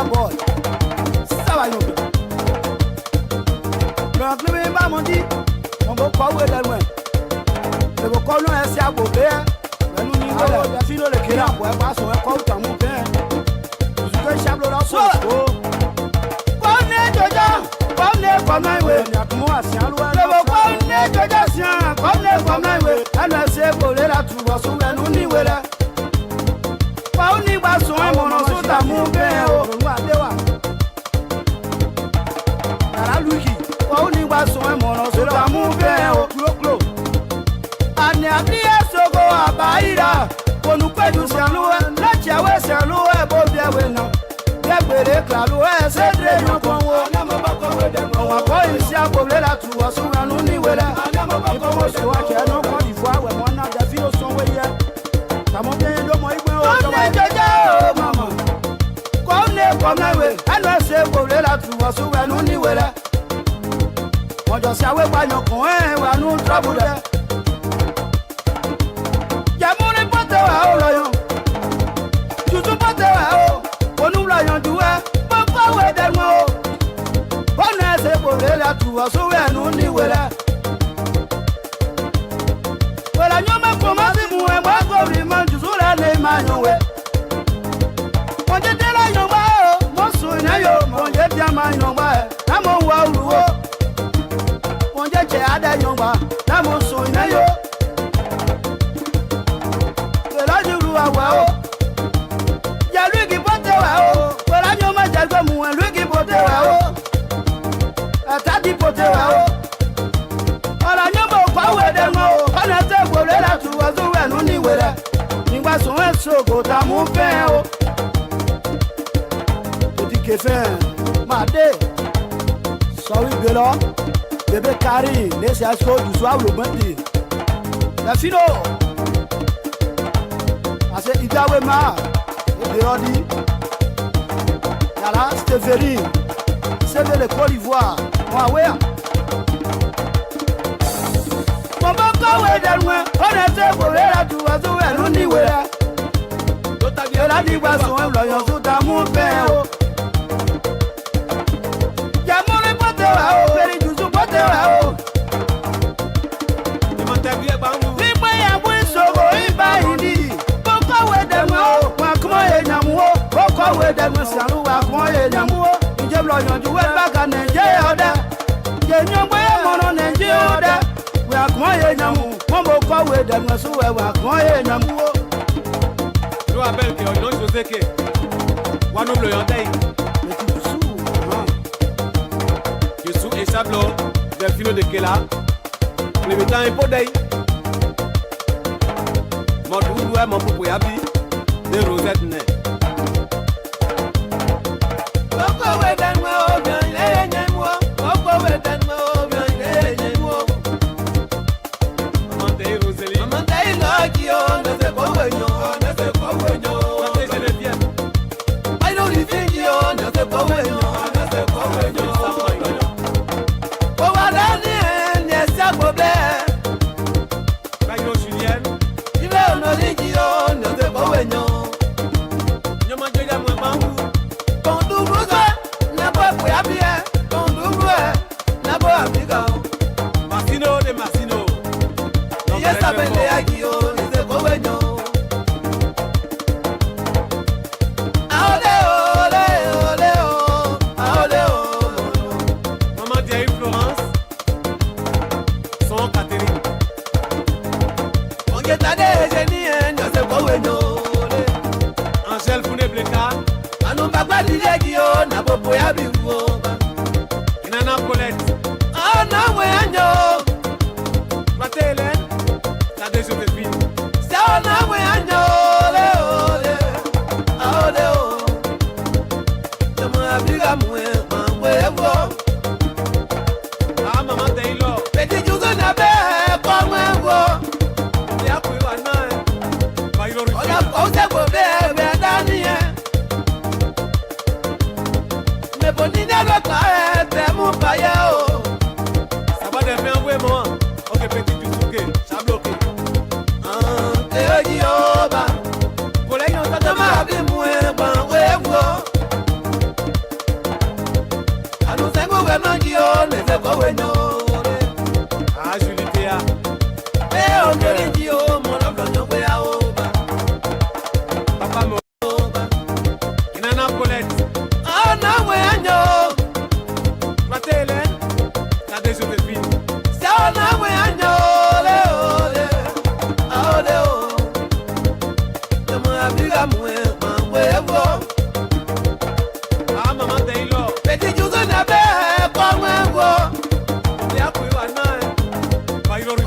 boy. Ça va, nous. Donc, nous, on dit, on va pas où est le loin. Le bocon, nous, est à Bobé. Nous, nous, la fille, le kéra, pour pas son école, t'as mon père. Je suis un chablon là, so. Bonne Joja, bonne comme un way. Le bocon, Joja, sien, comme un way. Elle ne sait pas les la trouver, sous la nous, ni là. Pas où ni pas son, mon nom, sous ta mon père. La Luki, pas où ni pas son, mon nom, sous ta mon père. Ane ablie sogo abaira Konu pedu sialuwe Lachiawe sialuwe Bobiawe no Biagbere klaluwe Sedre nyonkonwo Mwako isi akoble la tuwa Suwa nuni wele Ipo mwosuwa keno kwa difwa We mwana jafilo sonwe ye Tamonke ndo mo igwe o Kone jeje o mama Kone we Enwe se koble la tuwa Suwa nuni wele Mwojo siawe kwa nyokon Wanu trouble de Jamuni pote wa o loyon Tutu pote wa o Onu loyon duwe Papa we denwo o Bone se bole la tuwa Suwe nu ni wele Wela nyome komasi muwe Mwako rima Jusula ne manyonwe Monje tela nyomba o Monsu nyayo Monje tiama nyomba Namo wa uruo Monje che ade nyomba Namo su nyayo Wow, ya lui qui porte wow, voilà nous ma jalgo mou, lui qui porte wow, atati porte wow, voilà nous mo pa we de mo, ana te wo le la tu wa zo we nu ni we la, nígbà so en so go ta mu fe o, petit que fait, ma de, sorry gelo, bébé Kari, laisse à ce que du soir le bandi, la fino. Ase Igawe ma, Ebeodi, Yala, Steveri, Seve le Côte d'Ivoire, Mouawea. Moboko we delwe, onete bole la tuwa zuwe nuni wea. Yola digwa suwe mloyon suta mupe o. Jamule pote wa o, peri jusu pote wa o. Nimwe ya mwi sogo iba hindi. We dem salu wa kon ye nyamuo nje blo yanju we baka nenje oda ye nyombo ye mono nenje oda we akon ye nyamu mo ko we dem so we wa kon ye nyamuo lo abel ke odo José ke wa no blo yondai Yesu e sablo del filo de kela le metan ipo dai mo du e mo popo ya bi de Rosette ne Julitea. Papa mo. Inana Colette. Matele. La de Josephine. Ah, maman Taylor. They are quick one man. By your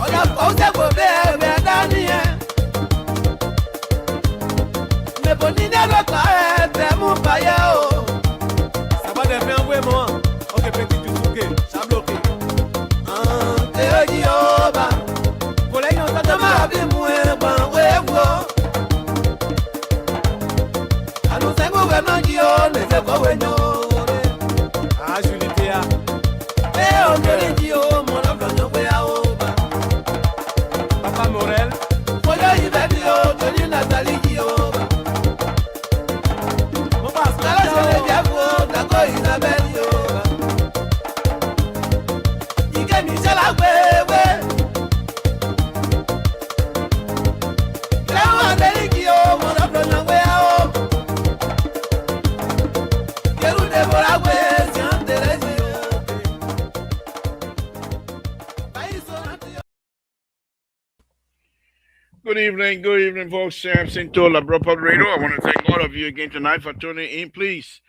ça va de faire ouais moi. Ok, petit du souké. Ça bloqué. Collègue, on t'a Ah, Julitea. Papa Morel. Mon Good evening, folks. Samson to La Bro Pub Radio. I want to thank all of you again tonight for tuning in. Please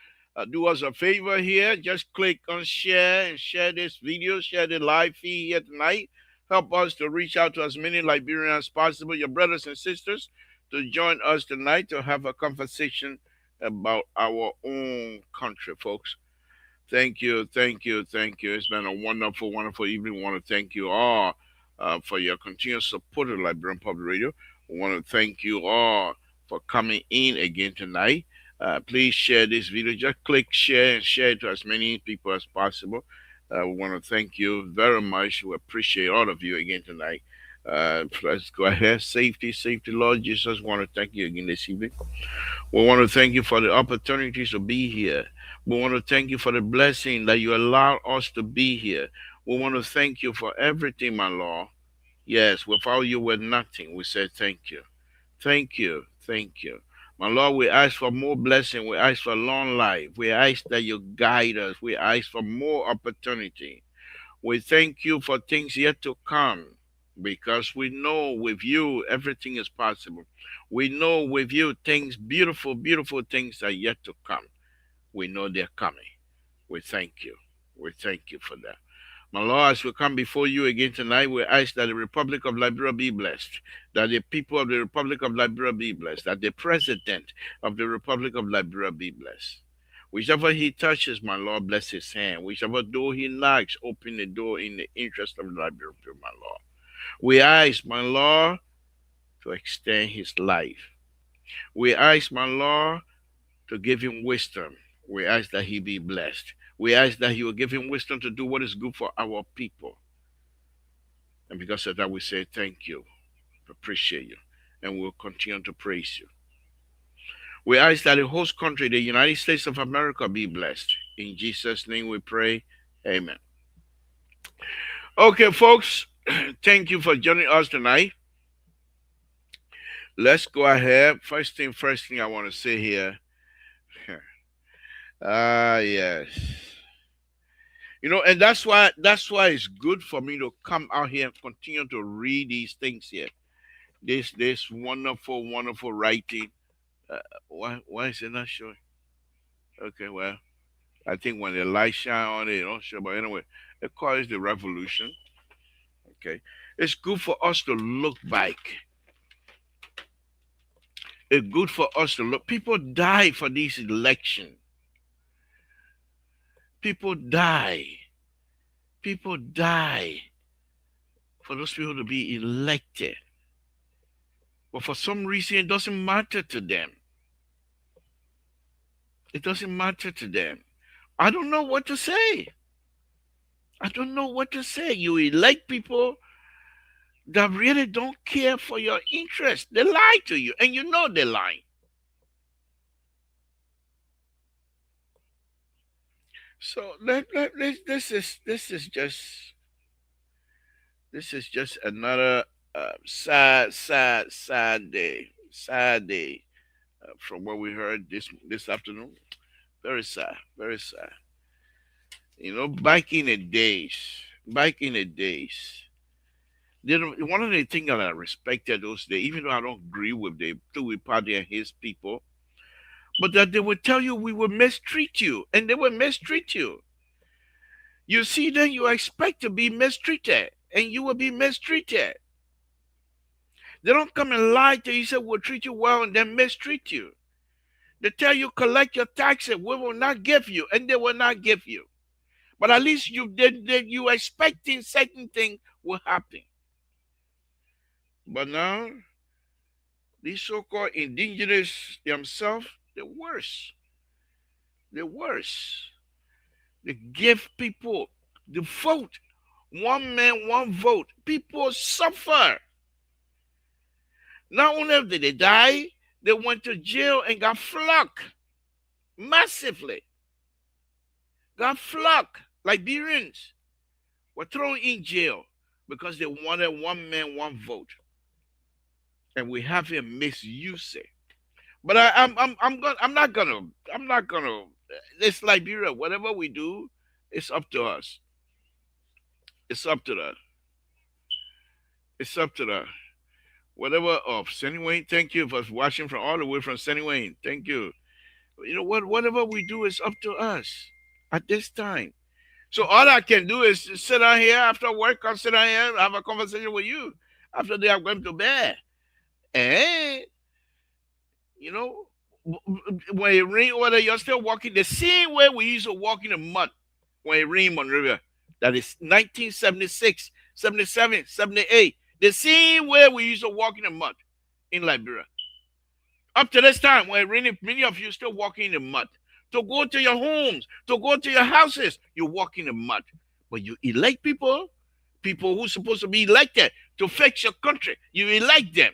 do us a favor here. Just click on share and share this video, share the live feed here tonight. Help us to reach out to as many Liberians as possible, your brothers and sisters, to join us tonight to have a conversation about our own country, folks. Thank you, thank you, thank you. It's been a wonderful, wonderful evening. We want to thank you all for your continued support of Liberian Public Radio. We want to thank you all for coming in again tonight. Please share this video. Just click share and share it to as many people as possible. We want to thank you very much. We appreciate all of you again tonight. Let's go ahead. Safety, safety, Lord Jesus. We want to thank you again this evening. We want to thank you for the opportunities to be here. We want to thank you for the blessing that you allow us to be here. We want to thank you for everything, my Lord. Yes, without you, we're nothing. We say thank you. Thank you. Thank you. My Lord, we ask for more blessing. We ask for long life. We ask that you guide us. We ask for more opportunity. We thank you for things yet to come because we know with you everything is possible. We know with you things, beautiful, beautiful things are yet to come. We know they're coming. We thank you. We thank you for that. My Lord, as we come before you again tonight, we ask that the Republic of Liberia be blessed, that the people of the Republic of Liberia be blessed, that the President of the Republic of Liberia be blessed. Whichever he touches, my Lord, bless his hand. Whichever door he knocks, open the door in the interest of Liberia, my Lord. We ask, my Lord, to extend his life. We ask, my Lord, to give him wisdom. We ask that he be blessed. We ask that he will give him wisdom to do what is good for our people. And because of that, we say thank you, appreciate you, and we'll continue to praise you. We ask that the host country, the United States of America, be blessed. In Jesus' name we pray. Amen. Okay, folks, thank you for joining us tonight. Let's go ahead. First thing I want to say here. Yes. You know, and that's why it's good for me to come out here and continue to read these things here. This wonderful, wonderful writing. Why is it not showing? Okay, well, I think when the light shine on it, don't show. But anyway, it calls the revolution. Okay, it's good for us to look back. It's good for us to look. People die for this election. People die. People die for those people to be elected. But for some reason, it doesn't matter to them. It doesn't matter to them. I don't know what to say. I don't know what to say. You elect people that really don't care for your interest. They lie to you, and you know they lie. So this is just another sad day, from what we heard this afternoon. Very sad, very sad. You know, back in the days, one of the things that I respected those days, even though I don't agree with the Louis Party and his people, but that they would tell you we will mistreat you, and they will mistreat you. You see, then you expect to be mistreated, and you will be mistreated. They don't come and lie to you, say we'll treat you well, and then mistreat you. They tell you collect your taxes, we will not give you, and they will not give you. But at least you expecting certain things will happen. But now these so-called indigenous themselves, the worst. The worst. They give people the vote. One man, one vote. People suffer. Not only did they die, they went to jail and got flogged massively. Got flogged. Liberians were thrown in jail because they wanted one man, one vote. And we have him misuse it. But I'm not gonna. This Liberia, whatever we do, it's up to us. It's up to us. It's up to us. Whatever of Sunny Wayne, thank you for watching from all the way from Sunny Wayne. Thank you. You know what? Whatever we do is up to us at this time. So all I can do is sit down here after work. I'll sit down here, have a conversation with you. After that, I'm going to bed. And you know, when it rain weather, you're still walking the same way we used to walk in the mud when it rained on the river. That is 1976, 77, 78. The same way we used to walk in the mud in Liberia. Up to this time, when it rained, many of you still walking in the mud. To go to your homes, to go to your houses, you walk in the mud. But you elect people who's supposed to be elected to fix your country. You elect them.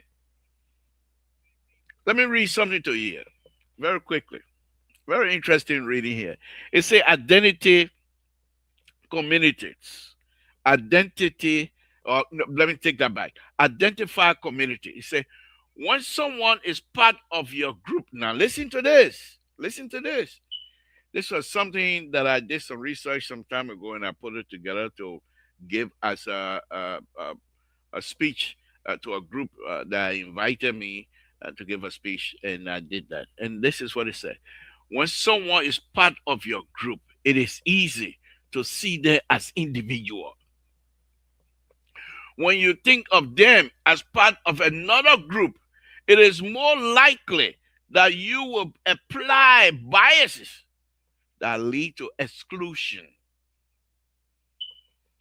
Let me read something to you here very quickly. Very interesting reading here. It says identity communities. Identity, or no, let me take that back. Identify community. It says when someone is part of your group. Now listen to this. Listen to this. This was something that I did some research some time ago, and I put it together to give as a speech to a group that invited me to give a speech, and I did that. And this is what it said: when someone is part of your group, it is easy to see them as individual. When you think of them as part of another group, it is more likely that you will apply biases that lead to exclusion.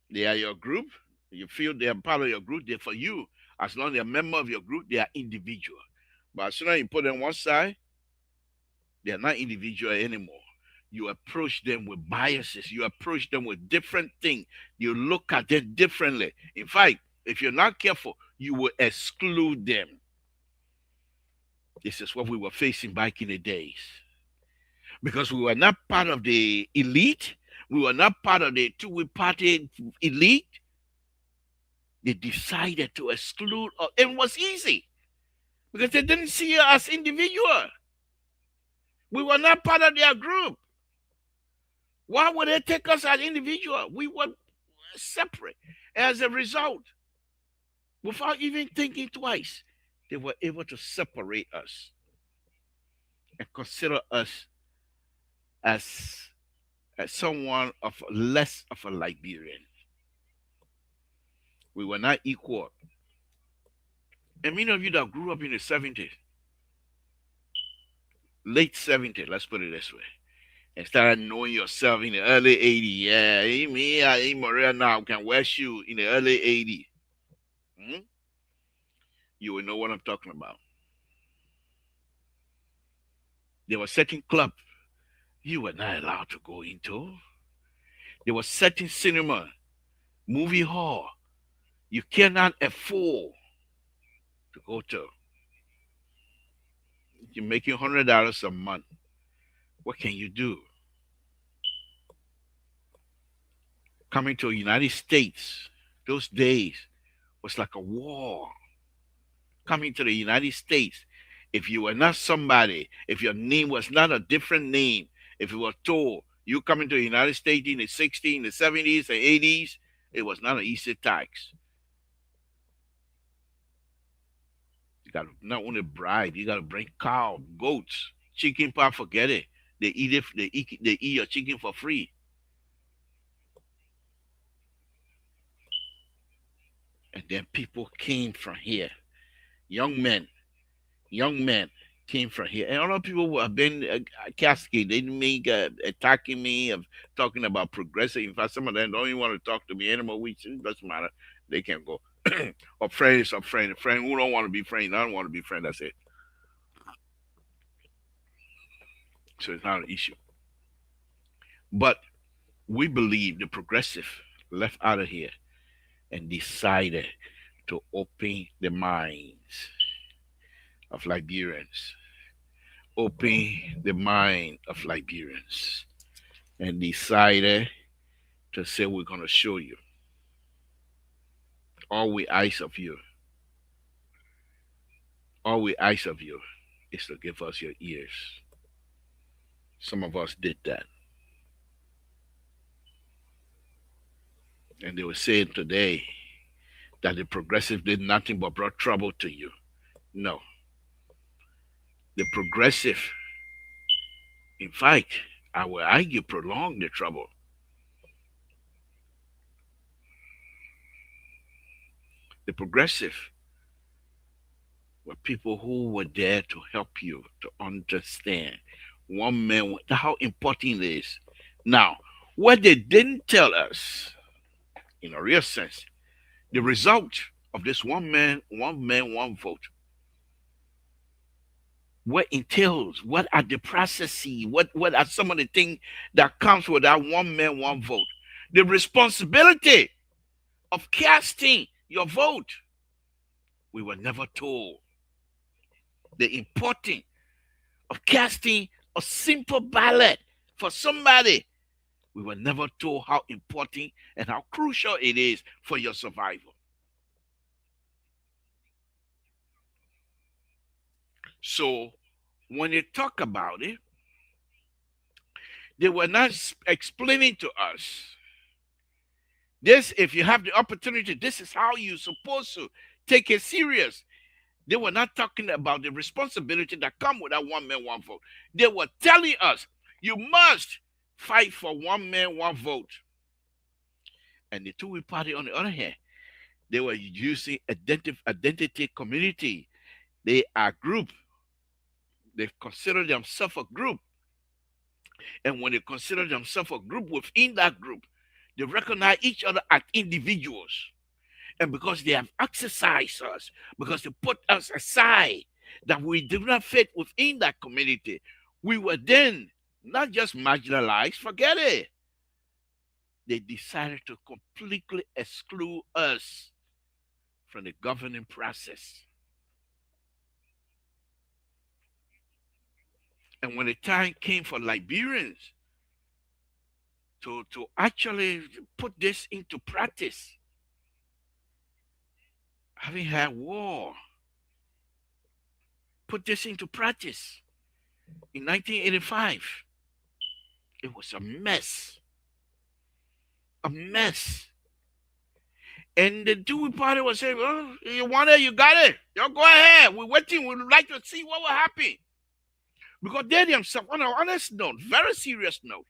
They are your group. You feel they are part of your group. They're for you. As long as they're a member of your group, they are individual. But as soon as you put them one side, they are not individual anymore. You approach them with biases. You approach them with different things. You look at them differently. In fact, if you're not careful, you will exclude them. This is what we were facing back in the days. Because we were not part of the elite, we were not part of the two-way party elite. They decided to exclude us. It was easy because they didn't see us as individual. We were not part of their group. Why would they take us as individual? We were separate. As a result, without even thinking twice, they were able to separate us and consider us as, as someone of less of a Liberian. We were not equal. And many of you that grew up in the 70s, late 70s, let's put it this way, and started knowing yourself in the early 80s. Yeah, me, Maria now can wear shoes in the early 80s. You will know what I'm talking about. There were certain clubs you were not allowed to go into. There was certain cinema, movie hall you cannot afford to go to. You're making $100 a month. What can you do? Coming to the United States, those days was like a war. Coming to the United States, if you were not somebody, if your name was not a different name, if you were told you coming to the United States in the 60s, in the 70s, and 80s, it was not an easy tax. You got to not only bribe, you got to bring cow, goats, chicken pot, forget it. They eat it, they eat your chicken for free. And then people came from here, young men came from here, and a lot of people who have been cascade. They make attacking me of talking about progressive. In fact, some of them don't even want to talk to me anymore. Which it doesn't matter. They can go. Or friend is a friend. A friend who don't want to be friend. I don't want to be friend. That's it. So it's not an issue. But we believe the progressive left out of here and decided to open the minds of Liberians, open the mind of Liberians, and decided to say, we're going to show you. All we ask of you, all we ask of you is to give us your ears. Some of us did that. And they were saying today that the progressive did nothing but brought trouble to you. No. The progressive, in fact, I will argue, prolonged the trouble. The progressive were people who were there to help you to understand one man, how important it is. Now, what they didn't tell us, in a real sense, the result of this one man, one vote. What entails, what are the processes, what are some of the things that comes with that one man, one vote? The responsibility of casting your vote. We were never told the importance of casting a simple ballot for somebody. We were never told how important and how crucial it is for your survival. So when they talk about it, they were not explaining to us this. If you have the opportunity, this is how you're supposed to take it serious. They were not talking about the responsibility that come with that one man, one vote. They were telling us you must fight for one man, one vote. And the two-way party, on the other hand, they were using identity community. They are group. They consider themselves a group. And when they consider themselves a group, within that group, they recognize each other as individuals. And because they have exercised us, because they put us aside, that we do not fit within that community, we were then not just marginalized, forget it. They decided to completely exclude us from the governing process. And when the time came for Liberians to actually put this into practice, having had war, put this into practice in 1985, it was a mess. A mess. And the Dewey Party was saying, well, you want it, you got it. You go ahead. We're waiting. We'd like to see what will happen. Because they themselves, on an honest note, very serious note,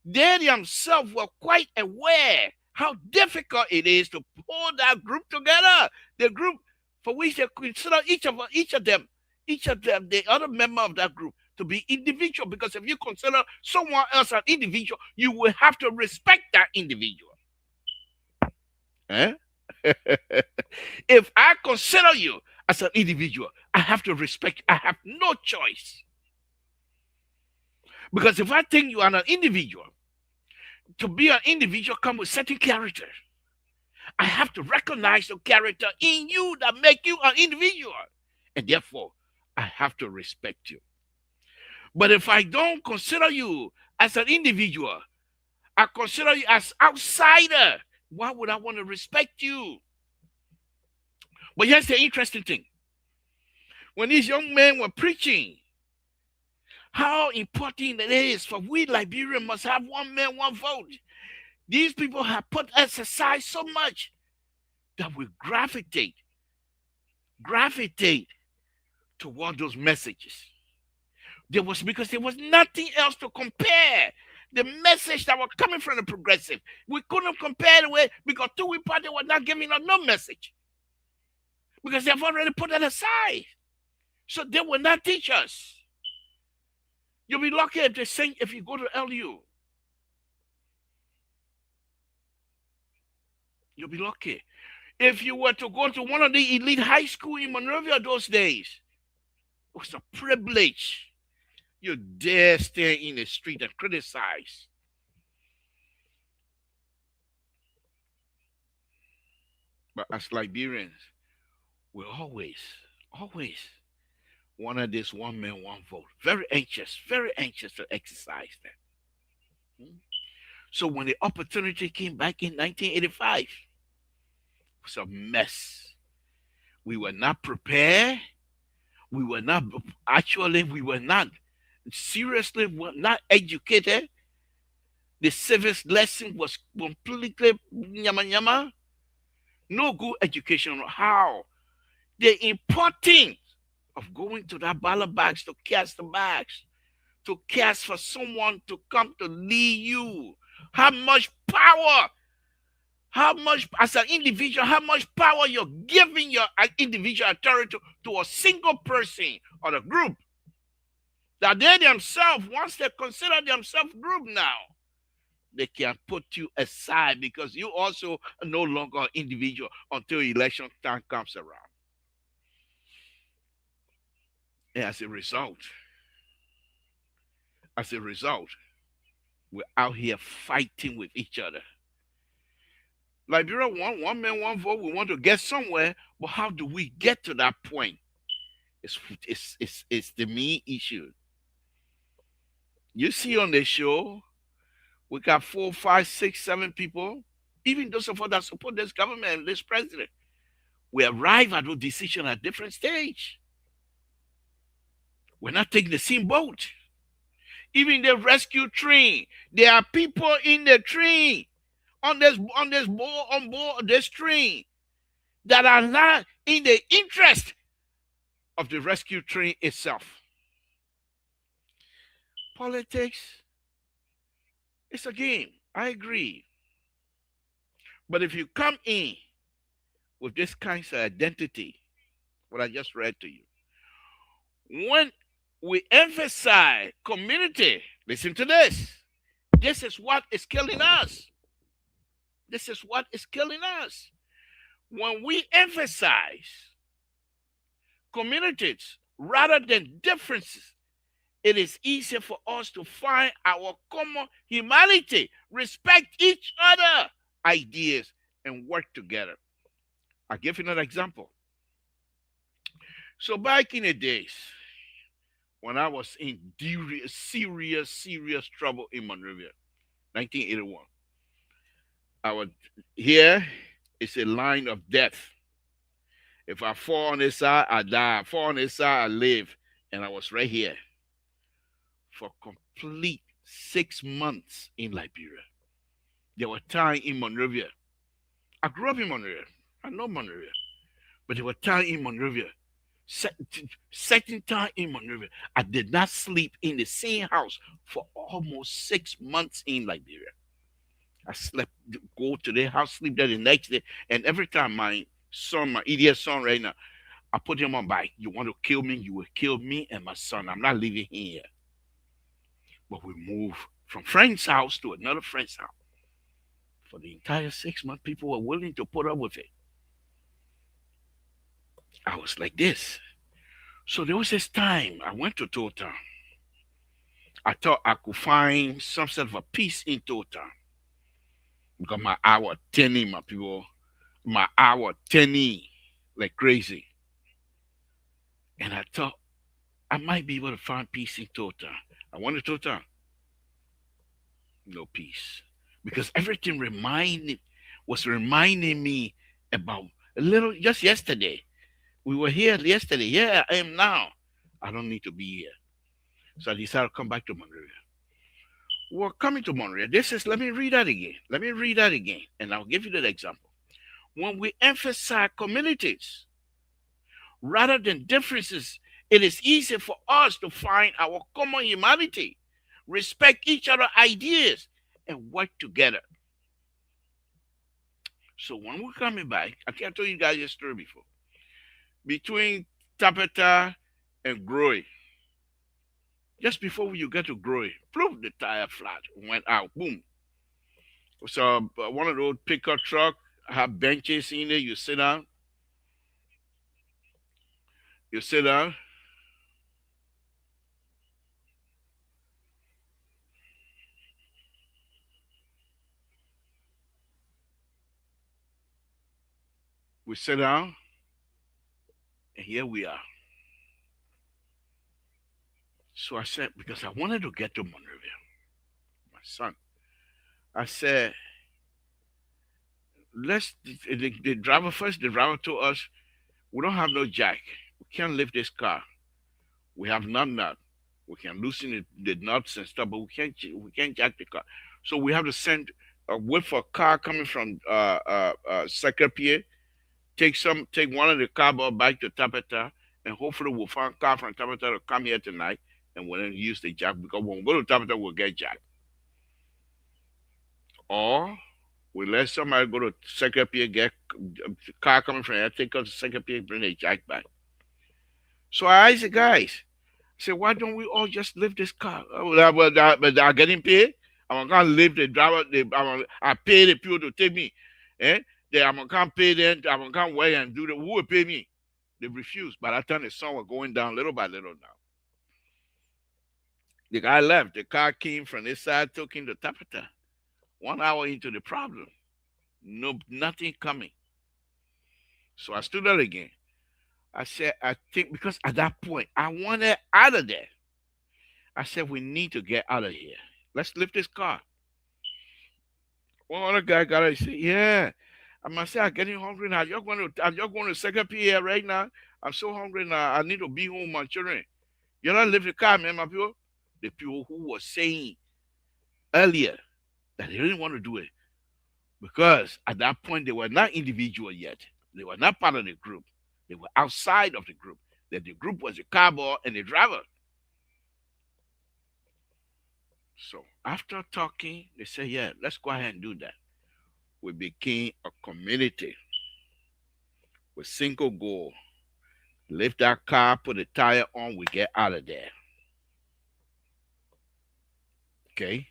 they themselves were quite aware how difficult it is to pull that group together. The group for which they consider each of them, the other member of that group, to be individual. Because if you consider someone else an individual, you will have to respect that individual. Eh? If I consider you as an individual, I have to respect. I have no choice. Because if I think you are an individual, to be an individual comes with certain characters. I have to recognize the character in you that make you an individual. And therefore, I have to respect you. But if I don't consider you as an individual, I consider you as outsider. Why would I want to respect you? But here's the interesting thing. When these young men were preaching, how important it is for we Liberians must have one man, one vote. These people have put us aside so much that we gravitate toward those messages. Because there was nothing else to compare. The message that was coming from the progressive, we couldn't compare the way because two party were not giving us no message because they've already put it aside. So they will not teach us. You'll be lucky if they sing if you go to LU. You'll be lucky. If you were to go to one of the elite high school in Monrovia those days, it was a privilege. You dare stand in the street and criticize. But as Liberians, we always wanted this one man, one vote. Very anxious to exercise that. So when the opportunity came back in 1985, it was a mess. We were not prepared. We were not seriously were not educated. The civics lesson was completely nyama nyama. No good education on how the importance of going to that ballot box to cast the box, to cast for someone to come to lead you. How much power, as an individual, how much power you're giving your individual authority to a single person or a group. That they themselves, once they consider themselves group now, they can put you aside because you also are no longer an individual until election time comes around. And as a result, we're out here fighting with each other. Liberia want one man, one vote. We want to get somewhere, but how do we get to that point? It's the main issue. You see on the show, we got 4, 5, 6, 7 people, even those of us that support this government, this president. We arrive at a decision at different stage. We're not taking the same boat. Even the rescue train, there are people in the train, on board this train, that are not in the interest of the rescue train itself. Politics, it's a game. I agree. But if you come in with this kind of identity, what I just read to you, when we emphasize community, listen to this. This is what is killing us. This is what is killing us. When we emphasize communities rather than differences, it is easier for us to find our common humanity, respect each other, ideas, and work together. I'll give you another example. So back in the days, when I was in serious trouble in Monrovia, 1981, here is a line of death. If I fall on this side, I die. I fall on this side, I live. And I was right here for complete 6 months in Liberia. There were times in Monrovia. I grew up in Monrovia. I know Monrovia. But there were times in Monrovia, certain time in Monrovia, I did not sleep in the same house for almost 6 months in Liberia. I go to their house, sleep there the next day, and every time my idiot son right now, I put him on bike. You want to kill me, you will kill me and my son. I'm not living here. But we moved from friend's house to another friend's house. For the entire 6 months, people were willing to put up with it. I was like this. So there was this time I went to Town. I thought I could find some sort of a peace in Town. Because my hour turning, my people, my hour turning like crazy. And I thought I might be able to find peace in Town. I went to Town. No peace. because everything was reminding me about a little just yesterday. We were here yesterday. Yeah, I am now. I don't need to be here. So I decided to come back to Monrovia. We're coming to Monrovia. Let me read that again. Let me read that again. And I'll give you that example. When we emphasize communities rather than differences, it is easy for us to find our common humanity, respect each other's ideas, and work together. So when we're coming back, I think I told you guys this story before. Between Tapeta and Groy, just before you get to Groy, poof, the tire flat went out. Boom. So one of those pickup truck have benches in there. You sit down. You sit down. We sit down, and here we are. So I said, because I wanted to get to Monrovia, my son. I said, the driver first, the driver told us, we don't have no jack. We can't lift this car. We have nut. We can loosen the nuts and stuff, but we can't jack the car. So we have to send wait for a car coming from Secretary, take one of the cardboard back to Tapeta, and hopefully we'll find a car from Tapeta to come here tonight, and we'll then use the jack, because when we go to Tapeta, we'll get jack. Or we let somebody go to Secretary, get a car coming from here, take us to Secretary, bring the jack back. So I asked the guys, I said, why don't we all just lift this car? But I'm getting paid. I'm gonna lift the driver. I pay the people to take me. Eh? I'm gonna pay them. I'm gonna wait and do the. Who will pay me? They refused. By that time, the sun was going down little by little now. The guy left. The car came from this side, took him to Tapeta. 1 hour into the problem, no, nothing coming. So I stood there again. I said, I think, because at that point I wanted out of there. I said, we need to get out of here. Let's lift this car. One other guy got it. He said, yeah. I must say, I'm getting hungry now. I'm just going to second PA right now. I'm so hungry now. I need to be home with my children. You're not lift the car, man, my people. The people who were saying earlier that they didn't want to do it, because at that point they were not individual yet. They were not part of the group. They were outside of the group. That the group was the carbon and the driver. So after talking, they said, yeah, let's go ahead and do that. We became a community with single goal. Lift that car, put the tire on, we get out of there. Okay?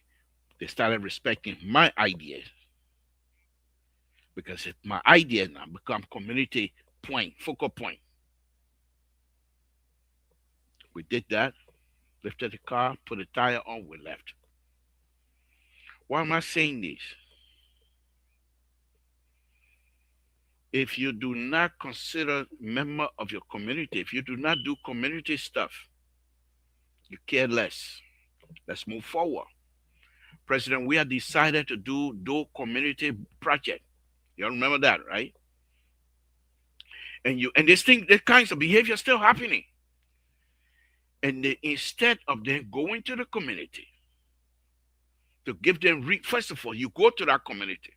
They started respecting my ideas, because it's my idea now become community point, focal point. We did that, lifted the car, put the tire on, we left. Why am I saying this? If you do not consider member of your community, if you do not do community stuff, you care less. Let's move forward. President, we have decided to do community project. You remember that, right? And this kinds of behavior still happening. And instead of them going to the community to give them first of all, you go to that community.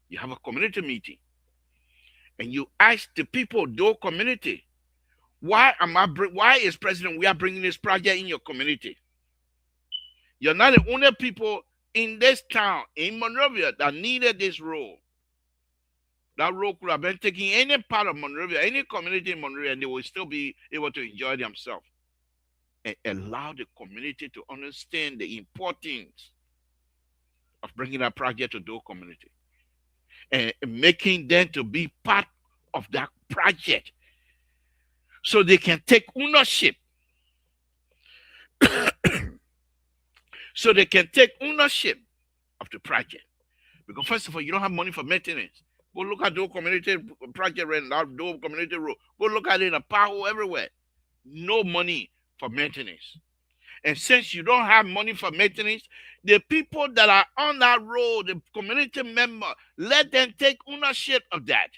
You have a community meeting, and you ask the people, those community, why is President, we are bringing this project in your community? You're not the only people in this town, in Monrovia, that needed this role. That role could have been taking any part of Monrovia, any community in Monrovia, and they will still be able to enjoy themselves. And allow the community to understand the importance of bringing that project to those community. And making them to be part of that project, so they can take ownership. So they can take ownership of the project. Because first of all, you don't have money for maintenance. Go look at those community project right now, those community road. Go look at it in a power everywhere. No money for maintenance. And since you don't have money for maintenance, the people that are on that road, the community member, let them take ownership of that.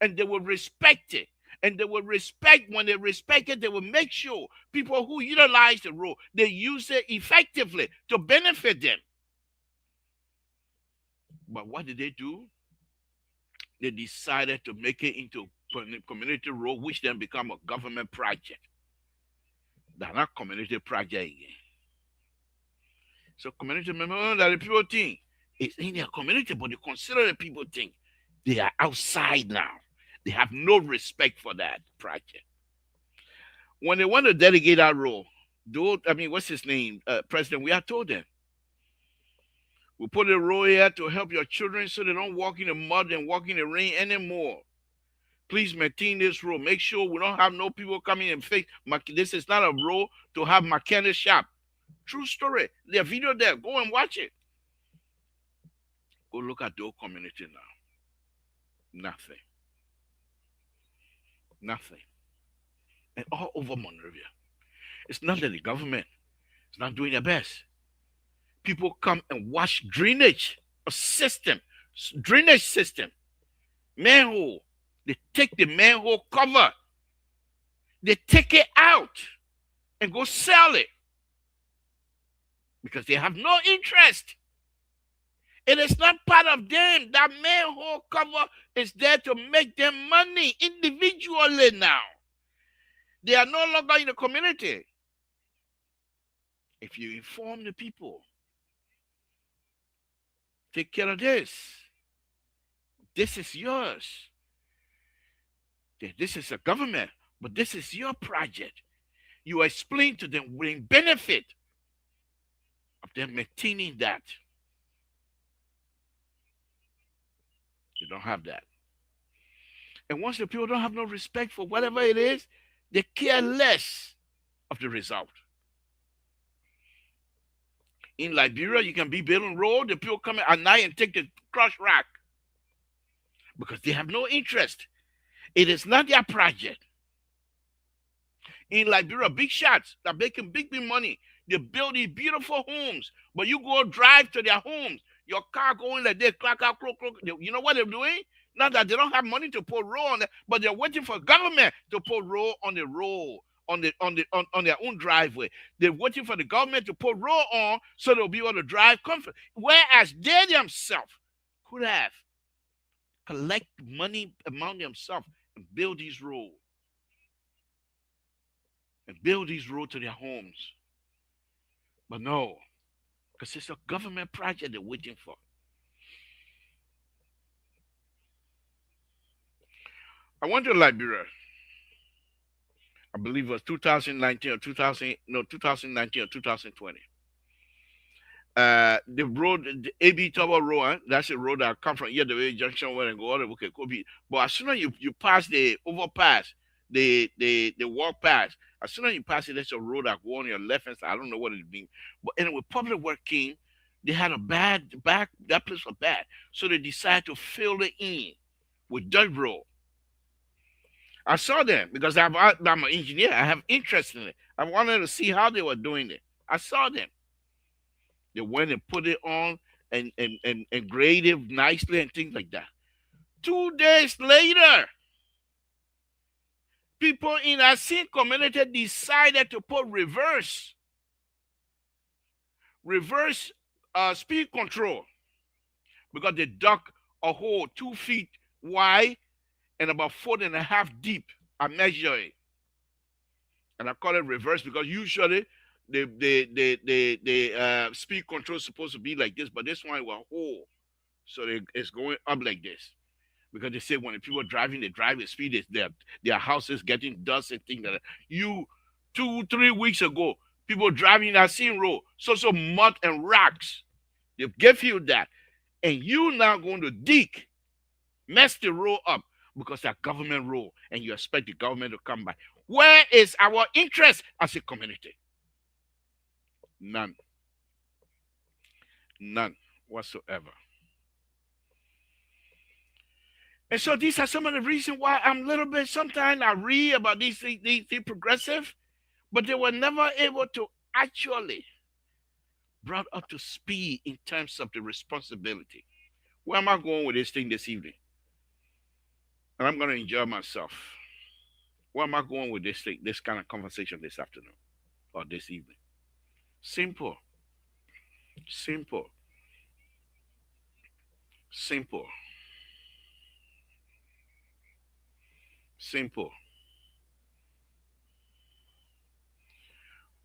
And they will respect it. And they will respect, when they respect it, they will make sure people who utilize the road, they use it effectively to benefit them. But what did they do? They decided to make it into community road, which then become a government project. They're not community project again. So community members that the people think it's in their community, but they consider the people think they are outside now. They have no respect for that project. When they want to delegate that role, what's his name? President, we have told them. We put a role here to help your children so they don't walk in the mud and walk in the rain anymore. Please maintain this role. Make sure we don't have no people coming and fake. This is not a role to have mechanic shop. True story. There's a video there. Go and watch it. Go look at the community now. Nothing. Nothing. And all over Monrovia. It's not that the government is not doing their best. People come and watch drainage system, manhole. They take the manhole cover, they take it out and go sell it because they have no interest. It is not part of them. That manhole cover is there to make them money individually now. They are no longer in the community. If you inform the people, take care of this. This is yours. This is a government, but this is your project. You explain to them with benefit of them maintaining that. You don't have that. And once the people don't have no respect for whatever it is, they care less of the result. In Liberia, you can be building road, the people come in at night and take the crush rack because they have no interest. It is not their project. In Liberia, big shots that making big money. They build these beautiful homes, but you go drive to their homes. Your car going like this, clack, clack, clack, clack. You know what they're doing? Not that they don't have money to put road on it, but they're waiting for government to put road on the road, on their own driveway. They're waiting for the government to put road on so they'll be able to drive comfort. Whereas they themselves could have collect money among themselves and build these roads. And build these roads to their homes. But no, because it's a government project they're waiting for. I went to Liberia. I believe it was 2019 or 2019 or 2020. The road, the AB Tower Road, that's a road that come from here, the way junction where and go all the way to Kobe. But as soon as you pass the overpass, the walk pass, as soon as you pass it, there's a road that go on your left hand side. I don't know what it means. But anyway, public work came, they had a that place was bad. So they decided to fill it in with dirt road. I saw them because I'm an engineer. I have interest in it. I wanted to see how they were doing it. I saw them. They went and put it on and grade it nicely and things like that. 2 days later, people in our same community decided to put reverse speed control because they dug a hole 2 feet wide and about 4.5 deep. I measure it, and I call it reverse because usually the speed control is supposed to be like this, but this one was a hole, so it's going up like this. Because they say when the people are driving, they drive at speed, is their houses getting dust and things like that. 2-3 weeks ago, people driving that same road, so mud and rocks. They give you that, and you now going to dig, mess the road up because that government road, and you expect the government to come by. Where is our interest as a community? None whatsoever. And so these are some of the reasons why I'm a little bit, sometimes I read about these progressive, but they were never able to actually brought up to speed in terms of the responsibility. Where am I going with this thing this evening? And I'm going to enjoy myself. Where am I going with this thing, this kind of conversation this afternoon or this evening? Simple, simple, simple, simple.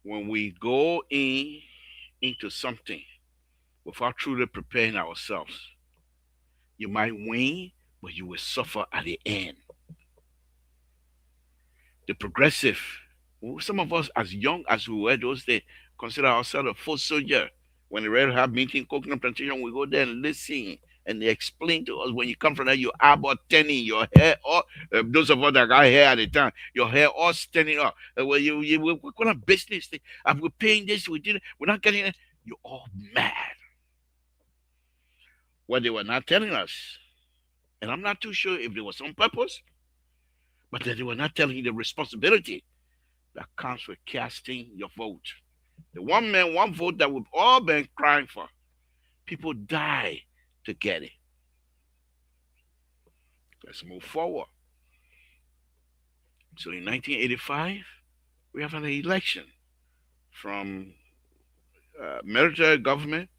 When we go into something without truly preparing ourselves, you might win, but you will suffer at the end. The progressive, some of us as young as we were those days, consider ourselves a full soldier. When the Red have meeting, coconut plantation, we go there and listen. And they explain to us when you come from there, your eyeball turning, your hair, all those of us that got hair at the time, your hair all standing up. Well, what kind of business thing? We're paying this, we didn't, we're not getting it. You're all mad. What they were not telling us, and I'm not too sure if it was on purpose, but that they were not telling you the responsibility that comes with casting your vote. The one man, one vote that we've all been crying for. People die to get it. Let's move forward. So in 1985, we have an election from military government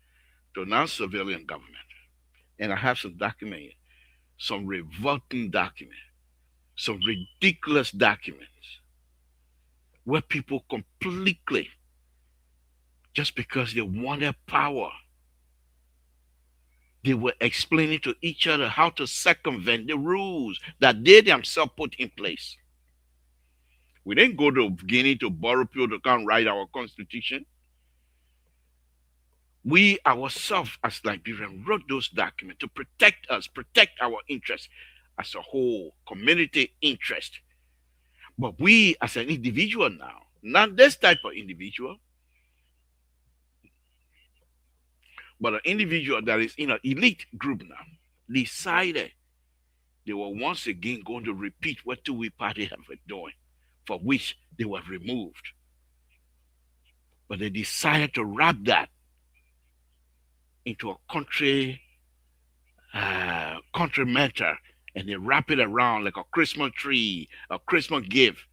to non-civilian government. And I have some documents, some revolting documents, some ridiculous documents where people completely, just because they wanted power, they were explaining to each other how to circumvent the rules that they themselves put in place. We didn't go to Guinea to borrow people to come write our constitution. We ourselves as Liberians wrote those documents to protect us, protect our interests as a whole, community interest. But we as an individual now, not this type of individual, but an individual that is in an elite group now, decided they were once again going to repeat what Tui Party have been doing, for which they were removed. But they decided to wrap that into a country matter, and they wrap it around like a Christmas tree, a Christmas gift.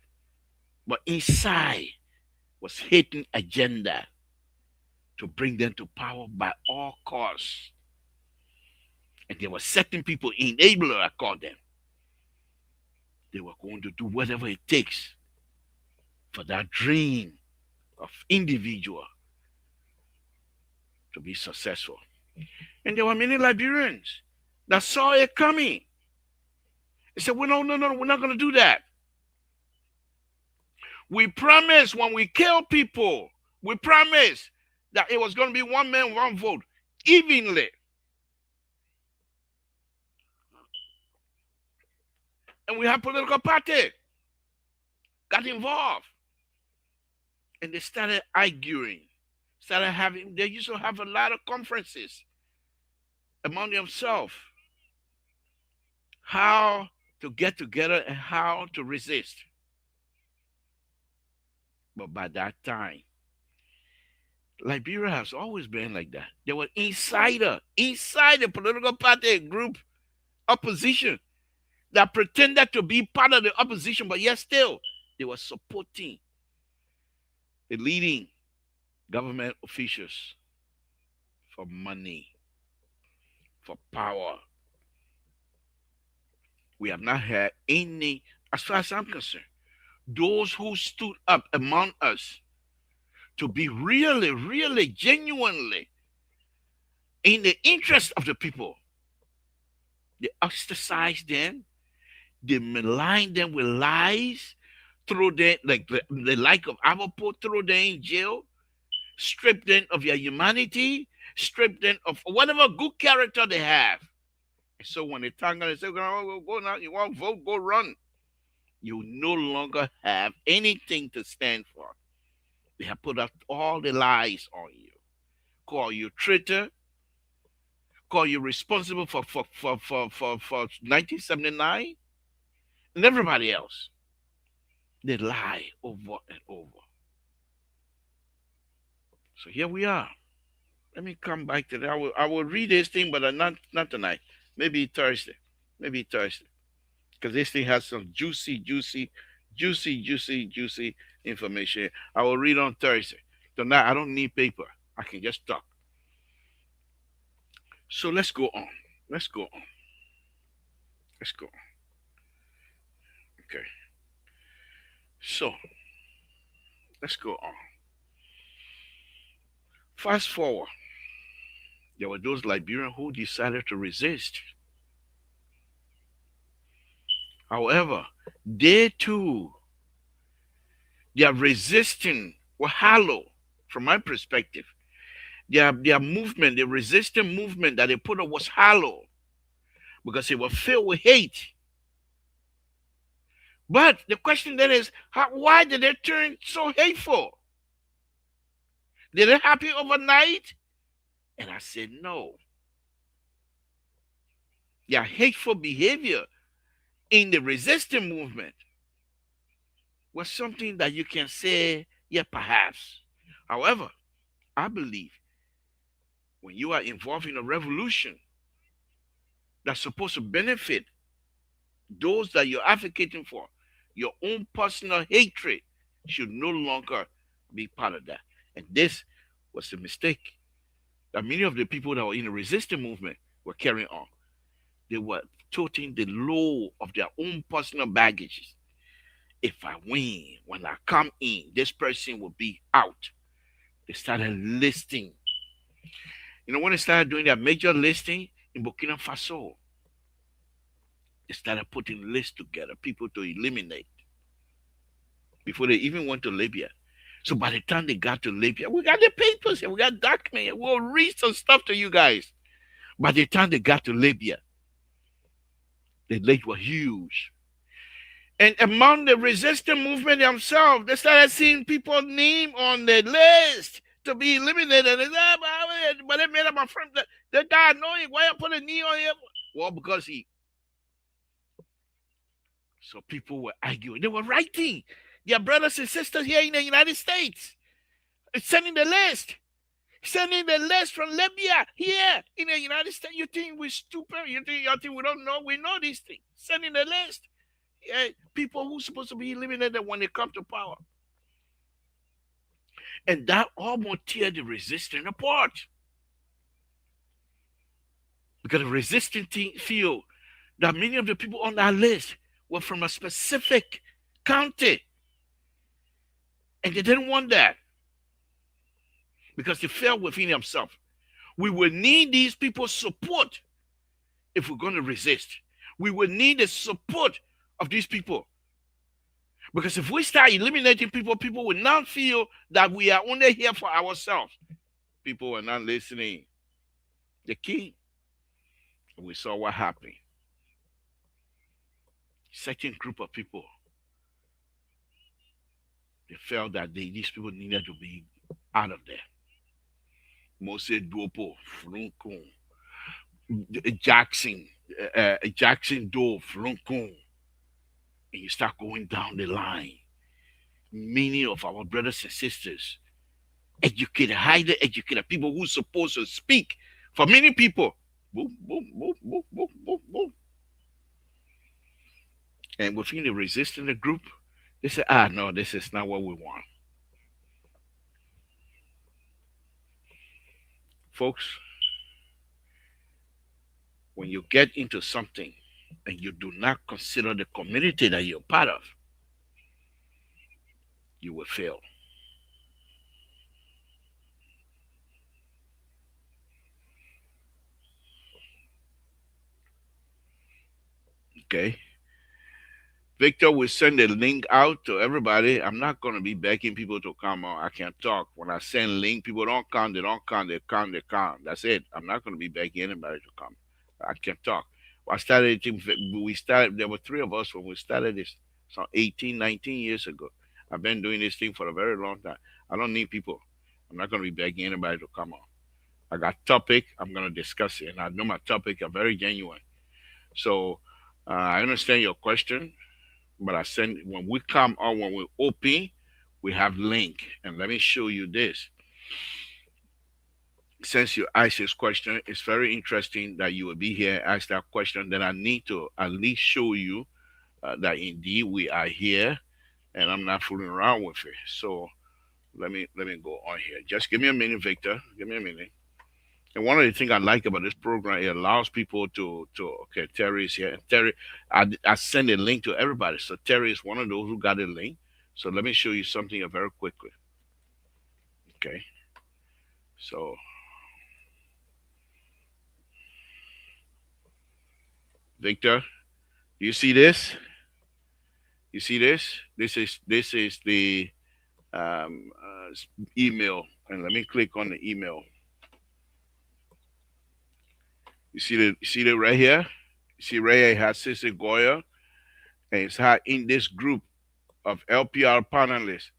But inside was hidden agenda to bring them to power by all costs. And there were certain people, enabler I call them. They were going to do whatever it takes for that dream of individual to be successful. And there were many Liberians that saw it coming. They said, well, no, we're not going to do that. We promised when we kill people, we promised that it was going to be one man, one vote, evenly. And we have political party got involved. And they started arguing, they used to have a lot of conferences among themselves, how to get together and how to resist. But by that time, Liberia has always been like that. There were inside the political party group opposition that pretended to be part of the opposition, but yet still they were supporting the leading government officials for money, for power. We have not had any, as far as I'm concerned, those who stood up among us to be really, really, genuinely in the interest of the people. They ostracized them, they maligned them with lies, throw them like the like of Avapo, throw them in jail, strip them of their humanity, strip them of whatever good character they have. And so when they talk and say, oh, go now, you want to vote, go run. You no longer have anything to stand for. They have put up all the lies on you. Call you traitor. Call you responsible for 1979. And everybody else. They lie over and over. So here we are. Let me come back to that. I will read this thing, but not tonight. Maybe Thursday. Maybe Thursday. Because this thing has some juicy information. I will read on Thursday. Tonight I don't need paper. I can just talk. So let's go on. Let's go on. Let's go on. Okay. So let's go on. Fast forward. There were those Liberians who decided to resist. However, they too, their resisting were hollow from my perspective. Their movement, the resisting movement that they put up was hollow because they were filled with hate. But the question then is, why did they turn so hateful? Did it happen overnight? And I said, no. Their hateful behavior in the resisting movement was something that you can say, yeah, perhaps. However, I believe when you are involved in a revolution that's supposed to benefit those that you're advocating for, your own personal hatred should no longer be part of that. And this was a mistake that many of the people that were in the resistance movement were carrying on. They were toting the load of their own personal baggages. If I win, when I come in, this person will be out. They started listing. You know, when they started doing their major listing in Burkina Faso, they started putting lists together, people to eliminate before they even went to Libya. So by the time they got to Libya, we got the papers and we got documents. We'll read some stuff to you guys. By the time they got to Libya, the list was huge. And among the resistance movement themselves, they started seeing people's name on the list to be eliminated. And but they made up my friend. That guy annoying. Why I put a knee on him? Well, because he. So people were arguing. They were writing. Their brothers and sisters here in the United States. Sending the list. Sending the list from Libya here in the United States. You think we're stupid? You think we don't know? We know these things. Sending the list. Yeah, people who's supposed to be eliminated when they come to power. And that almost tear the resistance apart. Because the resistance feel that many of the people on that list were from a specific county. And they didn't want that. Because they felt within themselves. We will need these people's support if we're going to resist. We will need the support of these people. Because if we start eliminating people, people will not feel that we are only here for ourselves. People are not listening. The key, we saw what happened. Certain group of people, they felt that these people needed to be out of there. Mose Dopo, Frunkun, Jackson Dove, Frunkun. And you start going down the line. Many of our brothers and sisters, educated, highly educated, people who are supposed to speak for many people. Boom, boom, boom, boom, boom, boom, boom. And within the resistance group, they say, no, this is not what we want. Folks, when you get into something and you do not consider the community that you're part of, you will fail. Okay? Victor will send a link out to everybody. I'm not going to be begging people to come on. I can't talk. When I send link, people don't come, they don't come, they come, they come. That's it. I'm not going to be begging anybody to come. I can't talk. We started, there were three of us when we started this, some 18, 19 years ago. I've been doing this thing for a very long time. I don't need people. I'm not going to be begging anybody to come on. I got topic, I'm going to discuss it. And I know my topic are very genuine. So I understand your question. But I send when we come on, when we open, we have link. And let me show you this. since you asked this question, it's very interesting that you will be here, ask that question. Then I need to at least show you that indeed we are here, and I'm not fooling around with it. So let me go on here. Just give me a minute, Victor. Give me a minute. And one of the things I like about this program, it allows people to okay, Terry is here. Terry, I send a link to everybody. So Terry is one of those who got a link. So let me show you something very quickly. Okay. So Victor, you see this? You see this? This is the email, and let me click on the email. You see the right here? You see right here it has Sister Goya, and it's had in this group of LPR panelists.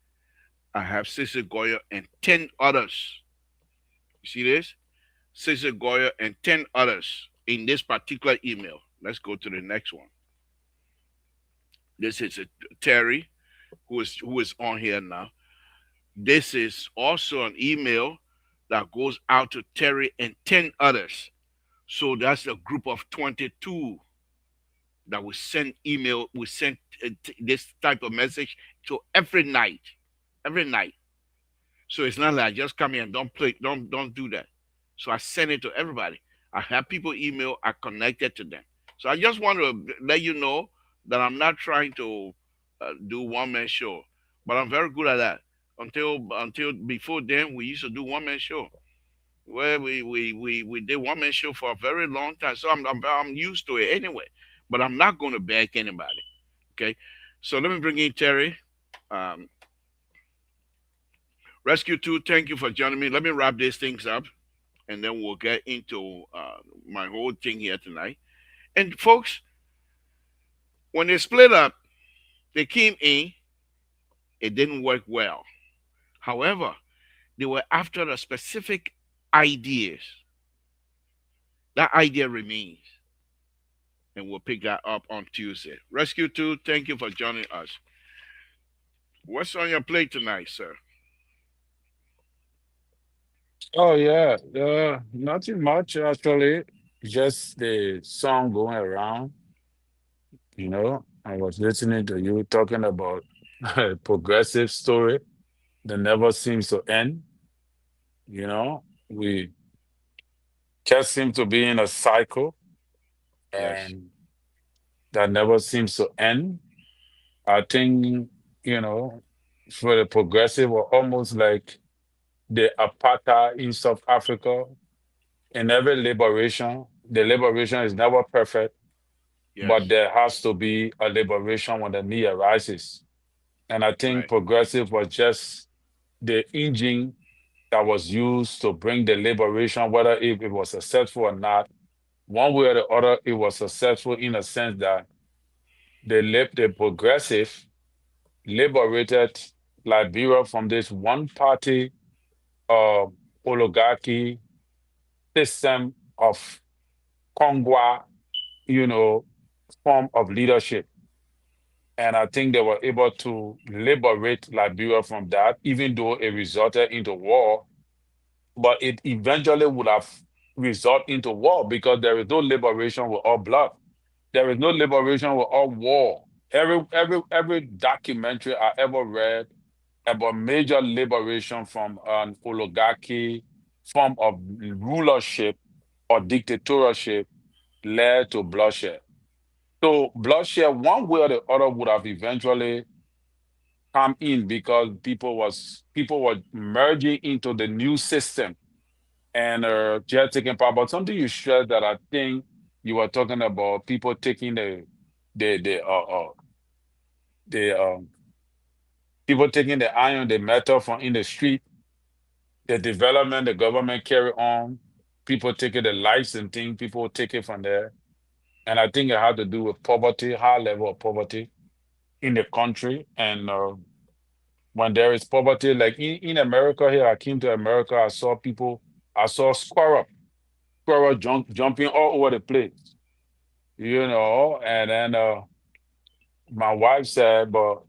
I have Sister Goya and 10 others. You see this? Sister Goya and 10 others in this particular email. Let's go to the next one. This is a Terry who is on here now. This is also an email that goes out to Terry and 10 others. So that's a group of 22 that we send email, we send this type of message to every night. Every night. So it's not like just come here and don't play, don't do that. So I send it to everybody. I have people email, I connected to them. So I just want to let you know that I'm not trying to do one man show, but I'm very good at that. Until before then, we used to do one man show where we did one man show for a very long time. So I'm used to it anyway. But I'm not going to beg anybody. Okay. So let me bring in Terry. Um, Rescue 2, thank you for joining me. Let me wrap these things up and then we'll get into my whole thing here tonight. And folks, when they split up, they came in, it didn't work well. However, they were after a specific ideas. That idea remains. And we'll pick that up on Tuesday. Rescue 2, thank you for joining us. What's on your plate tonight, sir? Oh yeah, nothing much actually. Just the song going around. I was listening to you talking about a progressive story that never seems to end. We just seem to be in a cycle, Yes. and that never seems to end. I think you know, for the progressive, or almost like the apartheid in South Africa. In every liberation, the liberation is never perfect, but Yes. there has to be a liberation when the need arises. And I think Right. progressive was just the engine that was used to bring the liberation, whether if it was successful or not. One way or the other, it was successful in a sense that the progressive liberated Liberia from this one party uh, oligarchy system of Kongwa, you know, form of leadership. And I think they were able to liberate Liberia from that, even though it resulted into war. But it eventually would have resulted into war because there is no liberation with all blood. There is no liberation with all war. Every documentary I ever read about major liberation from an oligarchy form of rulership or dictatorship led to bloodshed. So bloodshed, one way or the other, would have eventually come in because people were merging into the new system and just taking power. But something you shared that I think you were talking about people taking the the uh, uh the people taking the iron, the metal from in the street, the development the government carry on, people taking the lives and things, people take it from there. And I think it had to do with poverty, high level of poverty in the country. And when there is poverty, like in America here, I came to America, I saw squirrel jumping all over the place, and then my wife said, but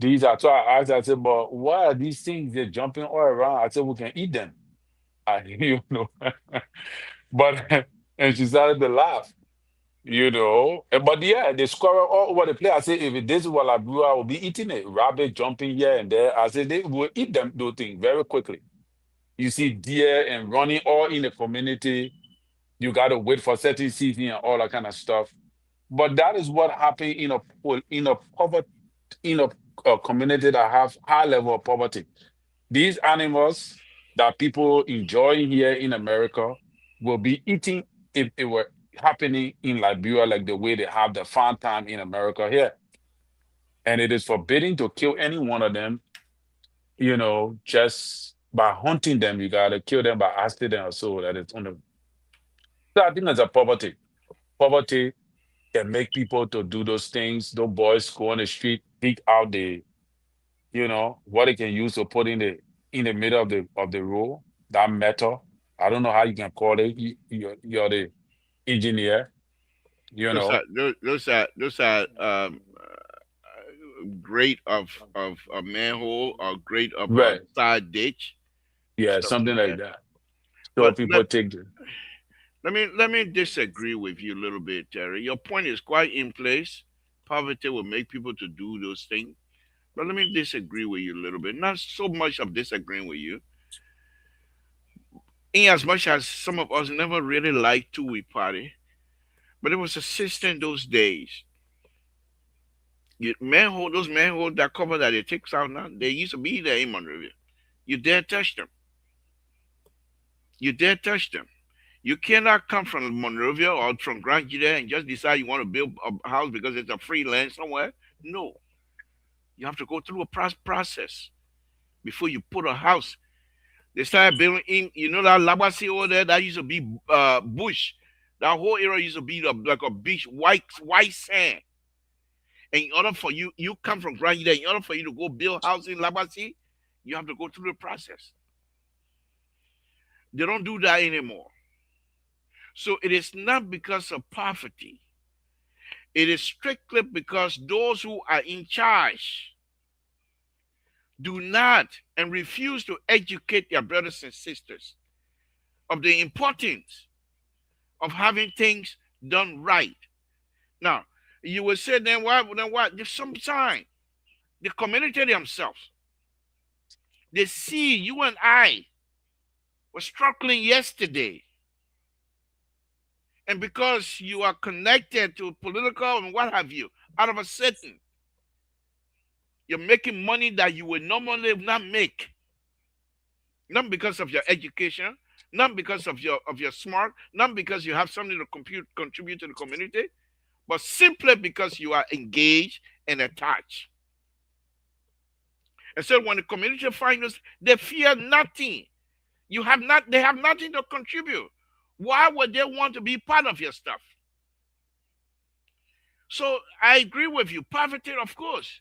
so I asked, I said, but why are these things they're jumping all around? I said, we can eat them. You know. But and she started to laugh, you know. But yeah, the squirrel all over the place. I said, if this is what I do, I will be eating it. Rabbit jumping here and there. I said, they will eat them, those things very quickly. You see deer and running all in the community. You got to wait for certain season and all that kind of stuff. But that is what happened in a poverty in a community that have high level of poverty. These animals that people enjoy here in America will be eating if it were happening in Liberia, like the way they have the farm time in America here. And it is forbidden to kill any one of them, you know, just by hunting them. You gotta kill them by accident or so that it's on the. So I think it's a poverty. Poverty can make people to do those things. Those boys go on the street, pick out the, you know, what they can use to put in the middle of the road, that metal. I don't know how you can call it. You're the engineer, you Those are know. great of a manhole or great of a Right. side ditch, Yeah, stuff something like like that. that. So But people take the let me disagree with you a little bit, Terry. Your point is quite in place. Poverty will make people to do those things. But let me disagree with you a little bit. Not so much of disagreeing with you, in as much as some of us never really liked two-way party, but it was a system those days. Those manhole that cover that it takes out now, they used to be there in Monrovia. You dare touch them. You dare touch them. You cannot come from Monrovia or from Grand Gita and just decide you want to build a house because it's a free land somewhere. No. You have to go through a process before you put a house. They started building in, that Labasi over there, that used to be bush. That whole area used to be like a beach, white sand. And in order for you come from Grand Gita, in order for you to go build house in Labasi, you have to go through the process. They don't do that anymore. So it is not because of poverty. It is strictly because those who are in charge do not and refuse to educate their brothers and sisters of the importance of having things done right. Now, you will say, then what? There's some sign. The community themselves, they see you and I were struggling yesterday. And because you are connected to political and what have you, out of a sudden, you're making money that you would normally not make. Not because of your education, not because of your smart, not because you have something to contribute to the community, but simply because you are engaged and attached. And so when the community finds us, they fear nothing. They have nothing to contribute. Why would they want to be part of your stuff? So I agree with you. Poverty, of course.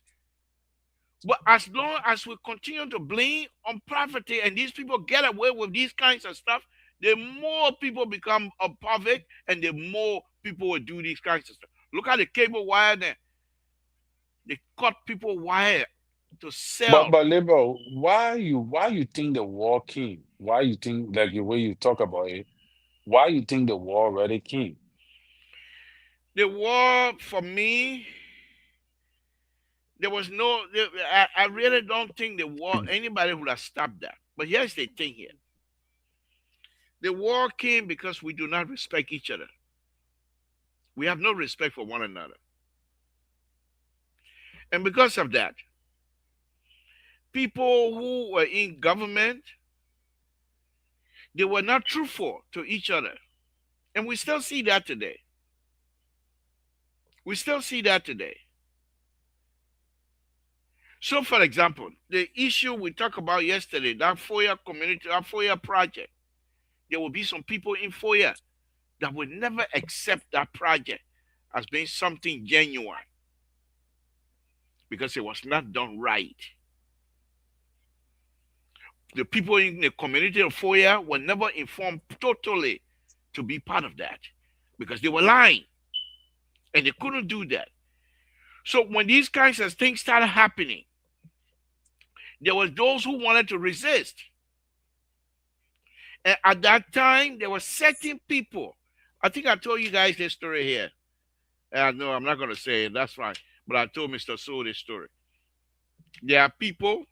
But as long as we continue to blame on poverty and these people get away with these kinds of stuff, the more people become poverty and the more people will do these kinds of stuff. Look at the cable wire there. They cut people wire to sell. but liberal, why you think the war came? Why you think like the way you talk about it? Why you think the war already came? The war, for me, there was no. I really don't think the war anybody would have stopped that. But here's the thing here: the war came because we do not respect each other. We have no respect for one another, and because of that, people who were in government, they were not truthful to each other, and we still see that today. We still see that today. So, for example, the issue we talked about yesterday, that FOIA community, that FOIA project, there will be some people in FOIA that will never accept that project as being something genuine because it was not done right. The people in the community of FOIA were never informed totally to be part of that because they were lying and they couldn't do that. So when these kinds of things started happening, there was those who wanted to resist. And at that time, there were certain people. I think I told you guys this story here. No, I'm not going to say it. That's fine. But I told Mr. Soul this story. There are people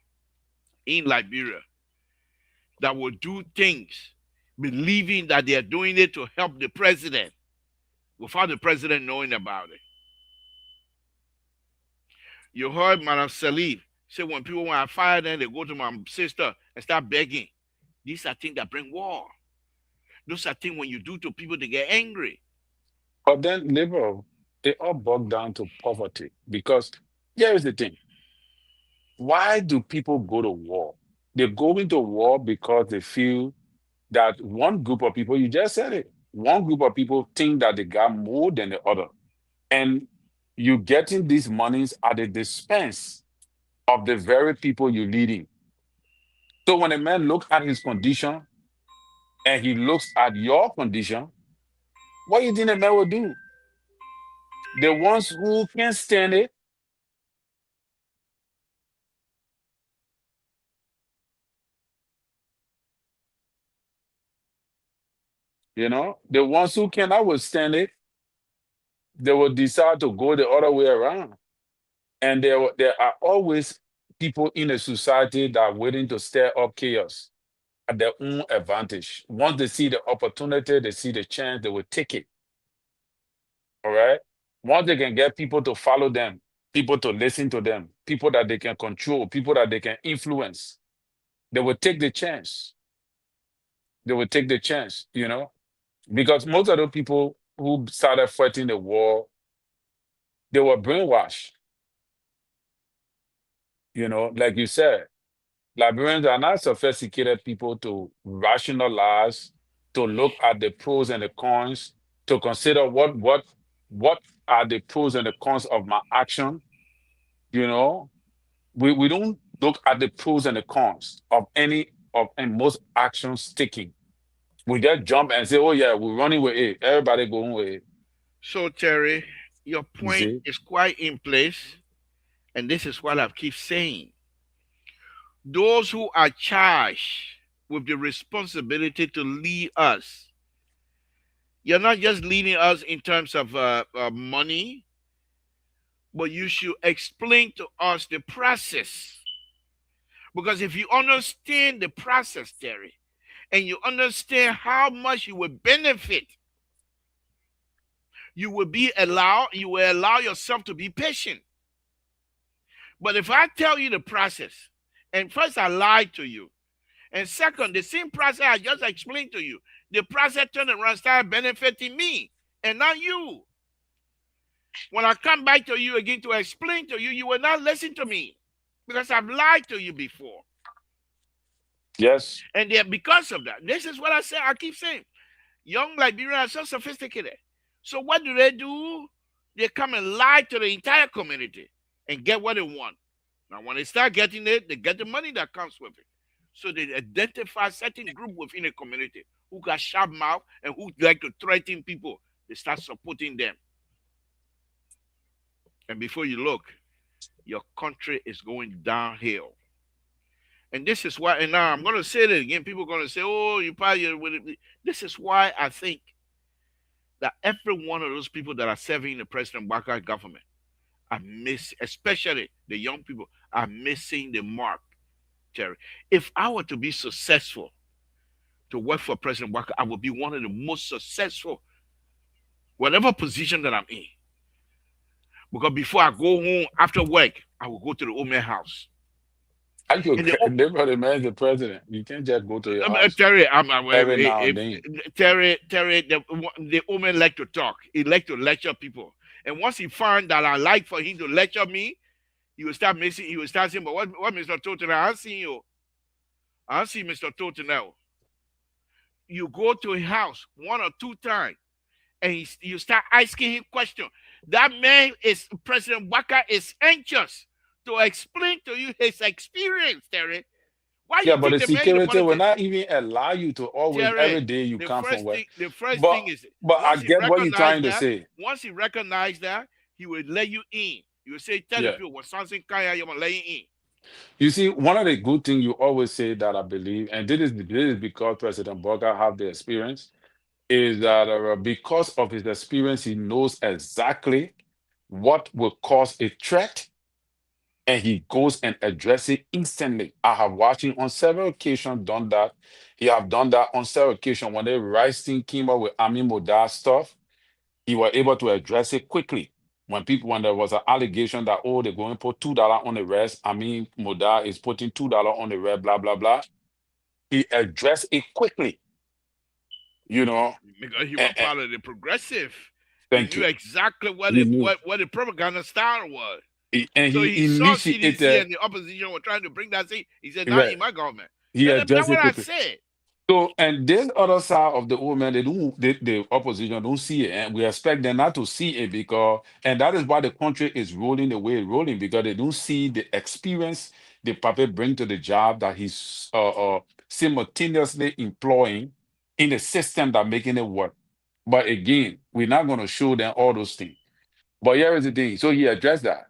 in Liberia that will do things believing that they are doing it to help the president without the president knowing about it. You heard Madam Salif say when people want to fire them, they go to my sister and start begging. These are things that bring war. Those are things when you do to people, they get angry. But then, liberal, they all boil down to poverty. Because here is the thing. Why do people go to war? They go into war because they feel that one group of people, you just said it, one group of people think that they got more than the other. And you getting these monies at the expense of the very people you're leading. So when a man looks at his condition and he looks at your condition, what do you think a man will do? The ones who can stand it, the ones who cannot withstand it, they will decide to go the other way around. And there are always people in a society that are willing to stir up chaos at their own advantage. Once they see the opportunity, they see the chance, they will take it. All right? Once they can get people to follow them, people to listen to them, people that they can control, people that they can influence, they will take the chance. They will take the chance, because most of the people who started fighting the war, they were brainwashed. Like you said, Liberians are not sophisticated people to rationalize, to look at the pros and the cons, to consider what are the pros and the cons of my action. We don't look at the pros and the cons of and most actions taking. We just jump and say, oh yeah, we're running with it. Everybody going with it. So Terry, your point is quite in place. And this is what I keep saying. Those who are charged with the responsibility to lead us, you're not just leading us in terms of money, but you should explain to us the process. Because if you understand the process, Terry, and you understand how much you will benefit, you will allow yourself to be patient. But if I tell you the process, and first I lied to you, and second, the same process I just explained to you, the process turned around started benefiting me and not you. When I come back to you again to explain to you, you will not listen to me because I've lied to you before. Yes. And because of that, this is what I keep saying. Young Liberians are so sophisticated. So what do? They come and lie to the entire community and get what they want. Now, when they start getting it, they get the money that comes with it. So they identify certain group within a community who got sharp mouth and who like to threaten people. They start supporting them. And before you look, your country is going downhill. And this is why, and now I'm going to say it again. People are going to say, oh, you probably, this is why I think that every one of those people that are serving the President Baka government are especially the young people, are missing the mark, Terry. If I were to be successful to work for President Baka, I would be one of the most successful, whatever position that I'm in. Because before I go home after work, I will go to the Omer house. Everybody man the president. You can't just go to your house. Terry, every now and then. Terry, the Omer like to talk. He like to lecture people. And once he found that I like for him to lecture me, he will start missing. He will start saying, "But what Mr. Toten? I see you. I see Mr. Toten now." You go to his house 1 or 2 times, and you start asking him questions. That man President Waka is anxious to explain to you his experience, Terry. Why but the security will not even allow you to always, Terry, every day you come from work. The first thing is, but I get what you're trying to say. Once he recognizes that, he will let you in. He will say, tell the people, when Samson Kaya, you want to let you in. You see, one of the good things you always say that I believe, and this is because President Boga have the experience, is that because of his experience, he knows exactly what will cause a threat, and he goes and address it instantly. I have watched him on several occasions done that. He have done that on several occasions when the rice thing came up with Ami Moda stuff. He was able to address it quickly. When there was an allegation that they're going to put $2 on the rest, Ami Moda is putting $2 on the rest, blah blah blah. He addressed it quickly, you know. Because he was And part of the progressive. He thank knew you. exactly what He knew. what the propaganda style was. And So he he saw CDC initiated. and the opposition were trying to bring that thing. He said, "Not Right. in my government." He That's addressed what it I quickly. said. So, and this other side of the woman, the opposition don't see it, and we expect them not to see it because, and that is why the country is rolling the way it's rolling because they don't see the experience the puppet bring to the job that he's simultaneously employing in the system that making it work. But again, we're not going to show them all those things. But here is the thing. So he addressed that.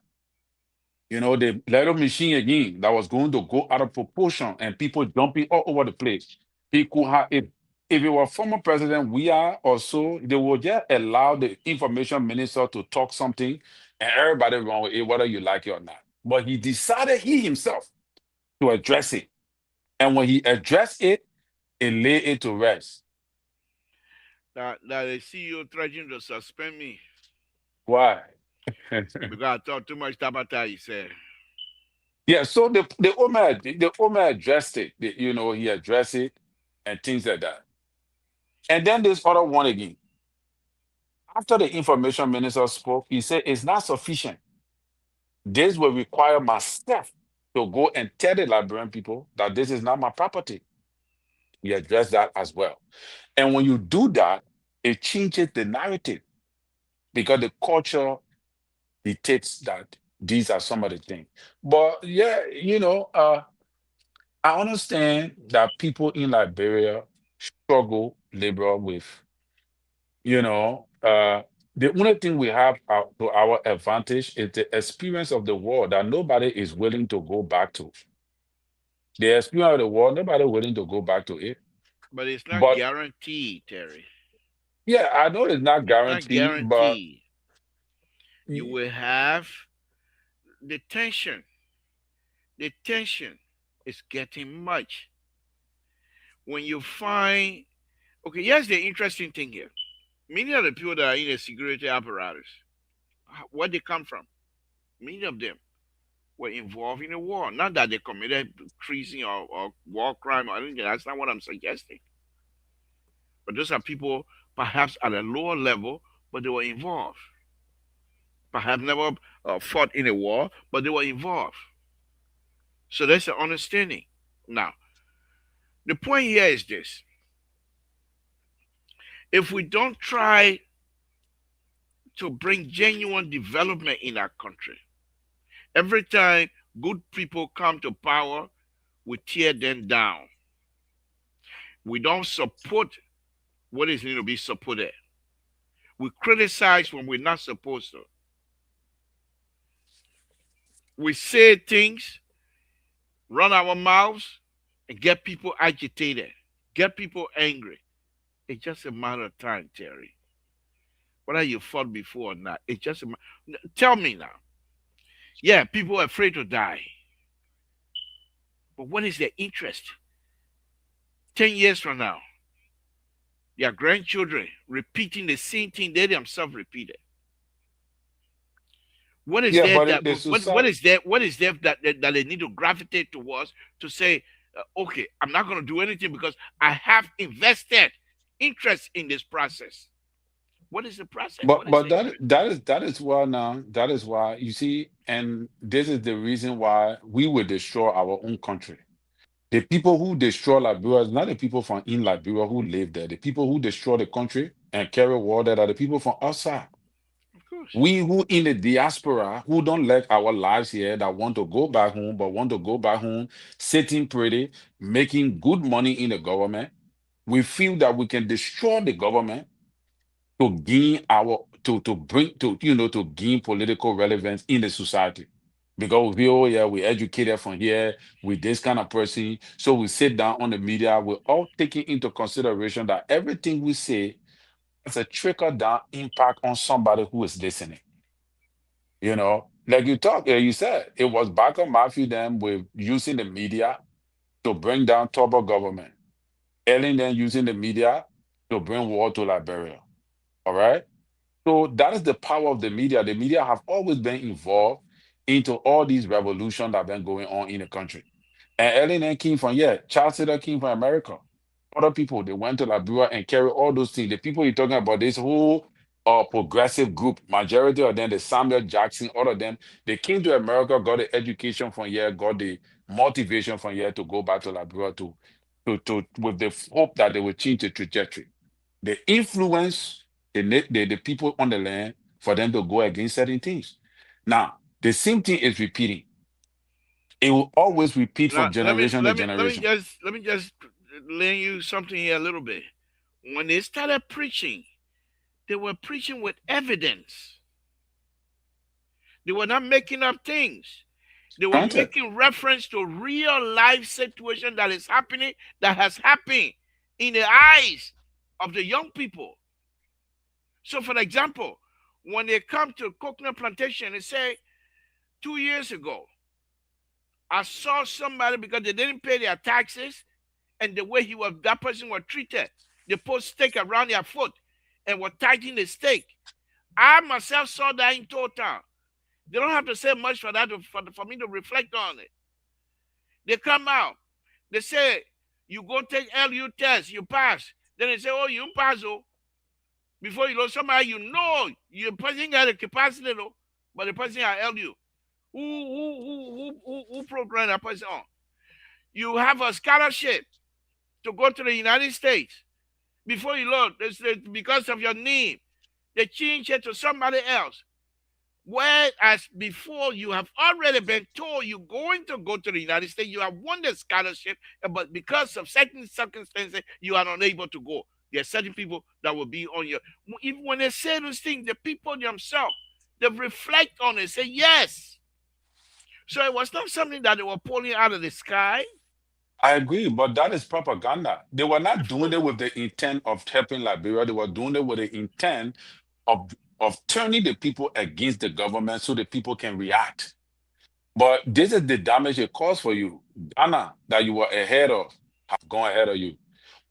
The little machine again that was going to go out of proportion and people jumping all over the place. He could have, if it were former president, we are also, they would just allow the information minister to talk something and everybody run with it, whether you like it or not. But he decided he himself to address it. And when he addressed it, it lay it to rest. That the CEO threatened to suspend me Why? because I talked too much about that. He said, Yeah, so the owner addressed it. He addressed it and things like that. And then this other one again. After the information minister spoke, he said it's not sufficient. This will require myself to go and tell the Liberian people that this is not my property. He addressed that as well. And when you do that, it changes the narrative because the culture dictates that these are some of the things. But yeah, I understand that people in Liberia struggle labor with, you know, the only thing we have to our advantage is the experience of the war that nobody is willing to go back to. The experience of the war, nobody willing to go back to it. but it's not But guaranteed, Terry. yeah, I know it's not It's not guaranteed, but guaranteed. You will have the tension. The tension is getting much. When you find, okay, here's the interesting thing here. Many of the people that are in the security apparatus, where they come from, many of them were involved in a war. Not that they committed treason or war crime or anything. That's not what I'm suggesting. But those are people perhaps at a lower level, but they were involved. Perhaps never fought in a war, but they were involved. So that's the understanding. Now, the point here is this: if we don't try to bring genuine development in our country, every time good people come to power, we tear them down. We don't support what is needed to be supported. We criticize when we're not supposed to. We say things, run our mouths, and get people agitated, get people angry. It's just a matter of time, Terry. Whether you fought before or not, it's just tell me now. Yeah, people are afraid to die. But what is their interest? 10 years from now, their grandchildren repeating the same thing they themselves repeated. What is yeah, there but that the what society, is there that they need to gravitate towards to say, okay, I'm not going to do anything because I have invested interest in this process. What is the process? but What is but the interest? that is why now that is why you see, and this is the reason why we will destroy our own country. The people who destroy Liberia is not the people from in Liberia who live there. The people who destroy the country and carry war there are the people from outside. Of course. We who in the diaspora who don't like our lives here that want to go back home, but want to go back home sitting pretty, making good money in the government. We feel that we can destroy the government to gain our to bring to to gain political relevance in the society. because we feel, oh yeah, we educated from here with this kind of person. So we sit down on the media, we're all taking into consideration that everything we say has a trickle down impact on somebody who is listening. You know, like you said, it was Backer Matthew them with using the media to bring down Toba government. Ellen then using the media to bring war to Liberia. All right. So that is the power of the media. The media have always been involved into all these revolutions that have been going on in the country. And Ellen then came from, yeah, Charles Taylor came from America. Other people, they went to Liberia and carry all those things. The people you're talking about, this whole progressive group, majority of them, the Samuel Jackson, all of them, they came to America, got the education from here, got the motivation from here to go back to Liberia to with the hope that they will change the trajectory. They influence the people on the land for them to go against certain things. Now, the same thing is repeating. It will always repeat Now, from generation to generation. let me just lend you something here a little bit. When they started preaching, they were preaching with evidence. They were not making up things. They were Content. making reference to real life situation that is happening, that has happened in the eyes of the young people. So, for example, when they come to coconut plantation, they say 2 years ago, I saw somebody because they didn't pay their taxes, and the way that person was treated, they put stake around their foot and were tightening the stake. I myself saw that in total. They don't have to say much for that for me to reflect on it. They come out, they say, you go take LU test, you pass. Then they say, oh, you pass, oh. Before you know somebody, your person got a capacity, though, but the person has LU. Who programmed that person on? You have a scholarship to go to the United States. Before you know, because of your name, they change it to somebody else. Whereas before, you have already been told you're going to go to the United States, you have won the scholarship, but because of certain circumstances, you are unable to go. There are certain people that will be on your. Even when they say those things, the people themselves, they reflect on it, say yes. So it was not something that they were pulling out of the sky. I agree, but that is propaganda. They were not doing it with the intent of helping Liberia. They were doing it with the intent of turning the people against the government so the people can react. But this is the damage it caused for you. Ghana, that you were ahead of, have gone ahead of you.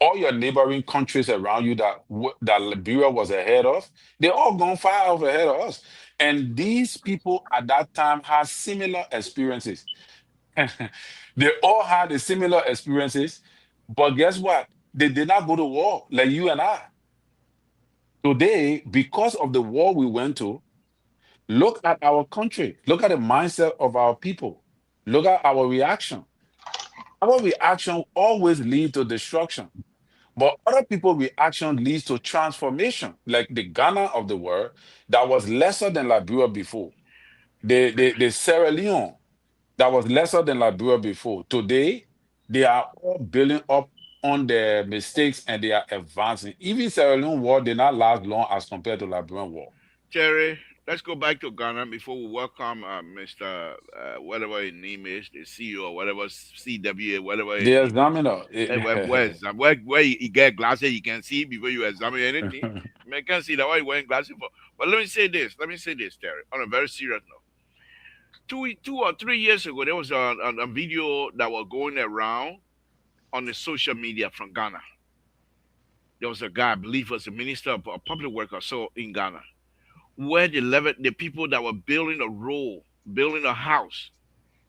All your neighboring countries around you that Liberia was ahead of, they all gone far off ahead of us. And these people at that time had similar experiences. They all had the similar experiences, but guess what? They did not go to war like you and I. Today, because of the war we went to, look at our country. Look at the mindset of our people. Look at our reaction. Our reaction always leads to destruction, but other people's reaction leads to transformation. Like the Ghana of the world that was lesser than Liberia before. The Sierra Leone that was lesser than Liberia before. Today, they are all building up on their mistakes and they are advancing. Even Sierra Leone war did not last long as compared to Liberian war. Terry, let's go back to Ghana before we welcome Mr. Whatever his name is, the CEO or whatever, CWA, whatever his The name is. examiner. Where you get glasses, you can see before you examine anything. I mean, I can't see that why you wearing glasses for. But let me say this, Terry, on a very serious note. 2 or 3 years ago, there was a video that was going around on the social media from Ghana. There was a guy, I believe was a minister of public work or so in Ghana, where the people that were building a road, building a house,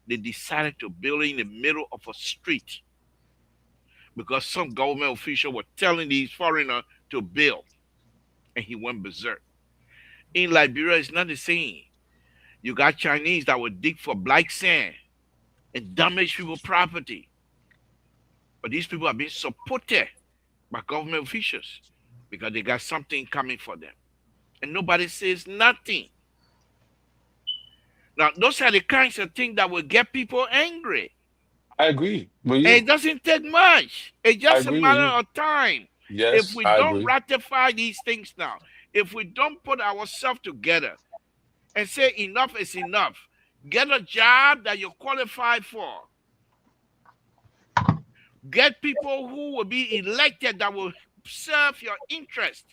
they decided to build it in the middle of a street because some government official were telling these foreigners to build, and he went berserk. In Liberia, it's not the same. You got Chinese that will dig for black sand and damage people's property. But these people are being supported by government officials because they got something coming for them. And nobody says nothing. Now, those are the kinds of things that will get people angry. I agree with And it you. doesn't take much. It's I just a agree with matter you. of time. If Yes, we I don't agree. ratify these things now, if we don't put ourselves together and say enough is enough, Get a job that you're qualified for. Get people who will be elected that will serve your interest.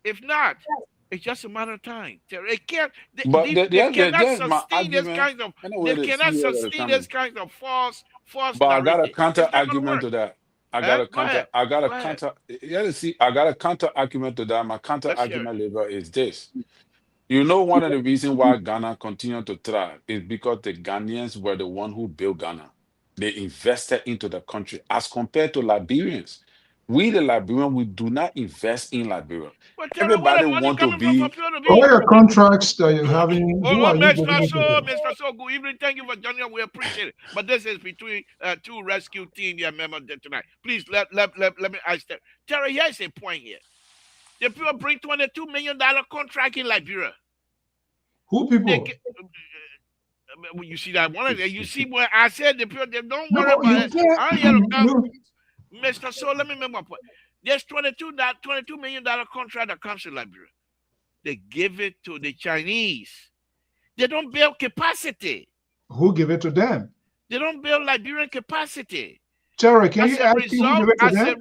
If not, it's just a matter of time. They can't. They cannot sustain this kind of. They cannot sustain this kind of false But I got a narrative. counter It's not gonna argument work. to that. I Go got a ahead. counter. Yeah, see, I got a counter argument to that. My counter Let's hear argument, labor, is this. You know, one of the reasons why Ghana continued to thrive is because the Ghanaians were the one who built Ghana. They invested into the country as compared to Liberians. We, the Liberians, we do not invest in Liberia. But tell them where Everybody the money want to coming from be. for people to be. All your contracts that you're having, who are you giving it to them? Mr. So, good evening. Thank you for joining us. We appreciate it. But this is between two rescue team here members tonight. Please let me ask them. Terry, here's a point here. The people bring $22 million contract in Liberia. Who people? You see that one? You see what I said? The people, they don't worry about it. I'm here to come. Mr. So, let me make my point. There's $22 million contract that comes to Liberia. They give it to the Chinese. They don't build capacity. Who give it to them? They don't build Liberian capacity. Terry, can you ask me who give it to them?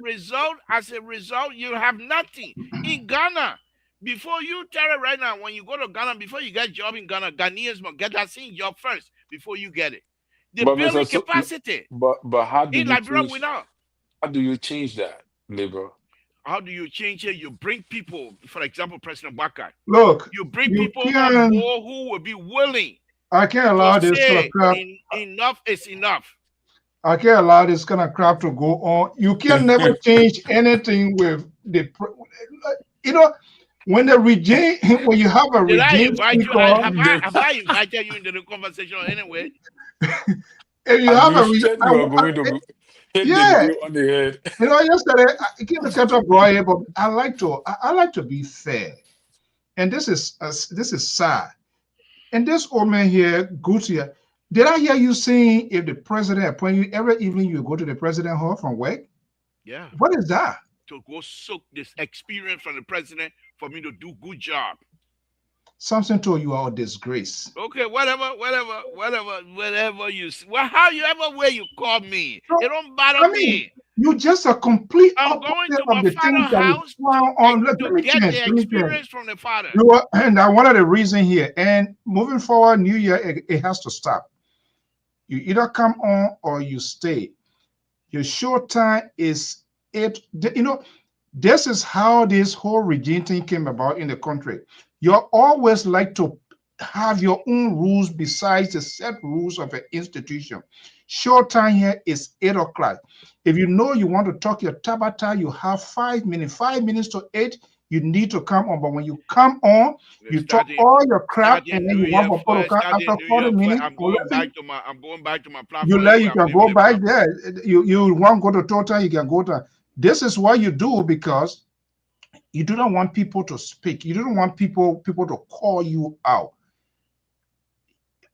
As a result, you have nothing. In Ghana, before you, Terry, right now, when you go to Ghana, before you get a job in Ghana, Ghanaians must get that same job first before you get it. They build capacity. But how do in you Liberia, change, we know. how do you change that, labor? How do you change it? You bring people, for example, President Bakar. Look, you bring people on board who will be willing. I can't allow this kind of crap. Enough is enough. I can't allow this kind of crap to go on. You can never change anything with the, you know, when the regime, when you have a regime speaker. Have I invited you into the conversation anyway? If you have a regime, yeah, on the head. You know, yesterday I gave a cut of Roy, but I like to be fair, and this is sad. And this old man here, Gutia, did I hear you saying if the president appoint you every evening you go to the president hall from work? Yeah. What is that? To go soak this experience from the president for me to do good job. Samson told you are a disgrace. Okay, whatever you see. Well, how you ever way you call me? No, it don't bother me. You just a complete I'm going to my father's house to get the experience from the father. And one of the reasons here, and moving forward, New Year, it has to stop. You either come on or you stay. Your show time is it. You know, this is how this whole regime thing came about in the country. You always like to have your own rules besides the set rules of an institution. Short time here is 8 o'clock. If you know you want to talk your tabata, you have 5 minutes. 5 minutes to 8, you need to come on. But when you come on, you talk all your crap, and then you want to follow after 40 minutes. I'm going back to my platform. You can go back there. You want to go to total, you can go to. This is what you do because you do not want people to speak. You don't want people to call you out.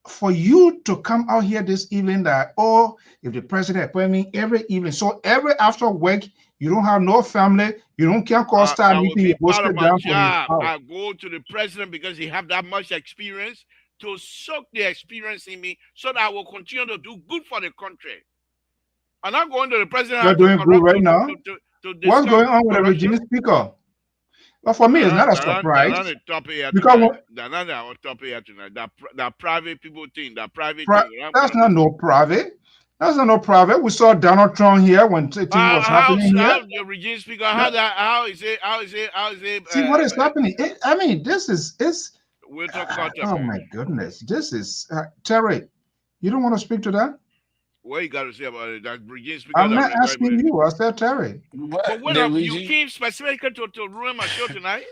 For you to come out here this evening that, oh, if the president appoint me every evening, so every after work, you don't have no family, you don't can't call start meeting, you go sit down for I go to the president because he have that much experience to soak the experience in me so that I will continue to do good for the country. I'm not going to the president. You're doing good right now. What's going on with the regime speaker? But for me, it's not a surprise. Because that private people thing, that private thing. That's not no private. That's not no private. We saw Donald Trump here when things was happening here. The regime speaker, how is it? See what is happening? I mean, this is we'll talk about that. Oh my goodness, this is Terry. You don't want to speak to that? What you got to say about it? That regime speaker. I'm not asking you. I said Terry. But what you came specifically to ruin my show tonight?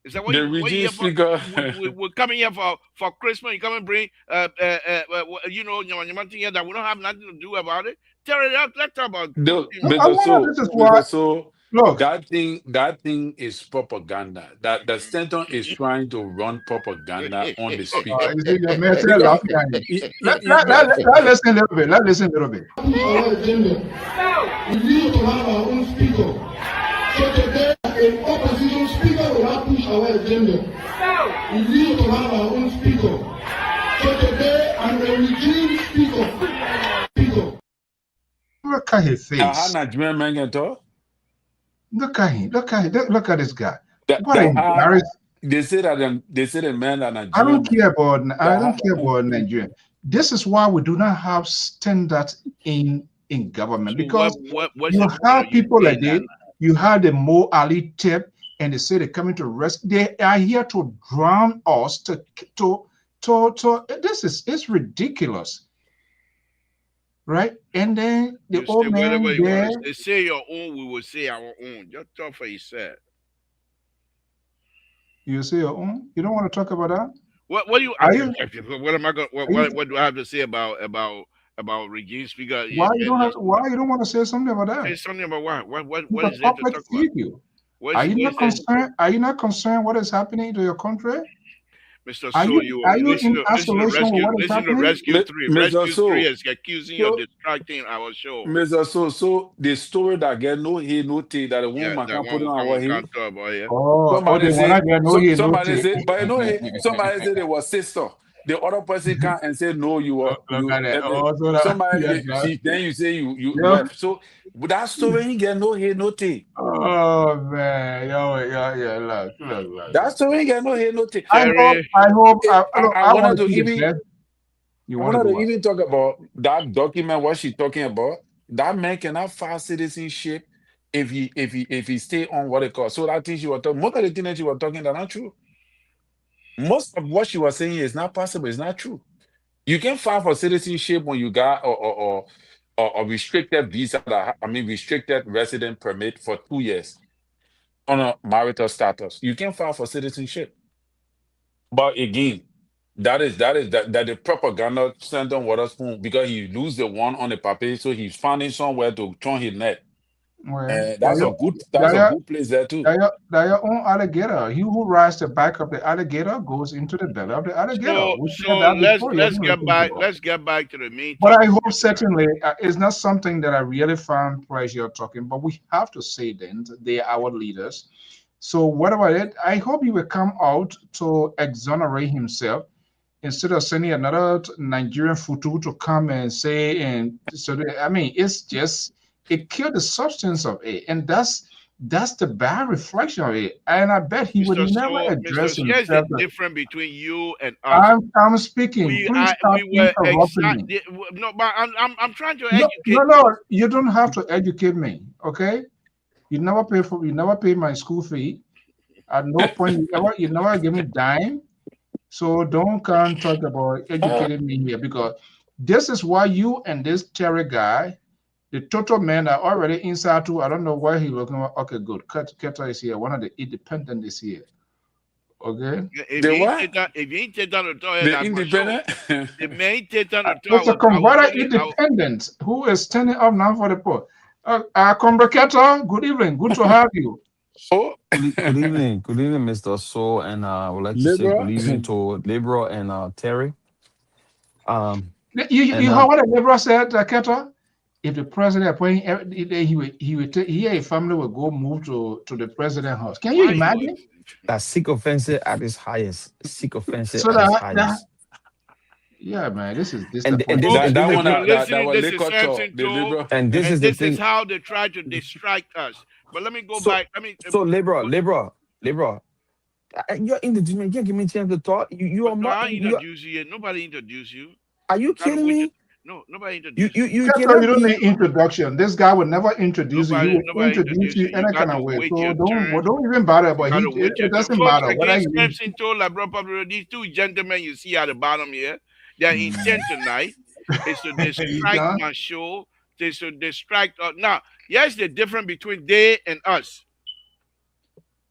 Is that what the regime speaker? We're coming here for Christmas. You come and bring you know, here that we don't have nothing to do about it. Terry, let's talk about. Look, that thing is propaganda. That the center is trying to run propaganda on the speaker. Let's listen a little bit. Let's listen a little bit. We need to have our own speaker. So today, an opposition speaker will not push our agenda. We need to have our own speaker. look at his Now, how face. Nigerian men can talk? Look at him. Look at him. Look at this guy. That What an how embarrassing. they say that they say the men are I don't Nigerian men. care about. I don't care That, about Nigeria. This is why we do not have standards in government, So because what's you the point have of you people like saying this. that? You have the Mo Ali tip, and they say they're coming to rest. They are here to drown us. To. This is it's ridiculous, right? And then the You say old whatever man you want there. to say. Say your own, we will say our own. Just talk for yourself. You say your own. You don't want to talk about that. What do you? Are you? What am I going? Are you? What do I have to say about regime speaker? Why you don't want to say something about Say that? something about what Because is there to public talk about? feed you. Are you What not is there? concerned? Are you not concerned what is happening to your country? Mr. Are So you are you in listen to isolation with what is happening? Rescue 3. Mr. Rescue 3 So, is accusing you of so distracting our show. Mr. So the story that get no head, no tail that a Yeah, woman that can one put will on come our on head. counter about here. Oh, Somebody they wanna say, get no here, no somebody tea. say, but you know, somebody say they was sister. The other person come and say, no, you are Look you. at that. Oh, so that Somebody, yes, sir. then you say you Yeah. left. So but that story he get no head, no tail. Oh man, yeah. Look. That story he get no head, no tail. I hope. Terry, Look, I I want wanted to to see the even best. You I want to wanted do to what? even talk about that document. What she talking about? That man cannot file citizenship if he stay on what they call. So that thing she was talking. Most of the things that she was talking are not true. Most of what she was saying is not possible. It's not true. You can file for citizenship when you got or restricted visa. I mean restricted resident permit for 2 years on a marital status. You can file for citizenship. But again, that the propaganda sent on Waterspoon because he lose the one on the paper, so he's finding somewhere to turn his net. Well, And that's a good place there too. They're your own alligator. He who rides the back of the alligator goes into the belly of the alligator. We said so that before. You let's haven't get listened to back. us. Let's get back to the main But I topic hope here tonight. certainly it's not something that I really found pleasure talking, but we have to say then they are our leaders. So whatever it, I hope he will come out to exonerate himself instead of sending another Nigerian futu to come and say, and so I mean it's just it killed the substance of it, and that's the bad reflection of it. And I bet he would never Mr. address So here's the himself. difference between you and us. I'm speaking. Please stop We were interrupting me. exactly no, but I'm trying to No, educate you. no, you don't have to educate me. Okay, you never pay my school fee. At no point you never give me dime. So don't come talk about Uh, educating me here, because this is why you and this Terry guy, the total men are already inside too. I don't know why he looking. Okay, good. Ketter is here. One of the independent is here. Okay. the what? If you ain't take down the toilet, The I'm show. independent? The man take down the It's a toilet. converter independent who is standing up now for the poor. Comrade Ketter, good evening. Good to have you. Oh, Good evening. Good evening, Mr. So, and I would like to say good liberal. evening to Libra and Terry. Um, and You heard what the liberal said, Ketter? If the president appoint every day, he a family will go move to the president house. Can you Why you? imagine? That's sick offensive at its highest. Sick offensive So at its that highest. yeah, man, this is And disappointing. this Folks, and That this is one the you're thing. that listening. was This is liquor talk. Samson The Tool, liberal. And this and is the this is thing. how they try to distract us. But let me go So back. I mean, so Libra. You're in the you can't give me a chance to talk. You but are no, not. I You introduce you. Nobody introduced you. are you kidding We just me? no. Nobody You introduced you you. you Ketter, you cannot don't be. need introduction. This guy will never introduce you. He will Nobody introduce introduced you you. You any got kind of to way. wait So your turn. don't even bother. You But got to wait your it turn. doesn't Folks, matter whether again, he. Samson Tool, these two gentlemen you see at the bottom here, their intent tonight is to He's distract done. my show. Is to distract us. Now, here's the difference between they and us.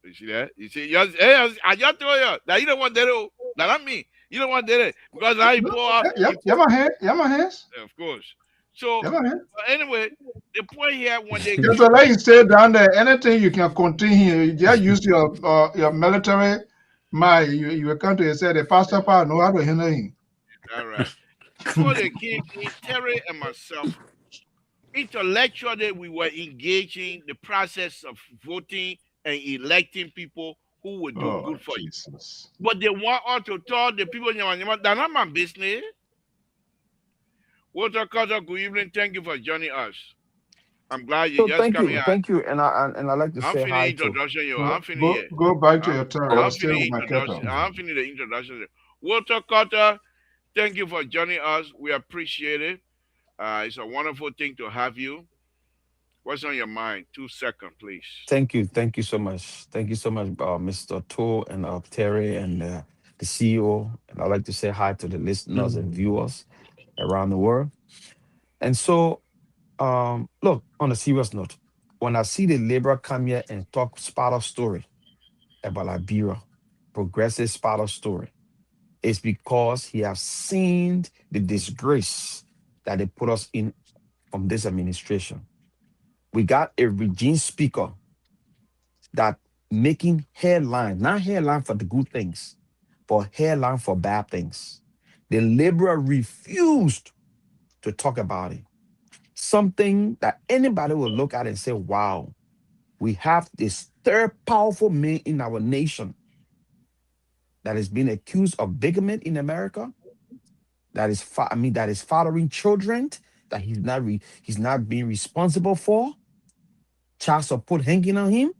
You see that? You see, I just told you that you don't want that. Now, not me. You don't want that because I No, pour out. yeah, yeah, my hand, yeah, my hands, Of course. So, yeah, my hand. anyway, the point here when they Ketter, let you stay down there. Anything you can continue. You just use your military. You will come to you say the pastor part know how to handle him. all right. Before they came in, Terry and myself, intellectually, we were engaging the process of voting and electing people who would do Oh good for you. Jesus! But they want us to tell the people, that's not my business. Walter Carter, good evening. Thank you for joining us. I'm glad you So just come here. thank you, and I like to I'm say finished hi to. introduction, yo. Go, I'm finished go, here. go back to I'm, your turn. Oh, I'm I'm still finished with my introduction. kettle. I'm finished the introduction. Walter Carter, thank you for joining us. We appreciate it. It's a wonderful thing to have you. What's on your mind? 2 seconds, please. thank you so much, Mr. To and Terry and the CEO. And I like to say hi to the listeners and viewers around the world. And so, look, on a serious note, when I see the laborer come here and talk spot of story about Liberia, progressive spot of story, it's because he has seen the disgrace that they put us in from this administration. We got a regime speaker that making headline, not headline for the good things, but headline for bad things. The liberal refused to talk about it. Something that anybody will look at and say, wow, we have this third powerful man in our nation that is being accused of bigamy in America, that is, that is fathering children that he's not being responsible for, child support hanging on him,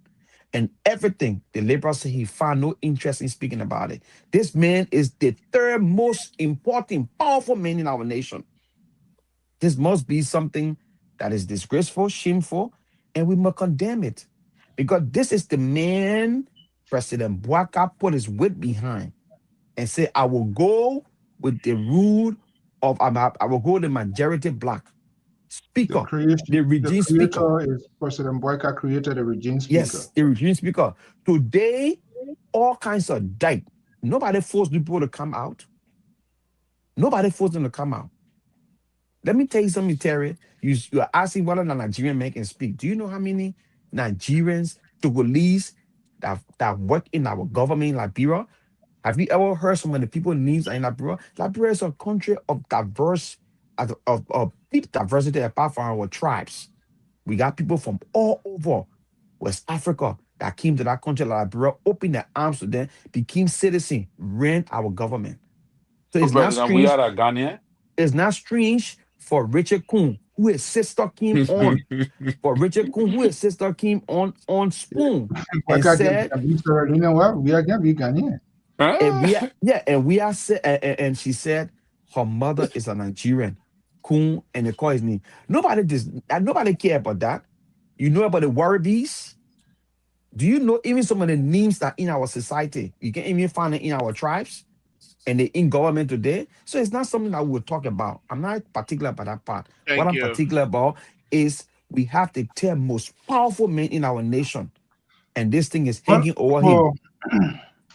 and everything. The liberal said he found no interest in speaking about it. This man is the third most important, powerful man in our nation. This must be something that is disgraceful, shameful, and we must condemn it. Because this is the man President Boaka put his weight behind and say, I will go with the rule of, I will go with the majority black speaker, the The regime speaker. creator is President Boyka created a regime speaker. Yes, the regime speaker. Today, all kinds of died. Nobody forced people to come out. Nobody forced them to come out. Let me tell you something, Terry. You are asking whether the Nigerian man can speak. Do you know how many Nigerians, Togolese, that work in our government in Liberia? Have you ever heard some of the people names in Liberia? Liberia is a country of diverse, of deep diversity apart from our tribes. We got people from all over West Africa that came to that country, like Liberia, opened their arms to them, became citizens, ran our government. So So, President, we are a Ghanaian. it's not strange for Richard Kuhn, who his sister came on, for Richard Kuhn, who his sister came on Spoon and Boyka said, you know what? We are going to be Ghanaian. and Ah, we are, yeah, and we are and she said her mother is a Nigerian, Kuhn, and they call his name. Nobody care about that. You know about the Warribees? Do you know even some of the names that in our society? You can even find it in our tribes and they in government today. So it's not something that we will talk about. I'm not particular about that part. What Thank I'm you. particular about is we have the 10 most powerful men in our nation, and this thing is But, hanging over him. well,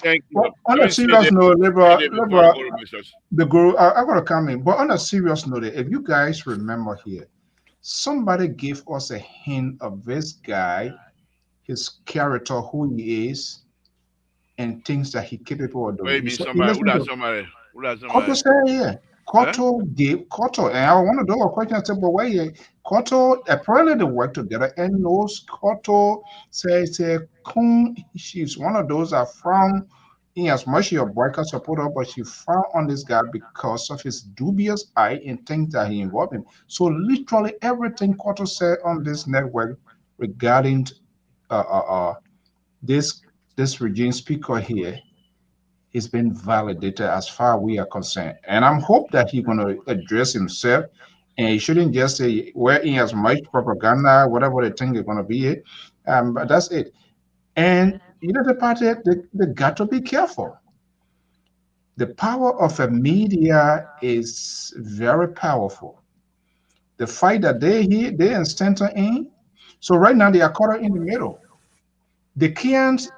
Thank you. well, on Let a me say serious this. note, Say this before you Liberal, go to Mrs. the guru, I got to come in. But on a serious note, if you guys remember here, somebody gave us a hint of this guy, his character, who he is, and things that he capable of What doing. you mean You somebody? Who listen that to somebody? Who that Cotto somebody? said, yeah. Huh? Cotto, and I want to do a question. I said, but why? Cotto, apparently they work together, and knows Cotto says, Kung, she's one of those that found, in as much your boycott supporter, but she found on this guy because of his dubious eye and things that he involved in. So literally everything Cotto said on this network regarding uh, uh, uh, this this regime speaker here it's been validated as far we are concerned. And I'm hope that he's going to address himself and he shouldn't just say we're in as much propaganda, whatever they think is going to be it. But that's it. And you know, the party, they got to be careful. The power of a media is very powerful. The fight that they are center in. So right now they are caught in the middle. They can't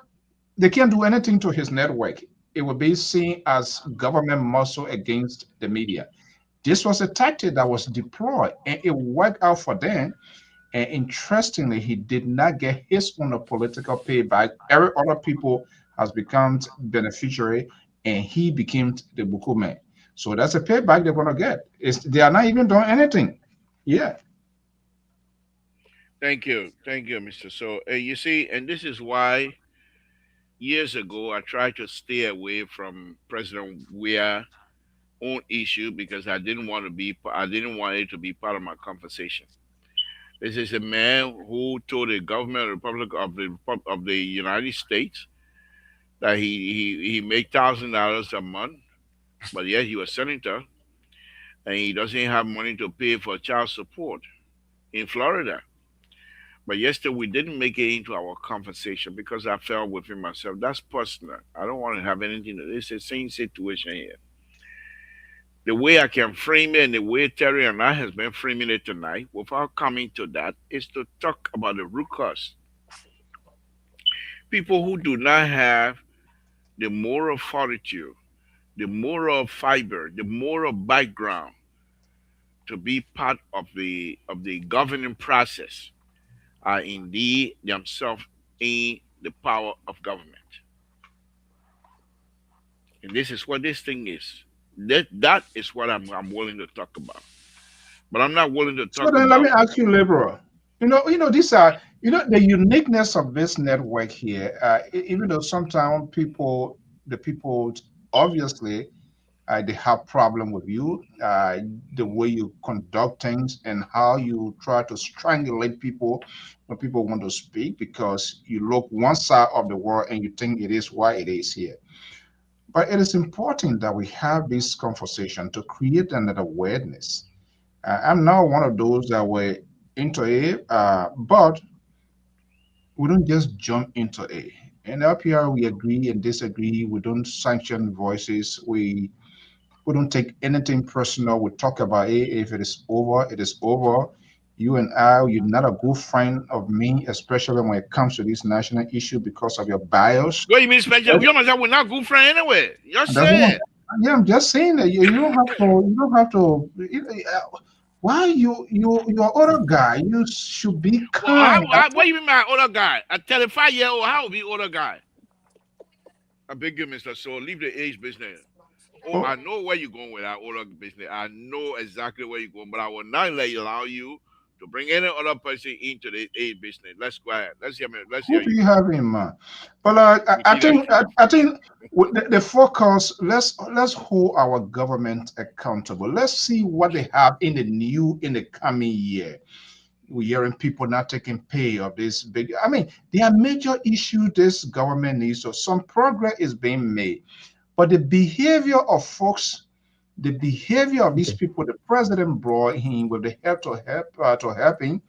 they can't do anything to his network. It will be seen as government muscle against the media. This was a tactic that was deployed and it worked out for them. And interestingly, he did not get his own political payback. Every other people has become beneficiary and he became the Buku man. So that's a payback they're gonna get. They are not even doing anything. Yeah. Thank you, Mr. So you see, and this is why years ago I tried to stay away from President Weah own issue because I didn't want it to be part of my conversation. This is a man who told the government Republic of the United States that he make $1,000 a month, but yet he was senator and he doesn't have money to pay for child support in Florida. But yesterday we didn't make it into our conversation because I felt within myself that's personal. I don't want to have anything. It's the same situation here. The way I can frame it and the way Terry and I has been framing it tonight, without coming to that, is to talk about the root cause. People who do not have the moral fortitude, the moral fiber, the moral background to be part of the governing process are indeed themselves in the power of government. And this is what this thing is. That is what I'm willing to talk about. But I'm not willing to So talk then let about. me ask you, liberal. These are, the uniqueness of this network here. Even though sometimes the people obviously they have problem with you, the way you conduct things and how you try to strangulate people when people want to speak because you look one side of the world and you think it is why it is here. But it is important that we have this conversation to create another awareness. I'm not one of those that were into it, but we don't just jump into it. And up here, we agree and disagree. We don't sanction voices. We don't take anything personal. We talk about it. If it is over, it is over. You and I, you're not a good friend of me, especially when it comes to this national issue because of your bias. What do you mean special? You myself we're not good friend anyway. Just And that's what say it. yeah, I'm just saying that you don't have to. You don't have to. Why you're older guy? You should be Well, kind. what do you mean by older guy? A 35-year-old, how will be older guy? I beg you, Mr. So leave the age business. Oh, Oh, I know where you're going with that older business. I know exactly where you're going, but I will not allow you to bring any other person into the age business. Let's go ahead. Let's hear me. Let's who hear do you. you have in mind? But I think with the focus. Let's hold our government accountable. Let's see what they have in the coming year. We're hearing people not taking pay of this big. I mean, there are major issues this government needs. So some progress is being made, but the behavior of folks, the behavior of these Okay. people, the president brought him with the help to help him.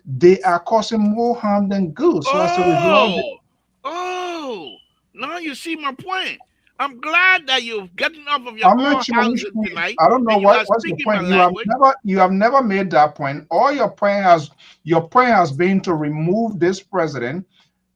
They are causing more harm than good. So as a result, Oh, oh, now you see my point. I'm glad that you've gotten off of your I'm not all sure hands which point. tonight I don't know and you are what's your speaking my point. language. You have never made that point. All your point has been to remove this president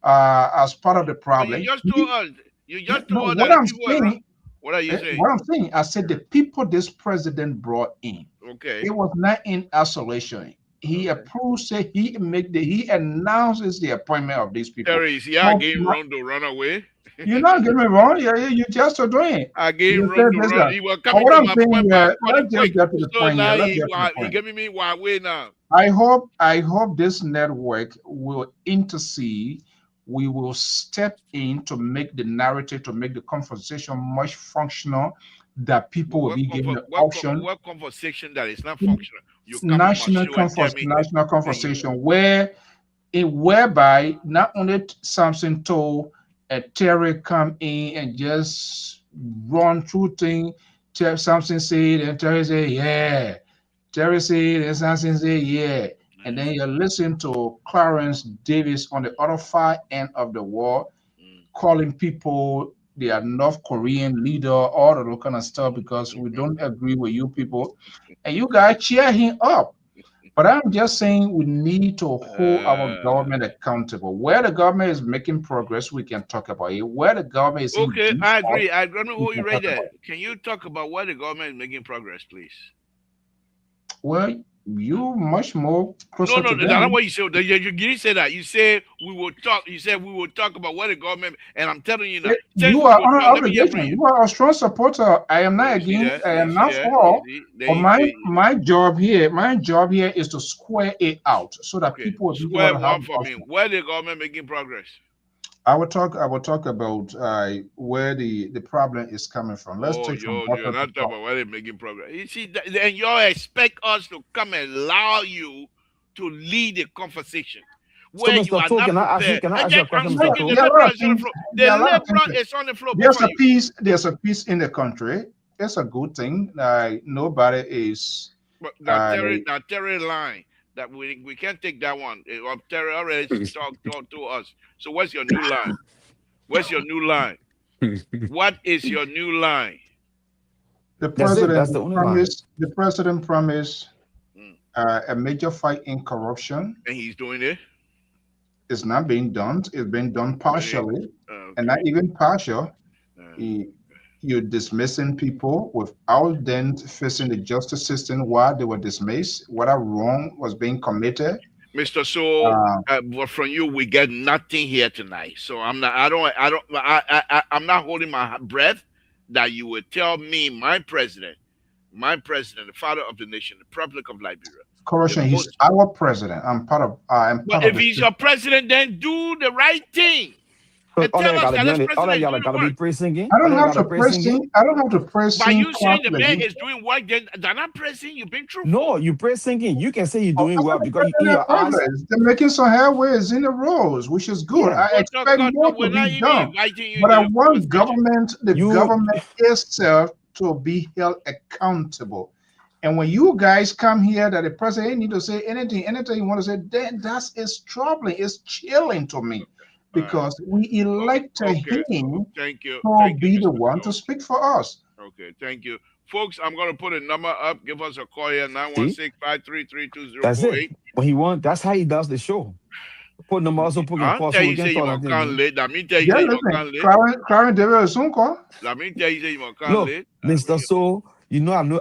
as part of the But you problem. just told us, you No, just no, told us that what the I'm people around. saying, What are you saying? what I'm saying, I said the people this president brought in, Okay, it was not in isolation. He okay. approves it. He announces the appointment of these people. Terry, see, I So gave Ron to run away. you're not getting me wrong. You just are doing it. I gave You Ron said to this run. guy. He was But coming what to I'm my saying point, but here, I caught him let's just quick. get to the So point here. now Let's get to the he point. giving me why way now. I hope this network will intercede. We will step in to make the narrative, to make the conversation much functional, that But people will be given the option. what conversation that is not functional? You come on my show and tell me, National and you conversation whereby not only Samson told Terry come in and just run through things. Samson said and Terry said, yeah. Terry said and Samson said, yeah. And then you listen to Clarence Davis on the other far end of the wall mm, calling people they are North Korean leader, all of that kind of stuff because we don't agree with you people. And you guys cheer him up. But I'm just saying we need to hold our uh, government accountable. Where the government is making progress, we can talk about it. Where the government is in okay, I default, agree. I'm gonna we hold you can right talk there. about it. Can you talk about why the government is making progress, please? Well, you much more No, closer no, to that's not them. what you said. You didn't say that. You said we will talk. You said we will talk about what the government. And I'm telling you now, since You we are will on an talk, let me hear from obligation. you. You are a strong supporter. I am Oh, not you see against. that? I You am see not that? You for. see? But my job here is to square it out so that Okay. people will be able Square to have one the for me. option. Where the government making progress? I will talk about where the problem is coming from. Let's Oh, take from you're bottom to not talking top. about where they're making progress. You see, and y'all expect us to come and allow you to lead a conversation So, where you Mr. are Toll, not can I ask you? prepared. Can I And ask you then a question, I'm Mr. speaking. The Toll? There are a lot liberal of is on the things. floor. There The are a lot of liberal things. is on the floor There's before a you. peace. There's a peace in the country. It's a good thing. Nobody is. But Uh, now Terry line that we can't take that one. Terry already talked to us. So what's your new line? What's your new line? What is your new line? the That's it. president That's the only line. promised. The president promised Mm. a major fight in corruption. And he's doing it. It's not being done. It's being done partially, and not Okay. even partial. Uh, You're dismissing people without then facing the justice system while they were dismissed. What a wrong was being committed. Mr. So, Uh, but from you, we get nothing here tonight. So I'm not. I'm not holding my breath that you would tell me, my president, the father of the nation, the Republic of Liberia, corruption. the He's most. our president. I'm part of. I'm But part of if the. he's your president, then do the right thing So and all tell y'all us gotta that be on this it. All president is y'all doing the gotta be work. praise singing. I All don't y'all have gotta to praise praise singing. him. I don't have to praise By him you saying the man quietly. is doing work, then they're not praising you, being truthful. No, you praise singing. You can say you're doing I'm well not because in getting your eyes. progress. They're making some headways in the roads, which is good. Yeah. I expect more We're to not be even done. inviting you But I into the want conversation. the You government itself to be held accountable. And when you guys come here that the president ain't need to say anything you want to say, then that is troubling. It's chilling to me because we elected Okay. him Thank you. to Thank you, be the Mr. one to So. speak for us. Okay, thank you. Folks, I'm going to put a number up. Give us a call here, see, 916-533-2048. that's it. When he wants, that's how he does the show. Put them also put in I'll call tell so we you, can say you talk want nothing to come again. late. That mean tell you, Yeah, say you want to listen, come late. Clarence David Osunko. That mean tell you, say you want to come Look, late. Mr. So,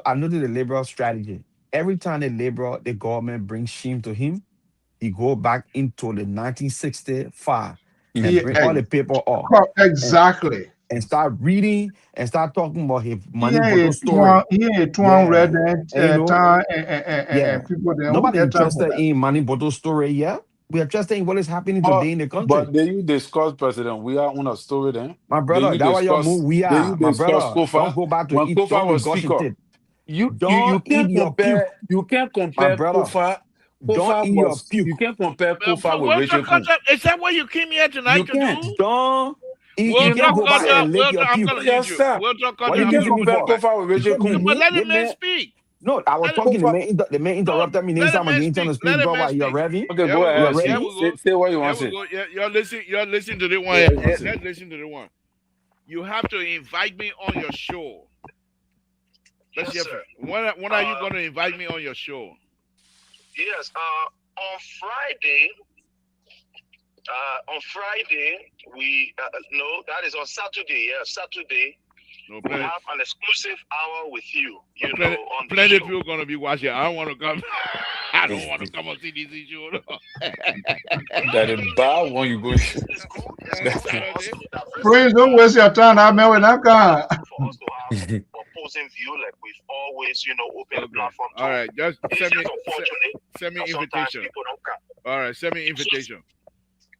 I know the liberal strategy. Every time the government brings shame to him, he go back into the 1965 and Yeah, bring all the paper up and, exactly. and start reading and start talking about his money Yeah, bottle story. red Yeah. And town yeah. and people there who Nobody get time for interested that. in money bottle story, yeah. We are interested in what is happening But today in the country. but they you discuss president. We are on a story then. My They brother, you that's why your move discuss. we They you are. My discuss brother, don't Kofa go back to when eat, Kofa don't be was gushing speaker. it. You Don't eat can't your compare. puke. You can't My compare brother, Kofa. don't eat your You puke. can't compare Kofa with We'll talk Rachel Kuhn. concept. Is that what you came here You tonight to can't. do? Don't eat, We'll you You can't talk know, go back sir. and lick your I'm puke. going to lead Yes, you. sir. We'll talk What concept. You you I'm can't leaving going me to compare for? Kofa with You Rachel can't leave Kuhn. But me. let the man speak. No, I was Let it, talking. Kofa. The man no, interrupted me. let the Anytime man again, trying to speak. speak, Let the bro. man Why you're speak. raving? Okay, Here go we go. You're ahead. Here raving? we go. Say what you Here want to we say. go. You're listening to the one. Say what you want to say. Let's listen to the one. You have to invite me on your show. Let's hear from when are you going to invite me on your show? Yes, on Friday. On Friday, we no, that is on Saturday. Yeah, Saturday. No, We have an exclusive hour with you. You plenty, know, on plenty the of show. people going to be watching. I don't want to come. I don't want to come and see this issue. That a bar when you go. It's good. It's good for us to Please don't diversify. waste your time. I mean, we're not gonna. For us to have opposing view, like we've always, open the platform to. All right, just It's send me just unfortunate send me that sometimes invitation. people don't come. All right, send me invitation.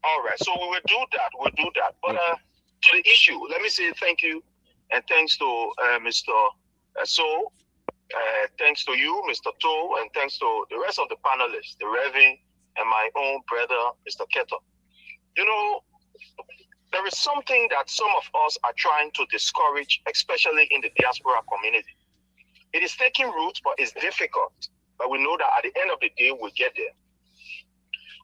All right, so we will do that. We'll do that. But to the issue, let me say thank you and thanks to Mr. So, thanks to you, Mr. To, and thanks to the rest of the panelists, the Reverend, and my own brother, Mr. Keto. There is something that some of us are trying to discourage, especially in the diaspora community. It is taking root, but it's difficult. But we know that at the end of the day, we'll get there.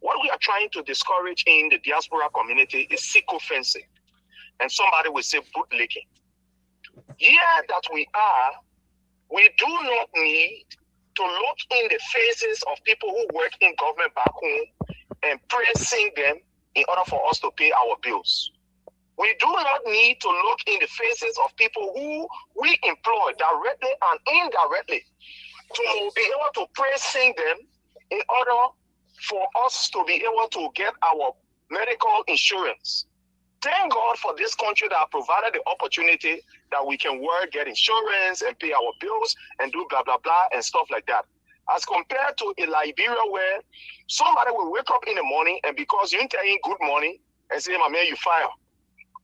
What we are trying to discourage in the diaspora community is sycophensing. And somebody will say bootlicking. Yeah, that we are, we do not need to look in the faces of people who work in government back home and praising them in order for us to pay our bills. We do not need to look in the faces of people who we employ directly and indirectly to be able to praising them in order for us to be able to get our medical insurance. Thank God for this country that provided the opportunity that we can work, get insurance, and pay our bills, and do blah, blah, blah, and stuff like that. As compared to in Liberia where somebody will wake up in the morning, and because you ain't telling good morning, and say, my man, you fire.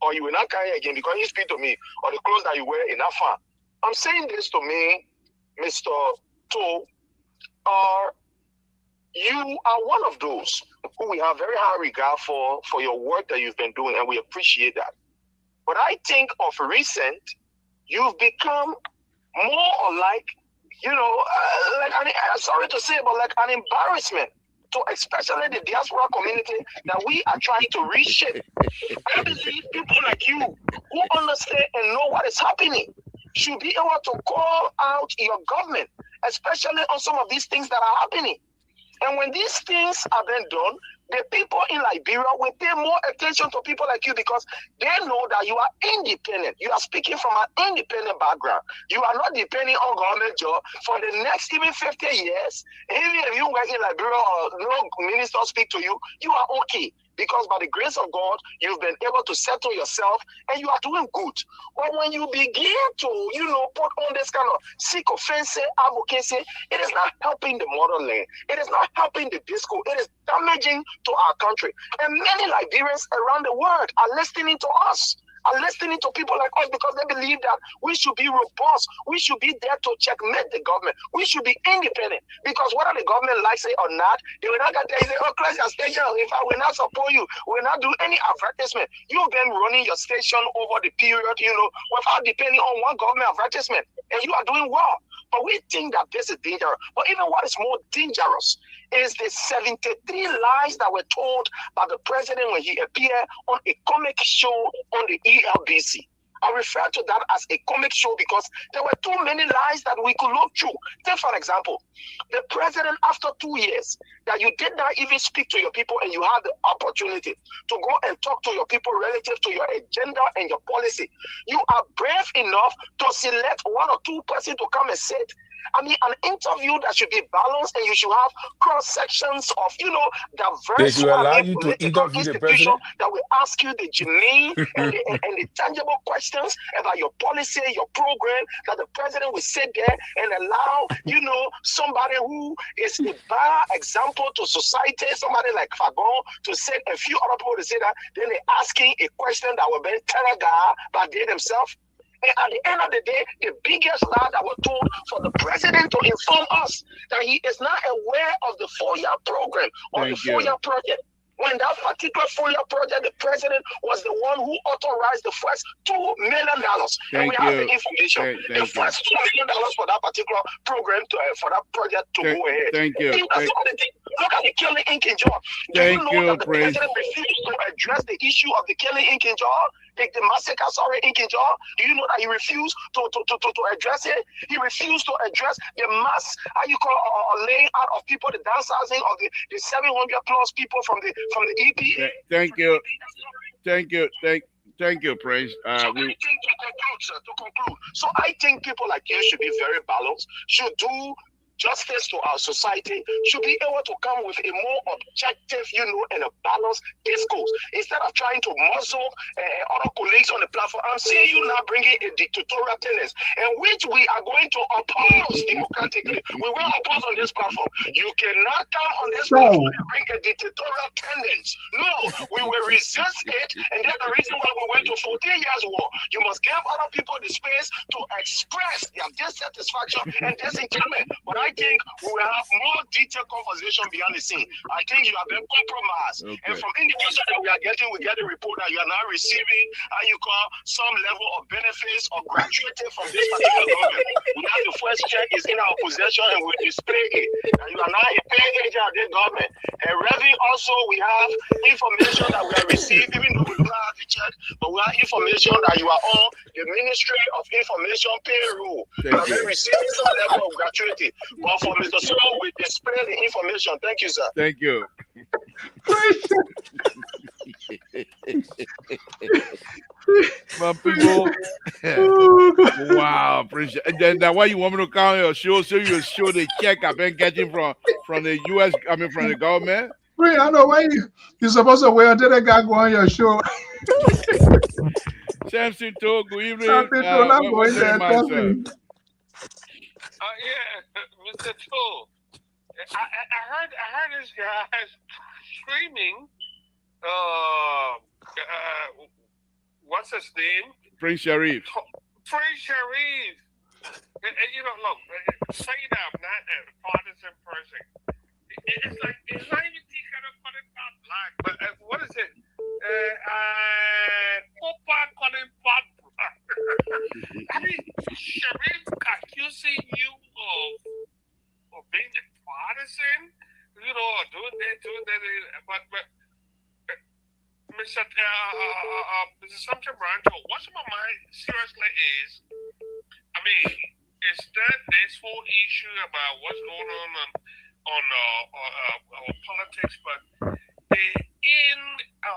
Or you will not carry again because you speak to me, or the clothes that you wear in that farm. I'm saying this to me, Mr. To, are you are one of those who we have very high regard for your work that you've been doing, and we appreciate that. But I think of recent, you've become more like, like sorry to say, but like an embarrassment to especially the diaspora community that we are trying to reshape. I believe people like you who understand and know what is happening should be able to call out your government, especially on some of these things that are happening. And when these things are then done, the people in Liberia will pay more attention to people like you because they know that you are independent. You are speaking from an independent background. You are not depending on government job for the next even 50 years. Even if you work in Liberia or no minister speak to you, you are okay. Because by the grace of God, you've been able to settle yourself and you are doing good. But when you begin to, put on this kind of sick offensive advocacy, it is not helping the motherland. It is not helping the disco. It is damaging to our country. And many Liberians around the world are listening to us. Are listening to people like us because they believe that we should be robust. We should be there to checkmate the government. We should be independent because whether the government likes it or not, they will not get there. Oh, close your station. If I will not support you, we will not do any advertisement. You've been running your station over the period, without depending on one government advertisement, and you are doing well. But we think that this is dangerous. But even what is more dangerous is the 73 lies that were told by the president when he appeared on a comic show on the ELBC. I refer to that as a comic show because there were too many lies that we could look through. Take, for example, the president, after 2 years, that you did not even speak to your people and you had the opportunity to go and talk to your people relative to your agenda and your policy. You are brave enough to select one or two persons to come and sit. I mean, an interview that should be balanced and you should have cross sections of, diverse They should allow you to political interview the institution president. that will ask you the genuine and the tangible questions about your policy, your program, that the president will sit there and allow, somebody who is a bad example to society, somebody like Fagon, to sit a few other people to say that, then they're asking a question that will be telegraphed by they themselves. And at the end of the day, the biggest lie that was told for the president to inform us that he is not aware of the 4-year program or the 4-year project. When that particular 4-year project, the president was the one who authorized the first $2 million. And we have the information. The first $2 million for that particular program, for that project to go ahead. Thank you. Look at the killing in Kinjaw. Do you know that the president refused to address the issue of the killing in Kinjaw? The massacre, in Kinjaw? Do you know that he refused to address it? He refused to address the mass, laying out of people, the downsizing of the 700 plus people from the EPA. Thank you, Prince. To conclude, so I think people like you should be very balanced, should do justice to our society, should be able to come with a more objective, and a balanced discourse instead of trying to muzzle other colleagues on the platform. I'm seeing you now bringing a dictatorial tendency, and which we are going to oppose democratically. We will oppose on this platform. You cannot come on this platform and bring a dictatorial tendency. No, we will resist it, and that's the reason why we went to 14 years war. You must give other people the space to express their dissatisfaction and disenchantment. But I think we will have more detailed conversation behind the scene. I think you have been compromised. Okay. And from indication that we are getting, we get a report that you are now receiving, some level of benefits or gratuity from this particular government. Now the first check is in our possession and we display it. And you are now a paying agent of the government. And Revy also, we have information that we have received, even though we don't have the check, but we have information that you are on the Ministry of Information payroll. You have receiving some level of gratuity. But for Mr. Solo, we display the information. Thank you, sir. Thank you. Well, people, wow, appreciate. And then why you want me to count your show? So you show the check I've been getting from the U.S. From the government. Wait, I know why you're supposed to wear that guy go on your show. Samson Toll, good evening. Samson Toll, I'm going there. Mr. Toll, I heard this guy screaming. What's his name? Prince Sharif. Prince Sharif. Look, saying I'm not a partisan person. it's like it's not even kind of calling pot black, but what is it? Copa calling pot black. I mean, Sharif accusing you of being a partisan, you know, or doing that, but Mr. Samson Brancho, what's on my mind seriously is, I mean, is that this whole issue about what's going on our politics, but in a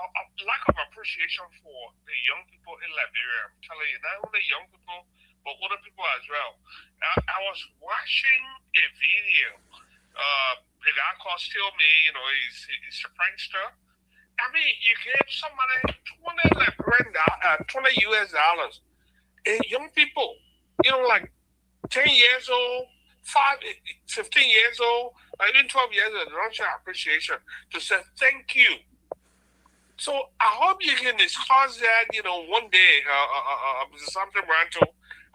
lack of appreciation for the young people in Liberia. I'm telling you, not only young people, but other people as well. I was watching a video. A guy called Still Me, you know, he's a prankster. I mean, you give somebody $20 US dollars, and young people, you know, like 10 years old, 15 years old, or even 12 years old, don't show appreciation to say thank you. So I hope you can discuss that, you know, one day, Mr. Samson Branto.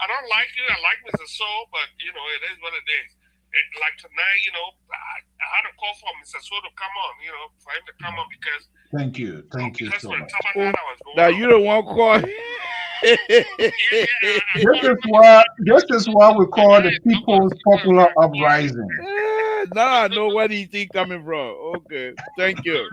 I don't like you, I like Mr. Soul, but, you know, it is what it is. Like tonight, you know, I had a call for Mr. Soul to come on, you know, for him to come on because... Thank you so much. Now you don't want to call. This is why we call the People's Popular Uprising. Now I know where he think coming from. Okay, thank you.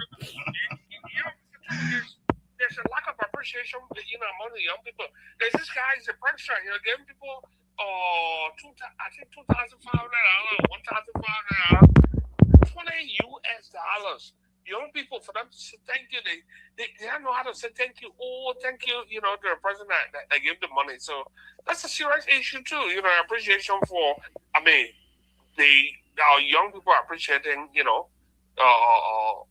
There's a lack of appreciation, you know, among the young people. There's this guy, he's a prankster, you know, giving people, I think $2,500, $1,500, $20 US dollars. Young people, for them to say thank you, they don't know how to say thank you. Oh, thank you, you know, to the person that gave the money. So that's a serious issue too. You know, appreciation for, I mean, our young people are appreciating, you know,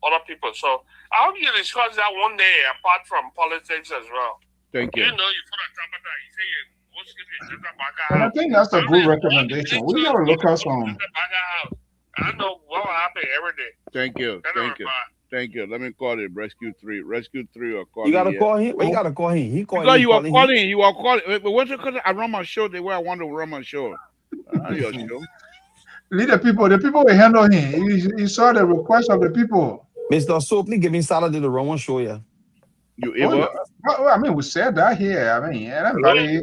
other people. So I hope you discuss that one day apart from politics as well. Thank you. You know, you put a top of that, you say I think that's a good recommendation. We gotta look at some. I know what will happen every day. Thank you. Thank you. Let me call it Rescue 3. Rescue 3 or call You gotta call him. Well, you gotta call him. He called you. You are calling. But what's it called? I run my show the way I want to run my show. Your show. Lead the people will handle him. He saw the request of the people. Mr. So please give me salad to the wrong one show, yeah. You ever? Well, I mean, we said that here. I mean, everybody.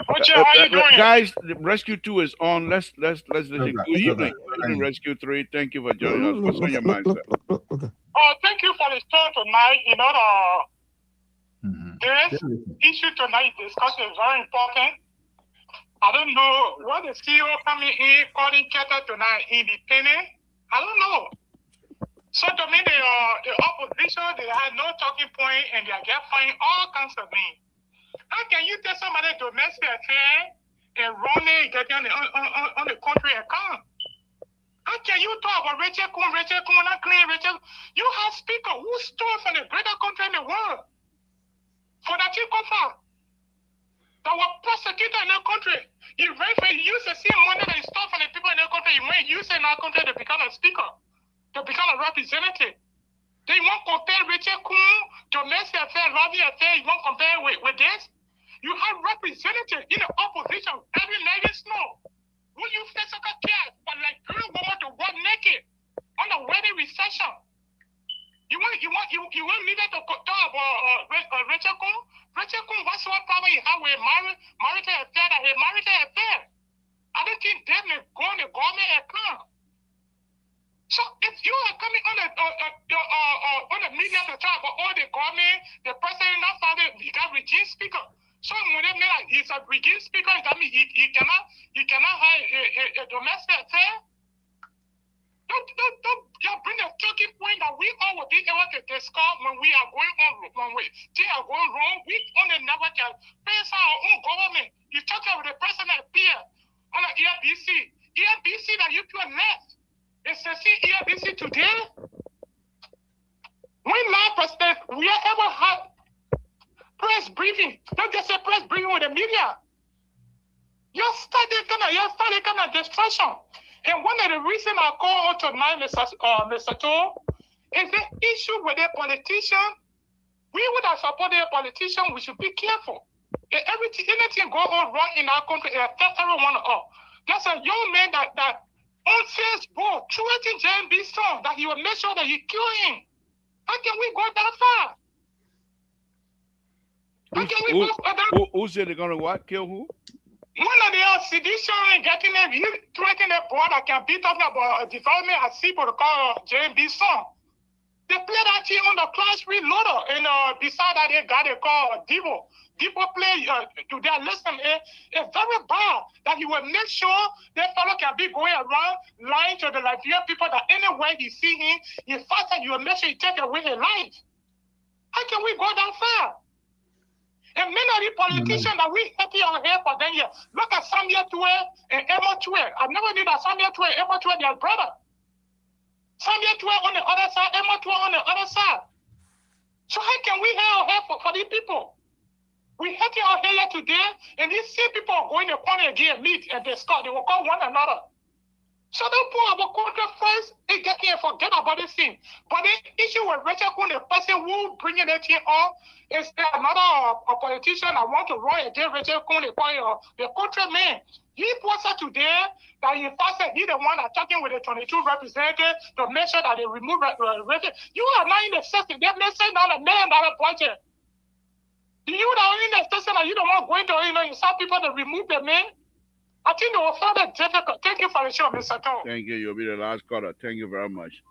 How you doing? Guys, the Rescue 2 is on. Let's listen. Good evening, Rescue 3. Thank you for joining us. What's on your mind, sir? Thank you for the show tonight. You know, this issue tonight discussed is very important. I don't know what the CEO coming here calling Keta tonight independent. I don't know. So to me, the opposition, they had no talking point and they are just finding all kinds of things. How can you tell somebody domestic affair and running getting on the country account? How can you talk about Rachel Kuhn, not clean Rachel? You have speaker who stole from the greater country in the world. For that you come from. That were prosecuted in the country. You use the same money that you stole from the people in the country, you may use it in our country to become a speaker, to become a representative. They won't compare Rachel Kuhn, domestic affair, Ravi affair, you won't compare with this? You have representatives in the opposition every night in snow. Will you face a care but like girl woman to walk naked on a wedding reception? You want me to talk about Rachel Kuhn? Rachel Kuhn, what's what problem you have with marital affair that he marital affair? I don't think them is going to government account. So if you are coming on the media to talk about all the government, the president not founded, you got regime speaker. So when they mean he's a regime speaker, that means he cannot have a domestic affair. Don't bring a talking point that we all will be able to discuss when we are going on, when things are going wrong. We only never can face our own government. You talk about the president appear on the ERBC that you put left. It's the ERBC today. When last president, we are ever had press briefing. Don't just say press briefing with the media. You're starting kind of destruction. And one of the reasons I call on tonight, Mr. Toll, is the issue with the politician. We would have supported a politician. We should be careful. If anything go on wrong in our country, it affects everyone up. There's a young man that on Facebook, tweeting JMB song that he will make sure that he kill him. How can we go that far? How can we go further? Who said they're gonna what? Kill who? One of the sedition getting them, he threatening a boy that can be talking about development as people to call JMB song. They play that thing on the class reloader, and beside that they got a call Devo. Devo play to their lesson. It's very bad that he will make sure that fellow can be going around lying to the Liberian people that anywhere he see him, he fights and you will make sure he take away his life. How can we go that far? And many of the politicians that we happy on here for 10 years. Look at Samuel Tue and Emma Tue. I never knew that Samuel Tue and Emma Tue, their brother. Samuel Tue on the other side, Emma Tue on the other side. So how can we have our hair for these people? We happy our hair today, and these same people are going to corner again, meet and discuss. They will call one another. So don't put our country first and get here and forget about this thing. But the issue with Rachel Kuhn, the person who bringing that thing up, is another politician that want to run against Rachel Kuhn, the countryman. He posted today that he said he the one that talking with the 22 representatives to make sure that they remove Rachel. You are not in the system. They may say now $1 million budget. You are in the system that you don't want going to, you some people to remove the man. I think it will find it difficult. Thank you for the show, Mr. Tom. Thank you. You'll be the last caller. Thank you very much.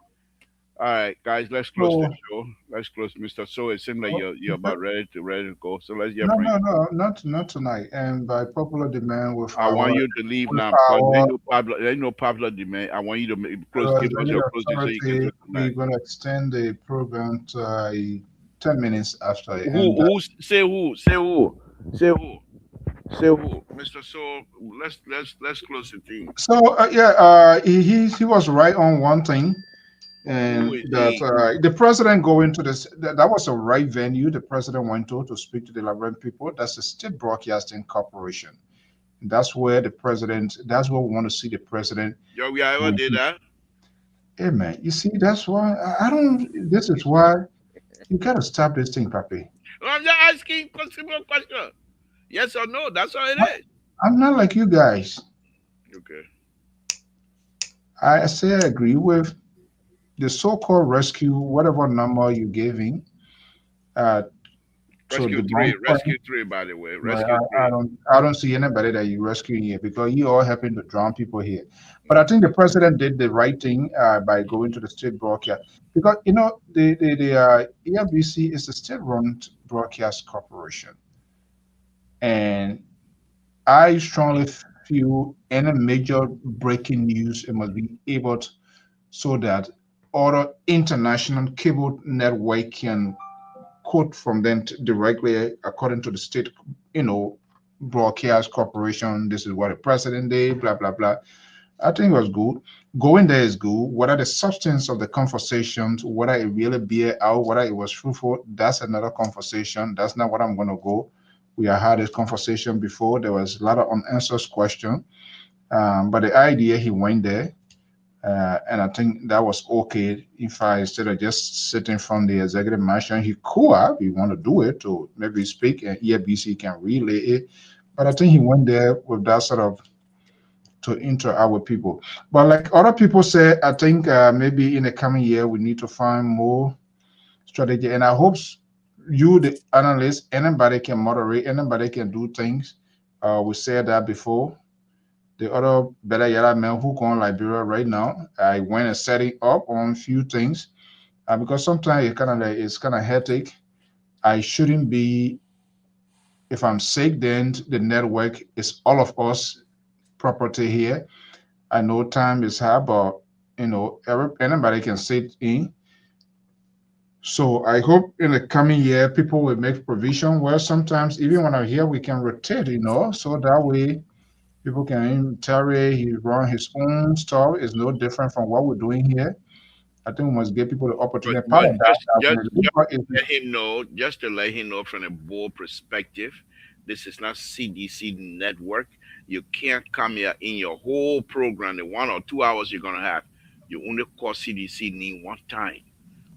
All right, guys, let's close the show. Let's close, Mr. So it seems like you're about ready to go. So let's get No, not tonight. And by popular demand, with I want you to leave now because there's no popular demand. I want you to close. Give us your closing so you can do it tonight. We're going to extend the program to 10 minutes after. Who? Say who? Say who? Say who? Say who, Mr. So let's close the thing. So he was right on one thing, and that the president going to this that was a right venue. The president went to speak to the Liberian people. That's the State Broadcasting Corporation. That's where the president. That's where we want to see the president. Yo, we ever did that? Hey man, you see, that's why I don't. This is why you gotta stop this thing, Papi. I'm just asking simple question. Yes or no? That's all it is. I'm not like you guys. Okay. I say I agree with the so-called rescue, whatever number you gave him. Rescue three, by the way. Rescue three. I don't see anybody that you rescuing here because you all helping to drown people here. But I think the president did the right thing by going to the state broadcast because the ERBC is a state-run broadcast corporation. And I strongly feel any major breaking news, it must be able to, so that other international cable network can quote from them directly according to the state, broadcast corporation. This is what the president did, blah, blah, blah. I think it was good. Going there is good. Whether the substance of the conversations, whether it really bear out, whether it was fruitful, that's another conversation. That's not what I'm going to go. We have had this conversation before. There was a lot of unanswered questions. But the idea, he went there. And I think that was okay. If I, instead of just sitting from the executive mansion, he could have, he want to do it to maybe speak and ERBC can relay it. But I think he went there with that sort of to interact with people. But like other people say, I think maybe in the coming year, we need to find more strategy. And I hope you, the analyst, anybody can moderate, anybody can do things. We said that before. The other better yellow man who go on Liberia right now, I went and setting up on a few things because sometimes it's kind of hectic. I shouldn't be. If I'm sick, then the network is all of us property here. I know time is hard, but anybody can sit in. So I hope in the coming year people will make provision where sometimes even when I'm here we can rotate, so that way people can Terry, he run his own stuff. It's no different from what we're doing here. I think we must give people the opportunity. Just to let him know from a board perspective, this is not CDC network. You can't come here in your whole program, the 1 or 2 hours you're gonna have. You only call CDC need one time.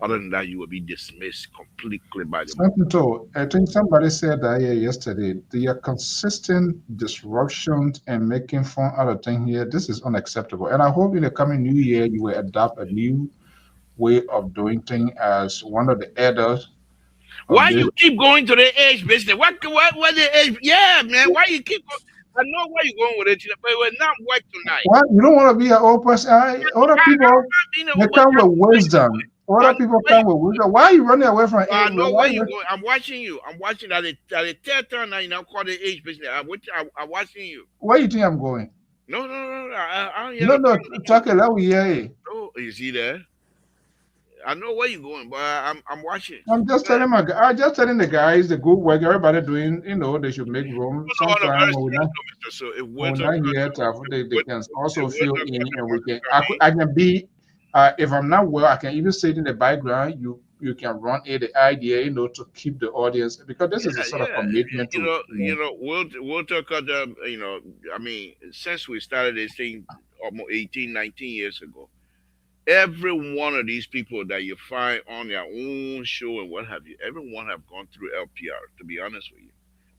Other than that, you will be dismissed completely by the mob. Something too. I think somebody said that here yesterday. The consistent disruptions and making fun out of things here, this is unacceptable. And I hope in the coming new year you will adopt a new way of doing things as one of the elders of Why this. you keep going to the age business? What the age? Yeah, man. Why you keep going? I know where you're going with it, but it will not work tonight. What? You don't want to be an old person? Other people, You know they what? come with wisdom. I Other know people where come with wisdom. Why are you running away from age? I know Why where you? you going. I'm watching you. I'm watching at the third turn now. You know, call the age business. I'm watching you. Where you think I'm going? No. I don't hear No, no no. turn. Talk a lot. Yeah. Oh, you see there? I know where you're going, but I'm watching. I'm just telling my guy. I'm just telling the guys the good work everybody doing. They should make room. No, on a Sometime very when we're serious not note, Mister. So if when we're Walter not here, they can also fill in, and we can. I can be. If I'm not well, I can even sit in the background. You can run the idea, to keep the audience because this is a sort of yeah, commitment to. Walter cut I mean, since we started this thing almost 18, 19 years ago, every one of these people that you find on their own show and what have you, everyone have gone through LPR, to be honest with you.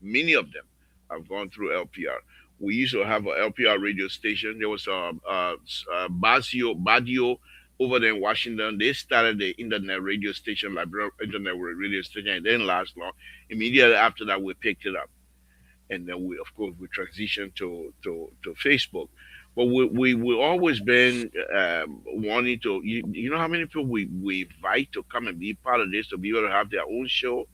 Many of them have gone through LPR. We used to have a LPR radio station. There was Badio over there in Washington. They started the internet radio station, like internet radio station. It didn't last long. Immediately after that, we picked it up, and then we, of course, we transitioned to Facebook. But we always been wanting to. You know how many people we invite to come and be part of this, to be able to have their own show.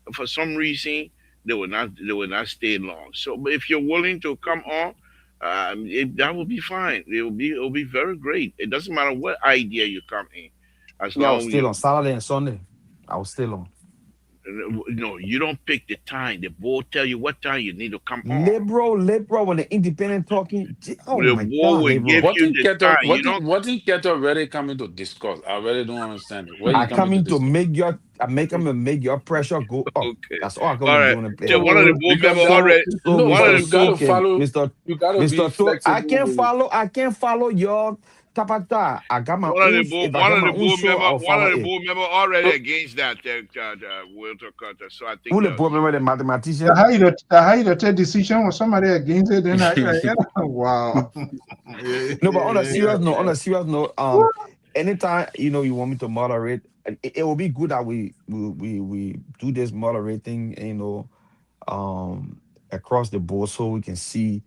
And for some reason, they will not stay long. So, but if you're willing to come on, that will be fine. It will be very great. It doesn't matter what idea you come in, as Yeah, I was long still you on Saturday and Sunday. I was still on. no, you don't pick the time. The board tell you what time you need to come on. Liberal, when the independent talking. Oh The my board God, will give liberal. What you in the Keto, time. You don't. what in Keto really coming to discuss? I really don't understand it. What you I coming come to in to discuss? make your pressure go up. Okay. That's all I come All to right. do in the So play. one of the So board Because member that So already. so no, One of but the Mr. you gotta Token, follow. Mr. You gotta be Mr. To flexible with it. I can't follow your tapata. I got my one of own the board if I one got of my the own board show, member I'll one follow of the it. board member already So, against that Walter Carter. So I think Who the that board member, the the mathematician? how you take decision when somebody against it, then wow. No, but on Yeah. a serious note, anytime you want me to moderate, it will be good that we do this moderating, across the board so we can see,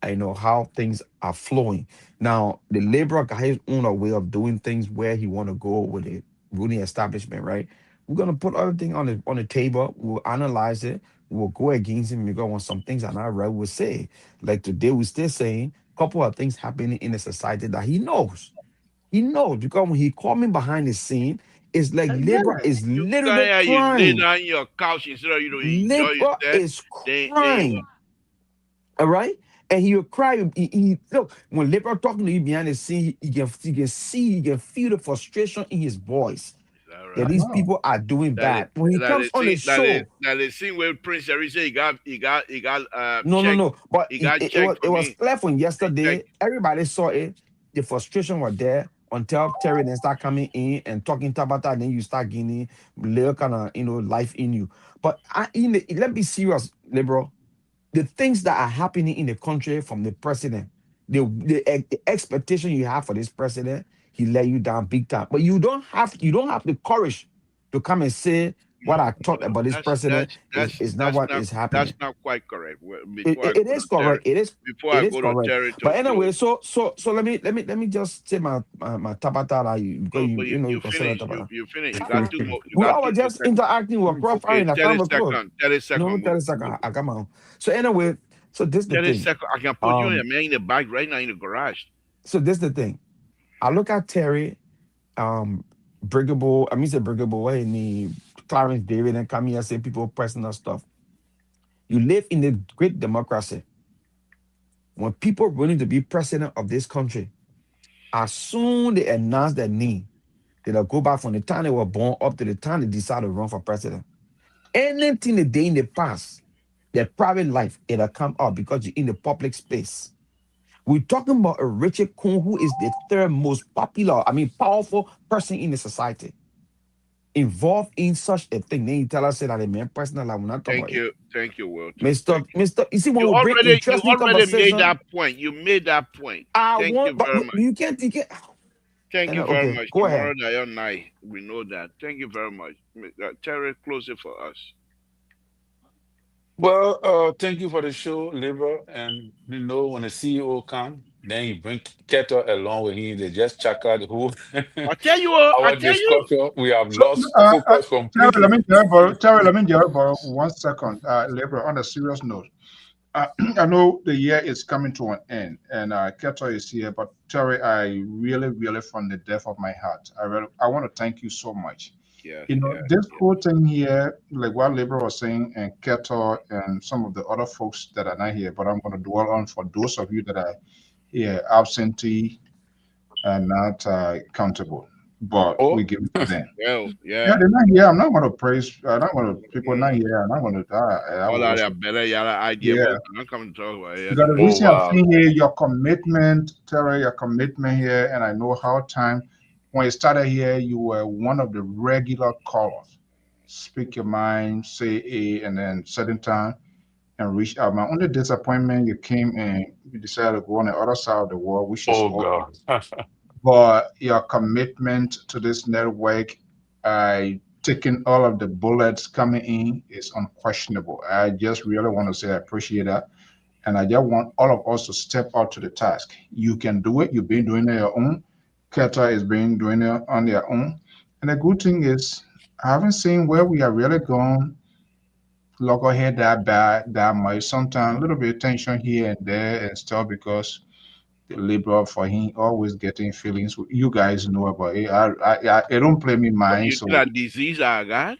how things are flowing. Now, the liberal got his own way of doing things where he want to go with the ruling establishment, right? We're gonna put everything on the table. We'll analyze it. We'll go against him because when some things are not right, we'll say. Like today, we're still saying a couple of things happening in the society that he knows. He knows because when he coming behind the scene, it's like liberal Yeah. is you come literally here, you lay crying. down in your couch instead of you to enjoy Liberal yourself. is Then you crying. All right. And he will cry. Look, when liberal talking to you behind the scene, you can see, you can feel the frustration in his voice all that I right. these know. people are doing That is bad. When he that comes is on the thing that is show, that is thing where Prince Harry say he got no, no, checked. no. But He it, got it was checked it for was me. clear from He checked. yesterday. Everybody saw it. The frustration was there until Terry then start coming in and talking about that. Then you start getting little kind of life in you. But let me be serious, liberal. The things that are happening in the country from the president, the expectation you have for this president, he let you down big time. But you don't have the courage to come and say what I thought No. about this That's president that's is that's is not that's what not is that's happening. not quite correct. It, Before I it, it go to is Terry, correct. It is before it I is go to correct. Terry But to anyway, so let me just say my tabata that because no, you but you know you you consider finish. tabata. You finish. You got two more. You We got all were 2 more just seconds. interacting with Okay, profiling. I 30 can't close. seconds. 30 No, seconds. 30 seconds. I come on. So anyway, so this the 30 thing. seconds. I can put you in a Um, man in the bike right now in the garage. so this the thing. I look at Terry, Brigable, I mean say Brigable, any Clarence David and come here say people personal stuff. You live in a great democracy. When people running to be president of this country, as soon they announce their name, they'll go back from the time they were born up to the time they decide to run for president. Anything they did in the past, their private life, it'll come out because you're in the public space. We're talking about a Richard Cohen, who is the third most popular, I mean, powerful person in the society. involved in such a thing. Then you tell us that the man personal, I will not talk about it. Thank you, Walter. Mr. You see, when You we bring already interesting conversation, made that point. You made that point. I Thank want, you but very much. you can't. Thank you very Okay, much. go Tomorrow ahead. day on night, we know that. Thank you very much. Terry, close it for us. Well, thank you for the show, Libra. And you know, when the CEO come, then you bring Keto along with him. They just check out who I our tell you. discussion. We have So, lost focus Terry, let completely. me borrow 1 second. Labor, on a serious note. I know the year is coming to an end, and Keto is here, but Terry, I really, really, from the depth of my heart, I want to thank you so much. This whole thing here, like what Labor was saying, and Keto, and some of the other folks that are not here, but I'm going to dwell on for those of you that are here, absentee and not accountable, but we Oh, give it to them. Well, Yeah, they're not here. I'm not going to praise. I'm not going to people not here. I'm not going to die. all of that better idea, Yeah. but I'm not coming to talk about it. Because the oh reason I've wow. seen here, your commitment, Terry, your commitment here, and I know how time, when you started here, you were one of the regular callers. Speak your mind, say A, and then certain time and reach out. My only disappointment, you came and you decided to go on the other side of the world, which is Oh okay. God. But your commitment to this network, taking all of the bullets coming in is unquestionable. I just really want to say I appreciate that. And I just want all of us to step out to the task. You can do it. You've been doing it your own. Keta is been doing it on their own. And the good thing is, I haven't seen where we are really going. Local head that bad, that much. Sometimes a little bit of tension here and there and stuff because the liberal for him always getting feelings. You guys know about it. I don't play me But mind. you So see that disease I got?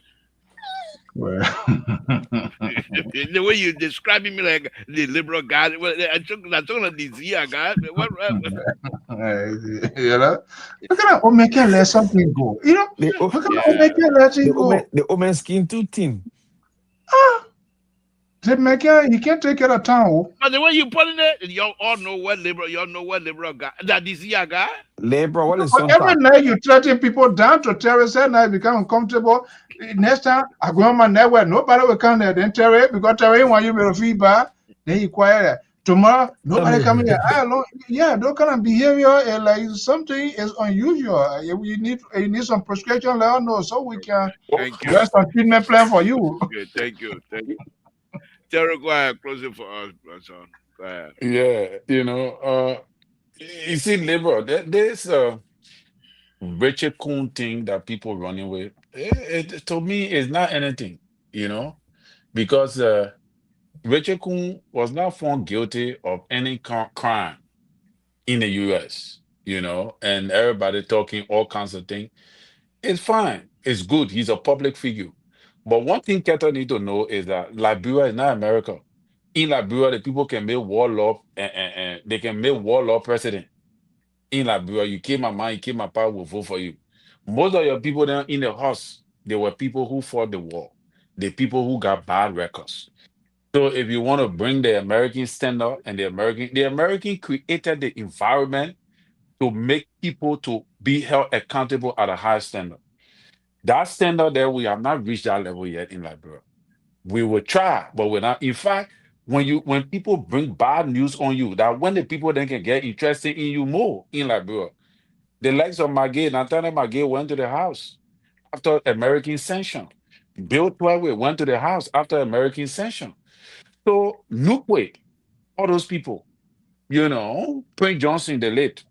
well, The way you describing me like the liberal guy, well, I took a disease I got. What? you know, how can I make let something go? You know, how can I make let it go? The woman skin too thin. They make it, you can't take it out of town. But the way you putting it, y'all all know what liberal got. That disease I got. Labor, what is But some every talk? night you threaten people down to terrorists, and I become uncomfortable. Next time I go on my network, nobody will come there. Then terrorist because terrorist want you to feedback. Then you quiet. Tomorrow, nobody come here. Those kind of behavior like something is unusual. You need some prescription, let us know so we can Thank you. get some treatment plan for you. Okay, thank you. Terry, go ahead, close it for us, son. Go ahead. Yeah, you see, Libra, there's a Richard Kuhn thing that people running with. To me, it's not anything, because Richard Kuhn was not found guilty of any crime in the US, and everybody talking all kinds of things. It's fine. It's good. He's a public figure. But one thing Keto need to know is that Liberia is not America. In Liberia, the people can make war law and they can make war law president. In Liberia, you kill my man, you kill my power, will vote for you. Most of your people down in the house, they were people who fought the war. The people who got bad records. So if you want to bring the American standard and the American created the environment to make people to be held accountable at a high standard. That standard there, we have not reached that level yet in Liberia. We will try, but we're not. In fact, when people bring bad news on you, that when the people then can get interested in you more in Liberia, the likes of Magay, Nathaniel Magay went to the house after American sanction. Bill Twelve went to the house after American sanction. So Nukwe, all those people, Prince Johnson, the late.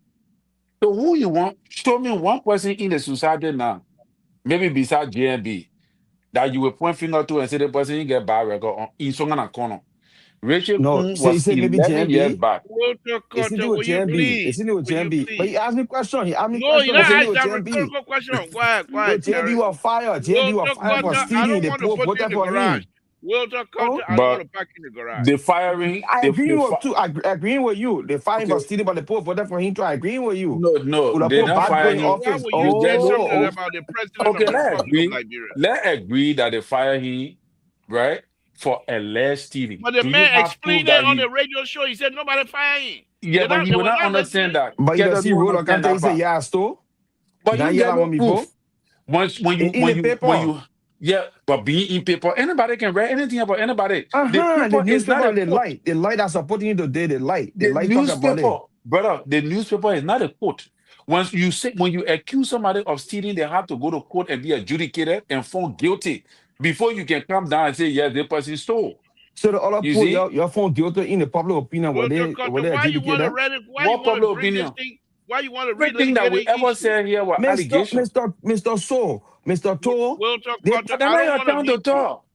So who you want? Show me one person in the society now, maybe beside JNB, that you will point finger to and say the person you get bad record on in Songan Kono. Rachel No, Kuhn say was say maybe 11 years JMB. back. Walter It's in Carter, with will you JMB. please? It's in with Will you JMB. But please? he asked me question. He asked me No, you question. don't It's in ask with that JMB. rhetorical question. Quiet, Yo, Terry. JMB was fired. JMB was Walter fired for Carter, I stealing don't the want to post. put you Voted in the for garage. him. Walter Oh, Carter, I don't want But to park in the garage. the firing, I agree the with you. I agreeing with you. The firing for okay, stealing, but the post voted for him too. I agreeing with you. no, Will the they post not bad boy fire in him. Why office? would you You say just something Oh, about the president of okay. the Republic of Liberia? Let's agree that they fire him, right, for alleged stealing. But the Do you man have proof explained it that on the radio show. He said nobody fired him. Yeah, but he They will were not not listening. understand that. but you Keto don't see don't roll or understand can't that say part. yeah, stole. But Now you yell get at no one before. proof. when you yeah, but being in paper, anybody can write anything about anybody. The The paper is not newspaper, a quote. the light that's supporting you today, the The light talk about newspaper, it. brother, the newspaper is not a quote. Once you say when you accuse somebody of stealing, they have to go to court and be adjudicated and found guilty before you can come down and say, yes, the person stole. So the other You put see? your phone guilty in the public opinion, Walter were Carter, they why you adjudicate want to that? read it? Why you What want to public bring this opinion? thing? Why you want to Everything that we relitigate an ever issue? said here was allegation. Mr. So, Mr. To, Walter they, Carter, But then I I don't your want to time to mute you. talk.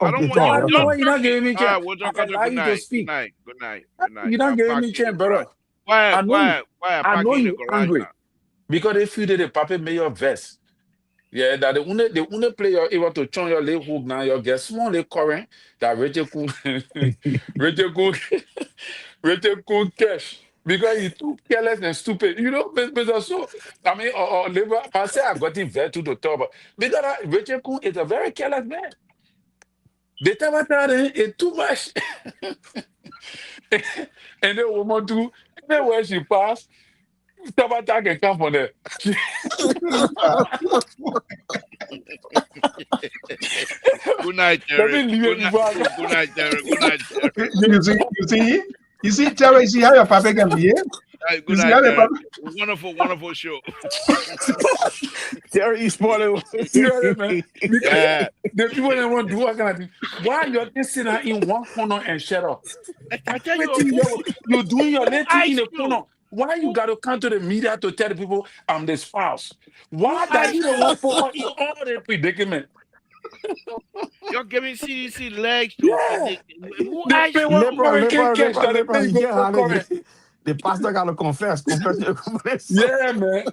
I okay, don't want I you sorry, don't know okay. why done you're not talking. giving me All chance. right, Walter I Carter, allow good you to night. Good speak. night. Good night. Good night. You're not I'll giving park me you in the chance, garage. brother. Why I know you. I I park know you in the you garage angry now? because they feel that the puppet made your vest. Yeah, that the only player able to turn your leg hook now, you get small leg current that Rachel could Rachel could Rachel could cash because he's too careless and stupid. You know, but so I mean, or labor, I say I got him very to the top, but because Rachel Coon is a very careless man. The time it's too much. And then woman too, anywhere she pass, Tabata can come from there. Good night, Let Terry. me leave Good it night. before I Good night, Terry. Good night, Terry. You see, Terry, you see how your papa can behave? You Good see night, how the Terry. papa, Wonderful, wonderful show. Terry, you spoiled You know what I mean? Because Yeah. the people that want to do what kind of thing. Why you just sit down in one corner and shut up? I tell you, Everything you're doing your little thing in asked the corner. you? Why you got to come to the media to tell the people I'm the spouse? Who Why that asked you don't you? want for all the predicament? You're giving CDC legs to Yeah. who They play asked one you? liberal, current can't liberal, catch liberal, that. They liberal. play You go get for how current. the pastor gotta confess your confess. Yeah, man.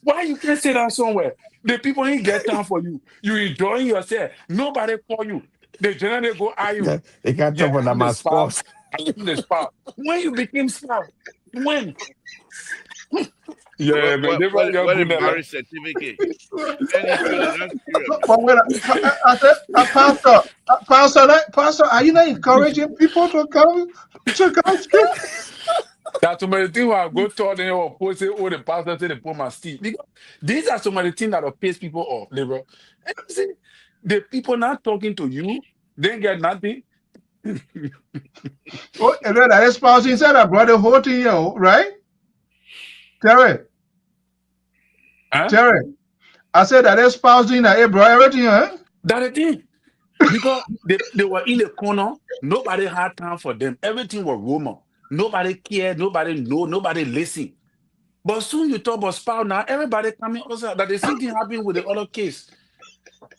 Why you can't sit down somewhere? The people ain't get time for you. You enjoying yourself. Nobody call you. They generally go at you. They can't Yeah, talk about I'm the my spouse. spouse. I'm the spouse. When you became spouse? When? Yeah, man. They write your What a good like. marriage certificate? Any children? That's serious, man. but when I said, Pastor, are you not encouraging people to come speak? That's some of the things where I go to them or post it, oh, the pastor say they put my steam. Because these are some of the things that will piss people off, liberal. And you see, the people not talking to you, they get nothing. Oh, and then I espoused inside, I brought the whole thing here, right? Terry, Huh? Terry, I said that espousing, I brought everything, huh? That's the thing. Because they were in the corner, nobody had time for them. Everything was rumor. Nobody cared, nobody know, nobody listen. But soon you talk about spouse now, everybody coming also. That the same thing happened with the other case.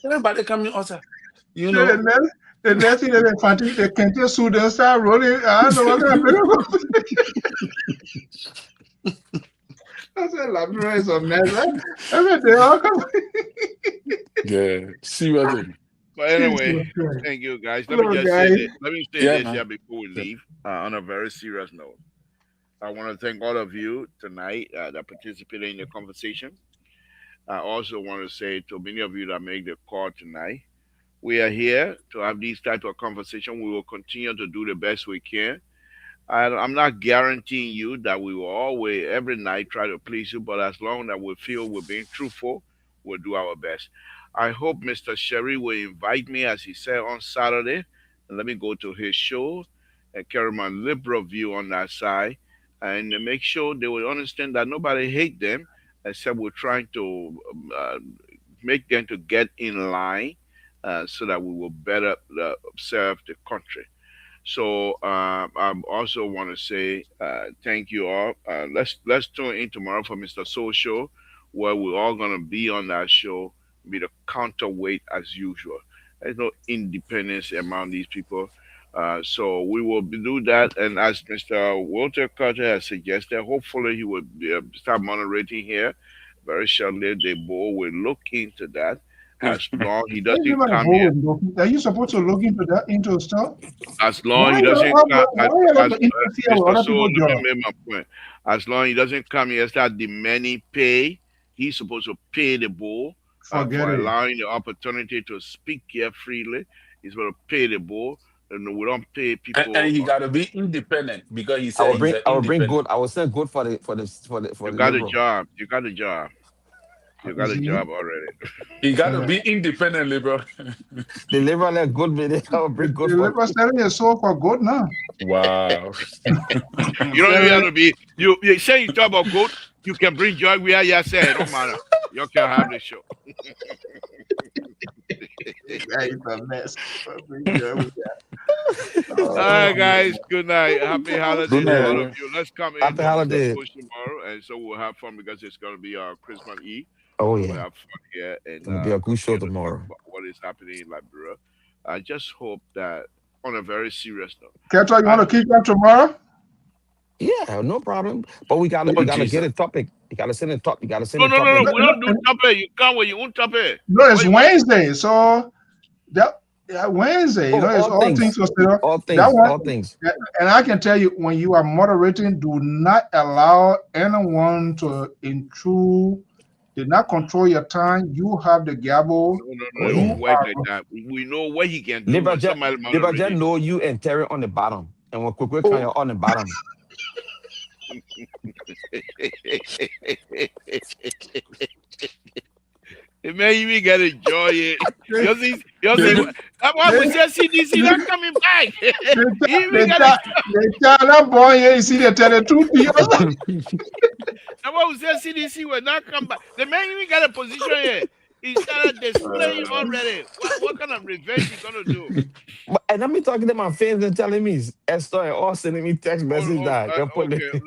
Everybody coming also. You So know, the next thing they can't just sue them, start rolling. I don't know what kind of I said, Labrador is a mess. Every day, all come. yeah, seriously. But anyway, Jesus Christ. thank you guys. Let Hello, me just guys. say this. Let me say Yeah, this man. here before we leave. On a very serious note, I want to thank all of you tonight that participated in the conversation. I also want to say to many of you that make the call tonight, we are here to have these type of conversation. We will continue to do the best we can. I'm not guaranteeing you that we will always every night try to please you, but as long as we feel we're being truthful, we'll do our best. I hope Mr. Sherry will invite me, as he said on Saturday, and let me go to his show and carry my liberal view on that side, and make sure they will understand that nobody hate them, except we're trying to make them to get in line, so that we will better serve the country. So I also want to say thank you all. Let's tune in tomorrow for Mr. Soul Show, where we're all gonna be on that show, be the counterweight as usual. There's no independence among these people. So we will do that, and as Mr. Walter Carter has suggested, hopefully he will start moderating here very shortly. The board will look into that. As long he Why you doesn't my come boy here, with looking? Are you supposed to look into that into stuff? as long he doesn't come, Why you have as to interfere with Mr. other Soul, people's let job? me make my point. As long he doesn't come here, start demanding pay. He's supposed to pay the bull Forget for it. allowing the opportunity to speak here freely. He's supposed to pay the bull. And we don't pay And people. he got to be independent because he I said will he's bring an I will bring independent. gold. I will send gold for You the got a liberal. job. You got a job. You got a job already. You got to be independently, bro. The liver like good, man. They have a big good The for liver selling your soul for good now. Wow. You don't even have to be. You say you talk about goat. You can bring joy where you say it don't matter. You can have the show. That is a mess. All right, guys. Good night. Happy holidays Good night, to all bro. of you. Let's come in Happy to Mr. holiday. Bush tomorrow, and so we'll have fun because it's going to be our Christmas Eve. Oh We'll yeah, have fun here and gonna be a good show continue to talk tomorrow. about what is happening in Liberia. I just hope that, on a very serious note, Keto, you I want to kick up tomorrow? Yeah, no problem. But we Oh, gotta get Jesus. a topic. You gotta send a topic. You gotta send no, a no, no, topic. no. We don't do topic. You come with your own topic. No, it's What you want? Wednesday. So that Wednesday, Oh, it's all things considered. all That things, one, all things. and I can tell you, when you are moderating, do not allow anyone to intrude. Do not control your time. You have the gavel. No, no, Oh no. It yeah. don't You work are like that. We know what he can do Liver when just, somebody Liver just moderating. know you and Terry on the bottom, and when Quick come, you're on the bottom. It may even get enjoy it. You see, that's why we say CDC not coming back. Even get it. that boy here, you see, they tell the truth. That's why we say CDC will not come back. The man even got a position here. He started displaying already. What kind of revenge he gonna do? And I'm talking to my fans and telling me Esther and all sending me text message that you're putting. Okay,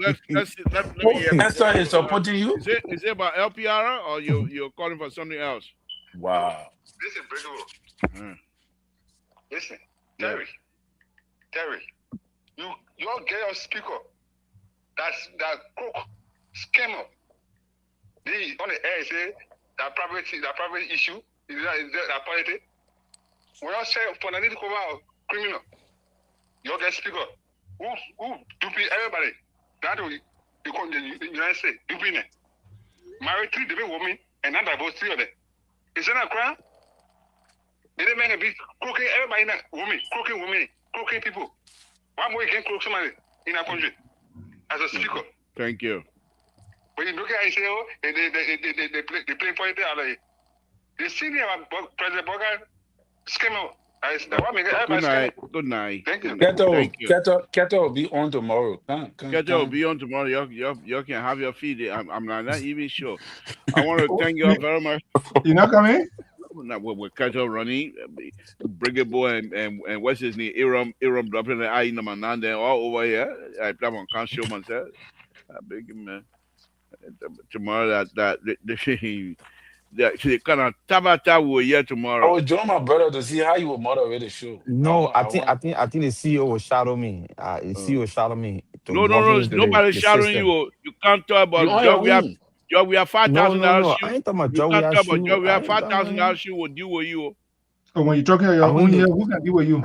let me hear. Esther is supporting you? Is it about LPR or you're calling for something else? Wow. Listen, Briggle. Listen, Terry. You all get your speaker. That crook scammer. They on the air say that private issue is that politics. When I say for an criminal, you all get speaker. Who dupe everybody? That way you come the United States duping it. Married 3 different women and not divorced 3 of them. Is that a crime? They didn't make a big cooking everybody in a women, cooking people. Why more you can cook somebody in a country as a speaker? Thank you. When you look at it, say, oh, they play for it. They see President Bogan scam. Good night. Thank you. Keto will be on tomorrow. Keto will be on tomorrow. You can have your feed. I'm not even sure. I want to thank you all very much. You not coming? With Keto running, Brigade Boy and what's his name? Iram dropping the eye number 9 there all over here. I play on can't show myself. Big man. Tomorrow that kind of Tabata will here I tomorrow. will join my brother to see how you will moderate the show. No, I think the CEO will shadow me. The CEO will shadow me. No, nobody shadowing you. You can't talk about job. We have $5,000 I shoe. ain't talking about You job. can't talk about job. We have $5,000 shoe. Will deal with you. So when you're talking about your own here, who can deal with you?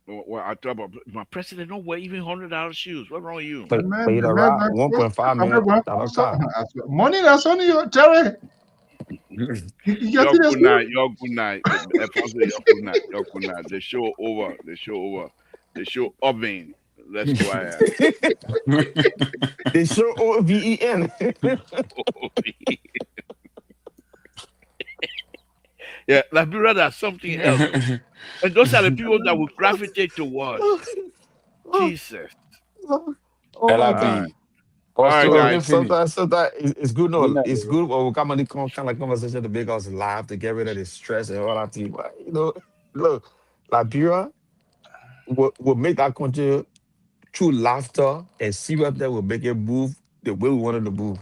Well, I talk about my president. Don't wear even $100 shoes. What's wrong with you? But you the right 1.5 million. Money that's on you, Terry. Your good night. Your good night. Your good night. Your good night. The show over. The show oven. Let's go ahead. The show OVEN. Yeah, Liberia, that's something else. And those are the people that will gravitate towards. Jesus. LIB. All right, guys. Sometimes it's good. No, it's good when we come on the kind of conversation to make us laugh to get rid of the stress and all that. You know, look, Liberia will make that country through laughter and serious that will make it move the way we wanted to move.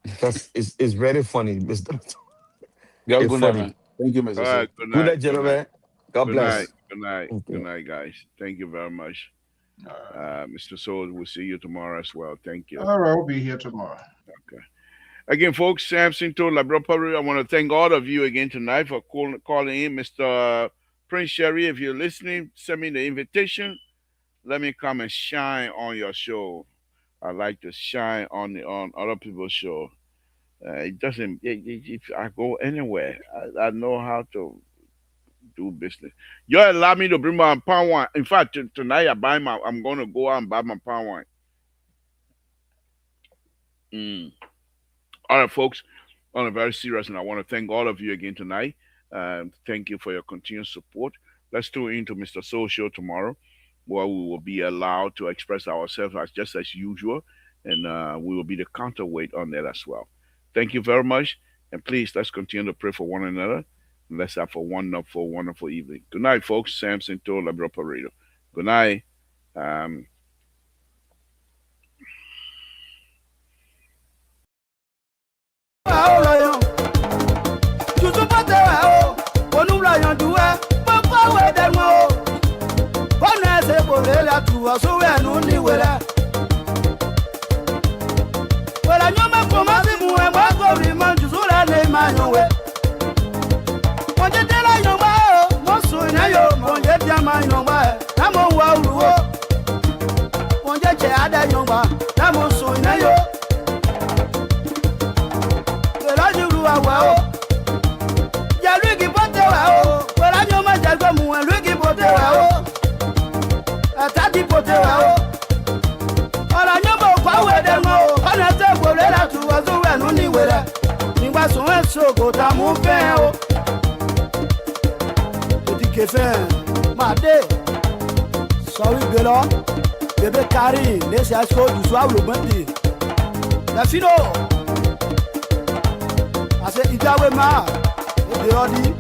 Because it's very funny. It's Good funny. night. Thank you, Mr. All right, good Good night, night, gentlemen. God bless. Good night, guys. Thank you very much. Mr. Soul, we'll see you tomorrow as well. Thank you. All right, we'll be here tomorrow. Okay. Again, folks, Samson told Labropari, I want to thank all of you again tonight for calling in. Mr. Prince Sherry, if you're listening, send me the invitation. Let me come and shine on your show. I like to shine on other people's show. It doesn't. If I go anywhere, I know how to do business. You allow me to bring my palm wine. In fact, tonight I'm going to go out and buy my palm wine. All right, folks. on a very serious, and I want to thank all of you again tonight. Thank you for your continued support. Let's tune into Mr. Soul Show tomorrow, where we will be allowed to express ourselves just as usual, and we will be the counterweight on that as well. Thank you very much, and please let's continue to pray for one another, and let's have a wonderful, wonderful evening. Good night, folks. Samson told La Operator. Good night. Sorry, girl. Bébé Carrie, laissez à ce que tu sois le bandit. La fino. Assez Idawema, et de Rodi.